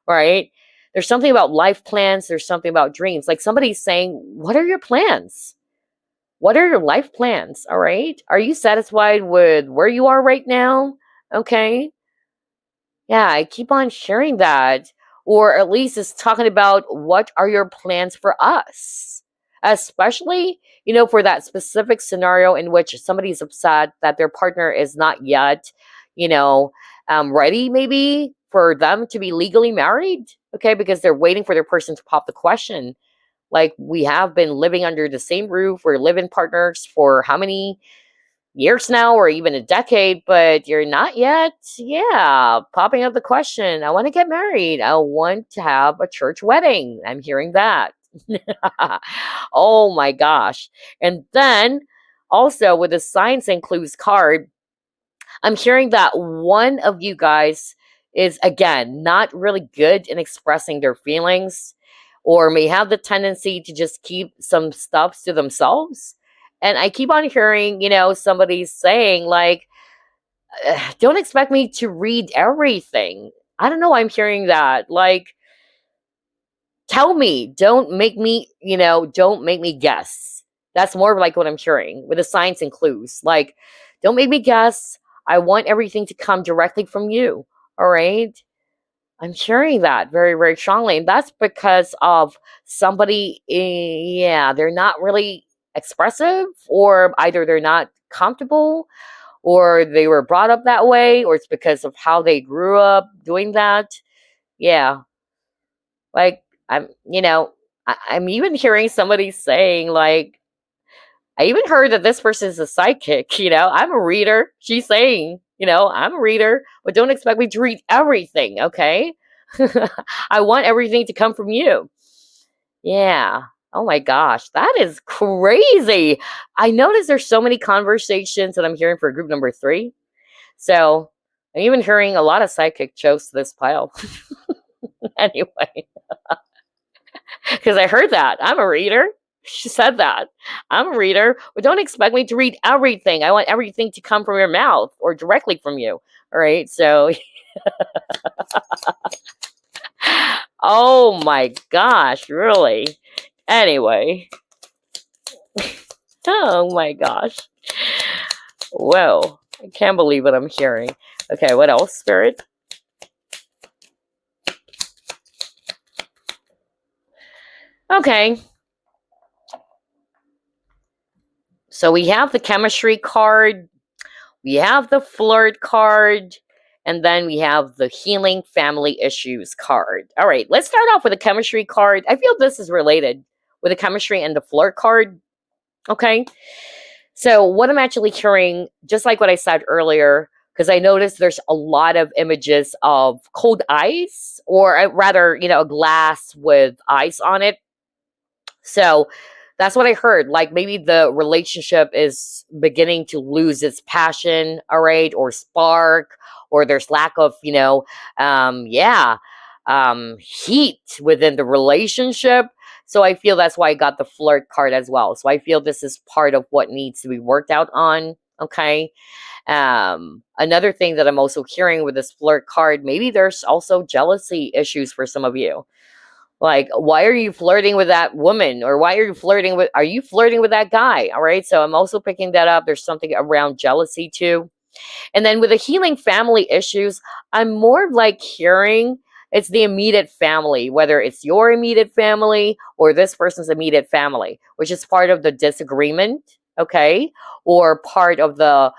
All right? There's something about life plans. There's something about dreams. Like somebody's saying, what are your plans? What are your life plans? All right? Are you satisfied with where you are right now? Okay. Yeah, I keep on hearing that. Or at least it's talking about what are your plans for us? especially, for that specific scenario in which somebody's upset that their partner is not yet, you know, ready maybe for them to be legally married. Okay, because they're waiting for their person to pop the question. Like, we have been living under the same roof, we're living partners for how many years now, or even a decade, but you're not yet, yeah, popping up the question. I want to get married. I want to have a church wedding. I'm hearing that. Oh my gosh. And then also with the Science and Clues card, I'm hearing that one of you guys is, again, not really good in expressing their feelings, or may have the tendency to just keep some stuff to themselves. And I keep on hearing, somebody saying, like, don't expect me to read everything. I don't know. I'm hearing that. Like, tell me, don't make me guess. That's more of like what I'm hearing with the Signs and Clues. Like, don't make me guess. I want everything to come directly from you. All right. I'm hearing that very, very strongly. And that's because of somebody, yeah, they're not really expressive, or either they're not comfortable, or they were brought up that way, or it's because of how they grew up doing that. Yeah. Like, I'm even hearing somebody saying, like, I even heard that this person is a psychic. I'm a reader. She's saying, I'm a reader, but don't expect me to read everything, okay? I want everything to come from you. Yeah. Oh my gosh, that is crazy. I notice there's so many conversations that I'm hearing for group number 3. So I'm even hearing a lot of psychic chose this pile. Anyway, because I heard that. I'm a reader. She said that. I'm a reader, but don't expect me to read everything. I want everything to come from your mouth or directly from you. All right. So, oh my gosh, really? Anyway. Oh my gosh. Whoa. I can't believe what I'm hearing. Okay, what else, Spirit? Okay. So we have the chemistry card, we have the flirt card, and then we have the healing family issues card. All right, let's start off with the chemistry card. I feel this is related with the chemistry and the flirt card. Okay. So what I'm actually hearing, just like what I said earlier, because I noticed there's a lot of images of cold ice, or rather, a glass with ice on it. So that's what I heard. Like, maybe the relationship is beginning to lose its passion, all right, or spark, or there's lack of, heat within the relationship. So I feel that's why I got the flirt card as well. So I feel this is part of what needs to be worked out on. Okay. Another thing that I'm also hearing with this flirt card, maybe there's also jealousy issues for some of you. Like, why are you flirting with that woman? Or are you flirting with that guy? All right. So I'm also picking that up. There's something around jealousy too. And then with the healing family issues, I'm more like hearing it's the immediate family, whether it's your immediate family or this person's immediate family, which is part of the disagreement. Okay. Or part of the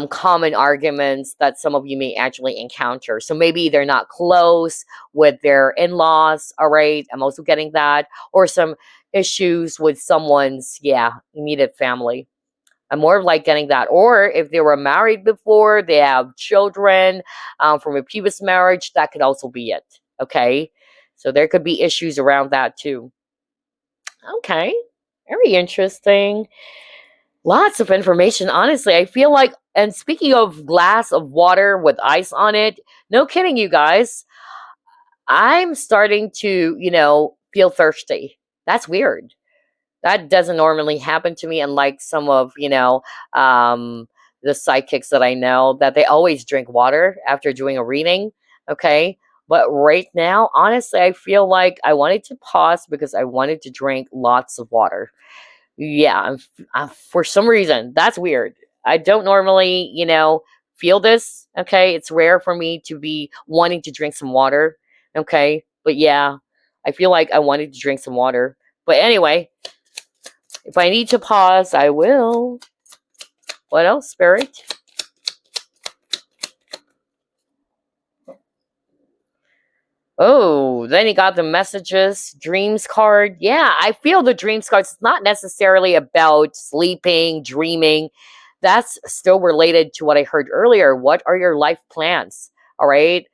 common arguments that some of you may actually encounter. So maybe they're not close with their in-laws. All right. I'm also getting that. Or some issues with someone's, immediate family. I'm more of like getting that. Or if they were married before, they have children from a previous marriage, that could also be it. Okay. So there could be issues around that too. Okay. Very interesting. Lots of information, honestly. I feel like, and speaking of glass of water with ice on it, no kidding, you guys, I'm starting to, feel thirsty. That's weird. That doesn't normally happen to me, unlike some of, the psychics that I know, that they always drink water after doing a reading. Okay. But right now, honestly, I feel like I wanted to pause because I wanted to drink lots of water. Yeah, for some reason, that's weird. I don't normally, feel this. Okay. It's rare for me to be wanting to drink some water. Okay. But yeah, I feel like I wanted to drink some water. But anyway, If I need to pause, I will. What else, Spirit? Oh, then you got the messages, dreams card. Yeah, I feel the dreams card. It's not necessarily about sleeping, dreaming. That's still related to what I heard earlier. What are your life plans? All right.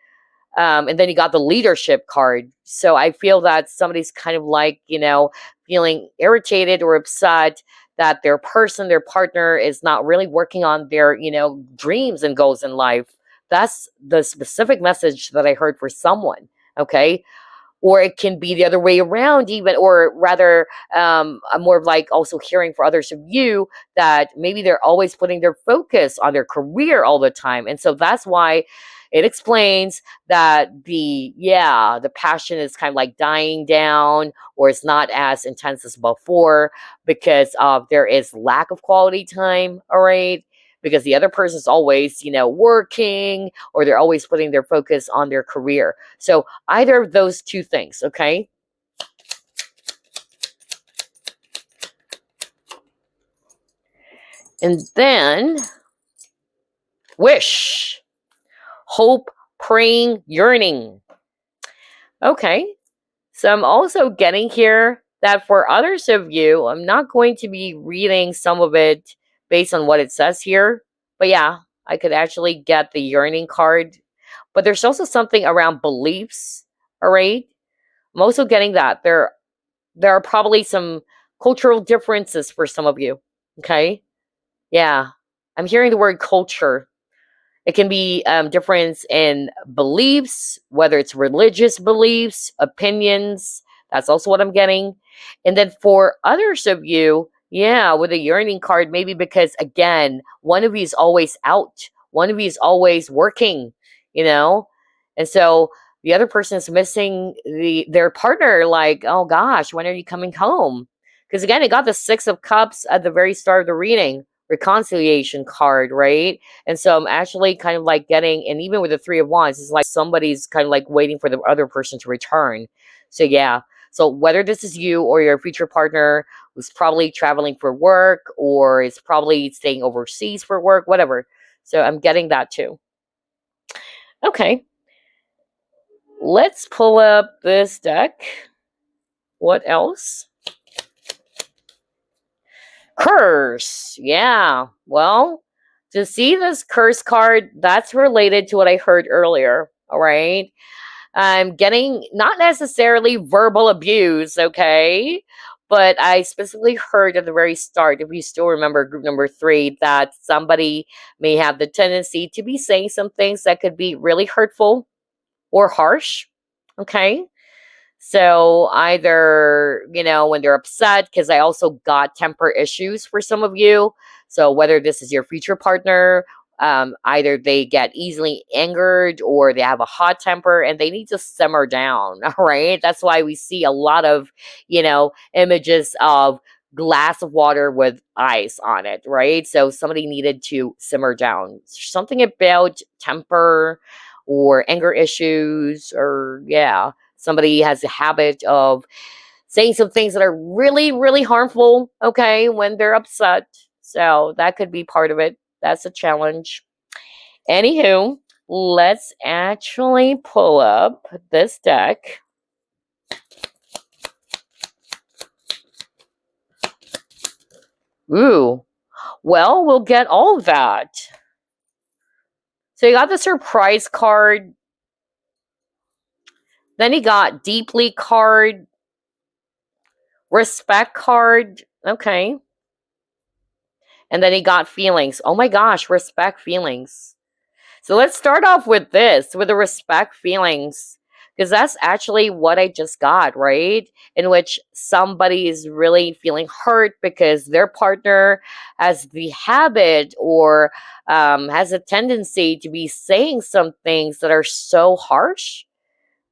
And then you got the leadership card. So I feel that somebody's kind of like, feeling irritated or upset that their person, their partner is not really working on their, dreams and goals in life. That's the specific message that I heard for someone. Okay. Or it can be the other way around, even, or rather, I'm more of like also hearing for others of you that maybe they're always putting their focus on their career all the time. And so that's why it explains that the passion is kind of like dying down, or it's not as intense as before because there is lack of quality time. All right. Because the other person's always, working, or they're always putting their focus on their career. So either of those two things, okay? And then wish, hope, praying, yearning. Okay. So I'm also getting here that for others of you, I'm not going to be reading some of it based on what it says here. But yeah, I could actually get the yearning card. But there's also something around beliefs, all right? I'm also getting that. There are probably some cultural differences for some of you, okay? Yeah, I'm hearing the word culture. It can be difference in beliefs, whether it's religious beliefs, opinions. That's also what I'm getting. And then for others of you, yeah, with a yearning card, maybe because, again, one of you is always out. One of you is always working, you know? And so the other person is missing their partner, like, oh gosh, when are you coming home? Because again, it got the Six of Cups at the very start of the reading, reconciliation card, right? And so I'm actually kind of like getting, and even with the Three of Wands, it's like somebody's kind of like waiting for the other person to return. So yeah. So whether this is you or your future partner who's probably traveling for work or is probably staying overseas for work, whatever. So I'm getting that too. Okay. Let's pull up this deck. What else? Curse. Yeah. Well, to see this curse card, that's related to what I heard earlier. All right. I'm getting not necessarily verbal abuse, okay? But I specifically heard at the very start, if you still remember group number 3, that somebody may have the tendency to be saying some things that could be really hurtful or harsh, okay? So either, when they're upset, because I also got temper issues for some of you. So whether this is your future partner, either they get easily angered or they have a hot temper and they need to simmer down. All right. That's why we see a lot of, images of glass of water with ice on it. Right. So somebody needed to simmer down. Something about temper or anger issues, or yeah, somebody has a habit of saying some things that are really, really harmful, okay, when they're upset. So that could be part of it. That's a challenge. Anywho, let's actually pull up this deck. Ooh, well, we'll get all of that. So you got the surprise card. Then you got deeply card. Respect card. Okay. And then he got feelings. Oh my gosh, respect feelings. So let's start off with this, with the respect feelings. Because that's actually what I just got, right? In which somebody is really feeling hurt because their partner has the habit or has a tendency to be saying some things that are so harsh.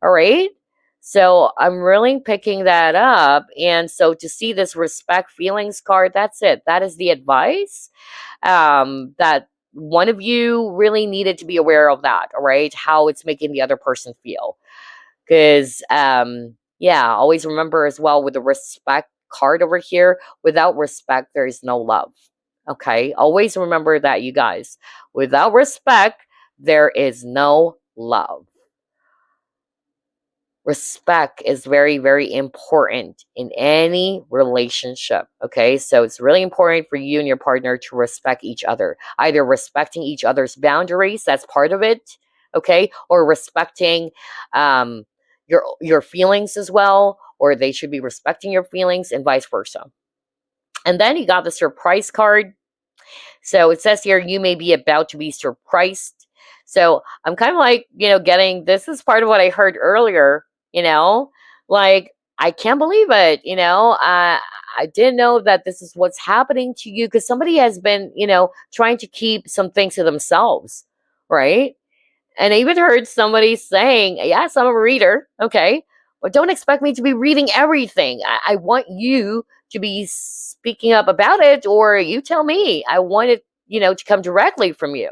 All right. So I'm really picking that up. And so to see this respect feelings card, that's it. That is the advice that one of you really needed to be aware of that. All right. How it's making the other person feel. Because, yeah, always remember as well with the respect card over here, without respect, there is no love. Okay, always remember that, you guys. Without respect, there is no love. Respect is very, very important in any relationship. Okay, so it's really important for you and your partner to respect each other, either respecting each other's boundaries, that's part of it, okay, or respecting your feelings as well, or they should be respecting your feelings, and vice versa. And then you got the surprise card. So it says here, you may be about to be surprised. So I'm kind of like, getting, this is part of what I heard earlier, like, I can't believe it, I didn't know that this is what's happening to you, because somebody has been, trying to keep some things to themselves, right? And I even heard somebody saying, yes, I'm a reader, okay, but don't expect me to be reading everything. I want you to be speaking up about it, or you tell me. I want it, to come directly from you.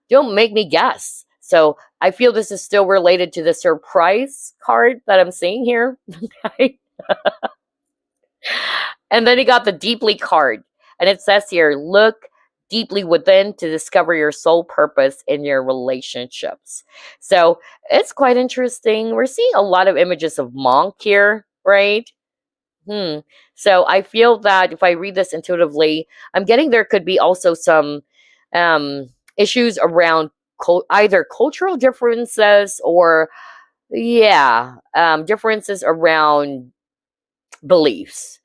Don't make me guess. So I feel this is still related to the surprise card that I'm seeing here. Okay. And then you got the deeply card. And it says here, look deeply within to discover your soul purpose in your relationships. So it's quite interesting. We're seeing a lot of images of monk here, right? So I feel that if I read this intuitively, I'm getting there could be also some issues around either cultural differences, or differences around beliefs.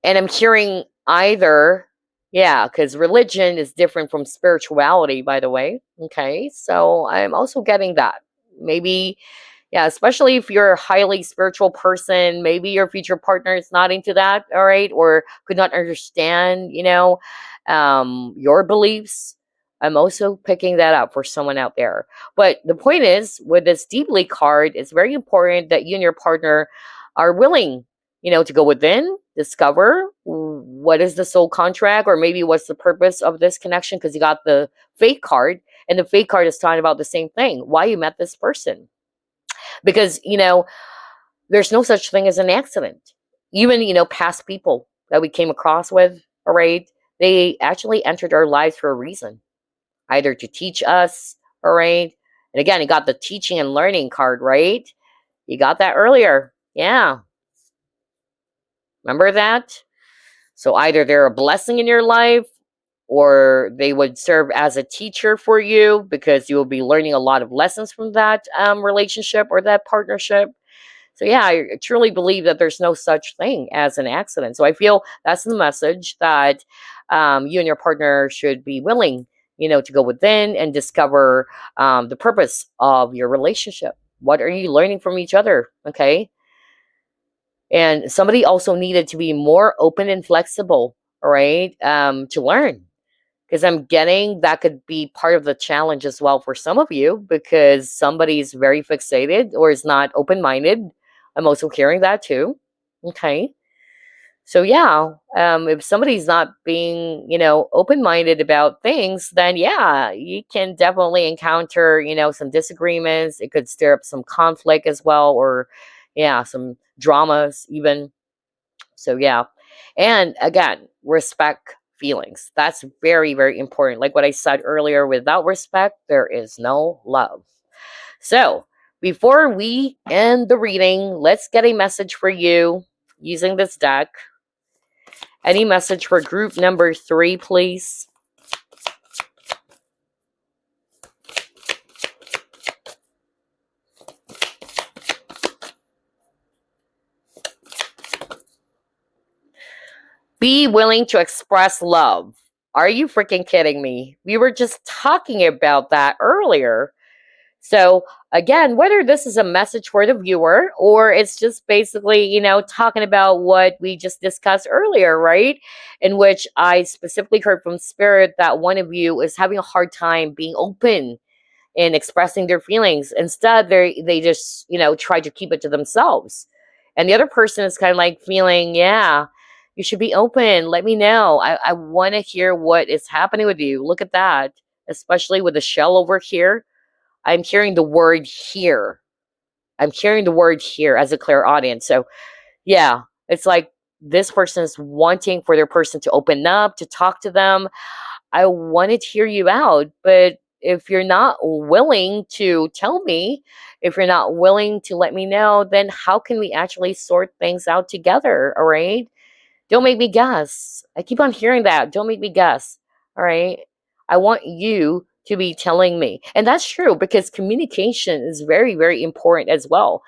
And I'm hearing either, because religion is different from spirituality, by the way. Okay, so I'm also getting that. Maybe, especially if you're a highly spiritual person, maybe your future partner is not into that, all right, or could not understand, your beliefs. I'm also picking that up for someone out there. But the point is, with this deeply card, it's very important that you and your partner are willing, to go within, discover what is the soul contract, or maybe what's the purpose of this connection, because you got the fate card, and the fate card is talking about the same thing, why you met this person. Because, there's no such thing as an accident. Even, past people that we came across with, all right, they actually entered our lives for a reason, either to teach us, all right? And again, you got the teaching and learning card, right? You got that earlier. Yeah. Remember that? So either they're a blessing in your life, or they would serve as a teacher for you, because you will be learning a lot of lessons from that relationship or that partnership. So I truly believe that there's no such thing as an accident. So I feel that's the message, that you and your partner should be willing, to go within and discover the purpose of your relationship. What are you learning from each other? Okay. And somebody also needed to be more open and flexible, right, to learn. Because I'm getting that could be part of the challenge as well for some of you, because somebody's very fixated or is not open-minded. I'm also hearing that too. Okay. So if somebody's not being, open-minded about things, then you can definitely encounter, some disagreements. It could stir up some conflict as well, or some dramas even. So and again, respect feelings. That's very, very important. Like what I said earlier, without respect, there is no love. So before we end the reading, let's get a message for you using this deck. Any message for group number 3, please? Be willing to express love. Are you freaking kidding me? We were just talking about that earlier. So again, whether this is a message for the viewer, or it's just basically, talking about what we just discussed earlier, right? In which I specifically heard from Spirit that one of you is having a hard time being open and expressing their feelings. Instead, they just, try to keep it to themselves. And the other person is kind of like feeling, you should be open. Let me know. I want to hear what is happening with you. Look at that, especially with the shell over here. I'm hearing the word here. I'm hearing the word here as a clairaudient. So, it's like this person's wanting for their person to open up, to talk to them. I wanted to hear you out, but if you're not willing to tell me, if you're not willing to let me know, then how can we actually sort things out together? All right. Don't make me guess. I keep on hearing that. Don't make me guess. All right. I want you to be telling me. And that's true because communication is very, very important as well.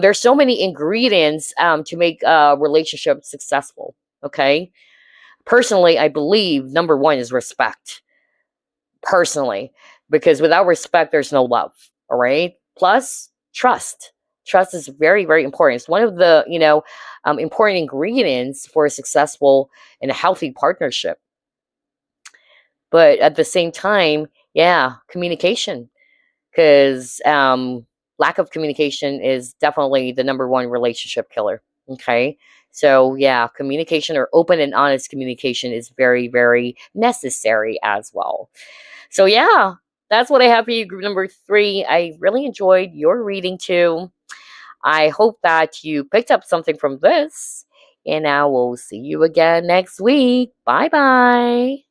There's so many ingredients to make a relationship successful. Okay. Personally, I believe number one is respect. Personally, because without respect, there's no love. All right. Plus, trust. Trust is very, very important. It's one of the, important ingredients for a successful and a healthy partnership. But at the same time, yeah, communication, because lack of communication is definitely the number one relationship killer. Okay. So, yeah, communication or open and honest communication is very, very necessary as well. So, yeah, that's what I have for you, group number 3. I really enjoyed your reading too. I hope that you picked up something from this. And I will see you again next week. Bye bye.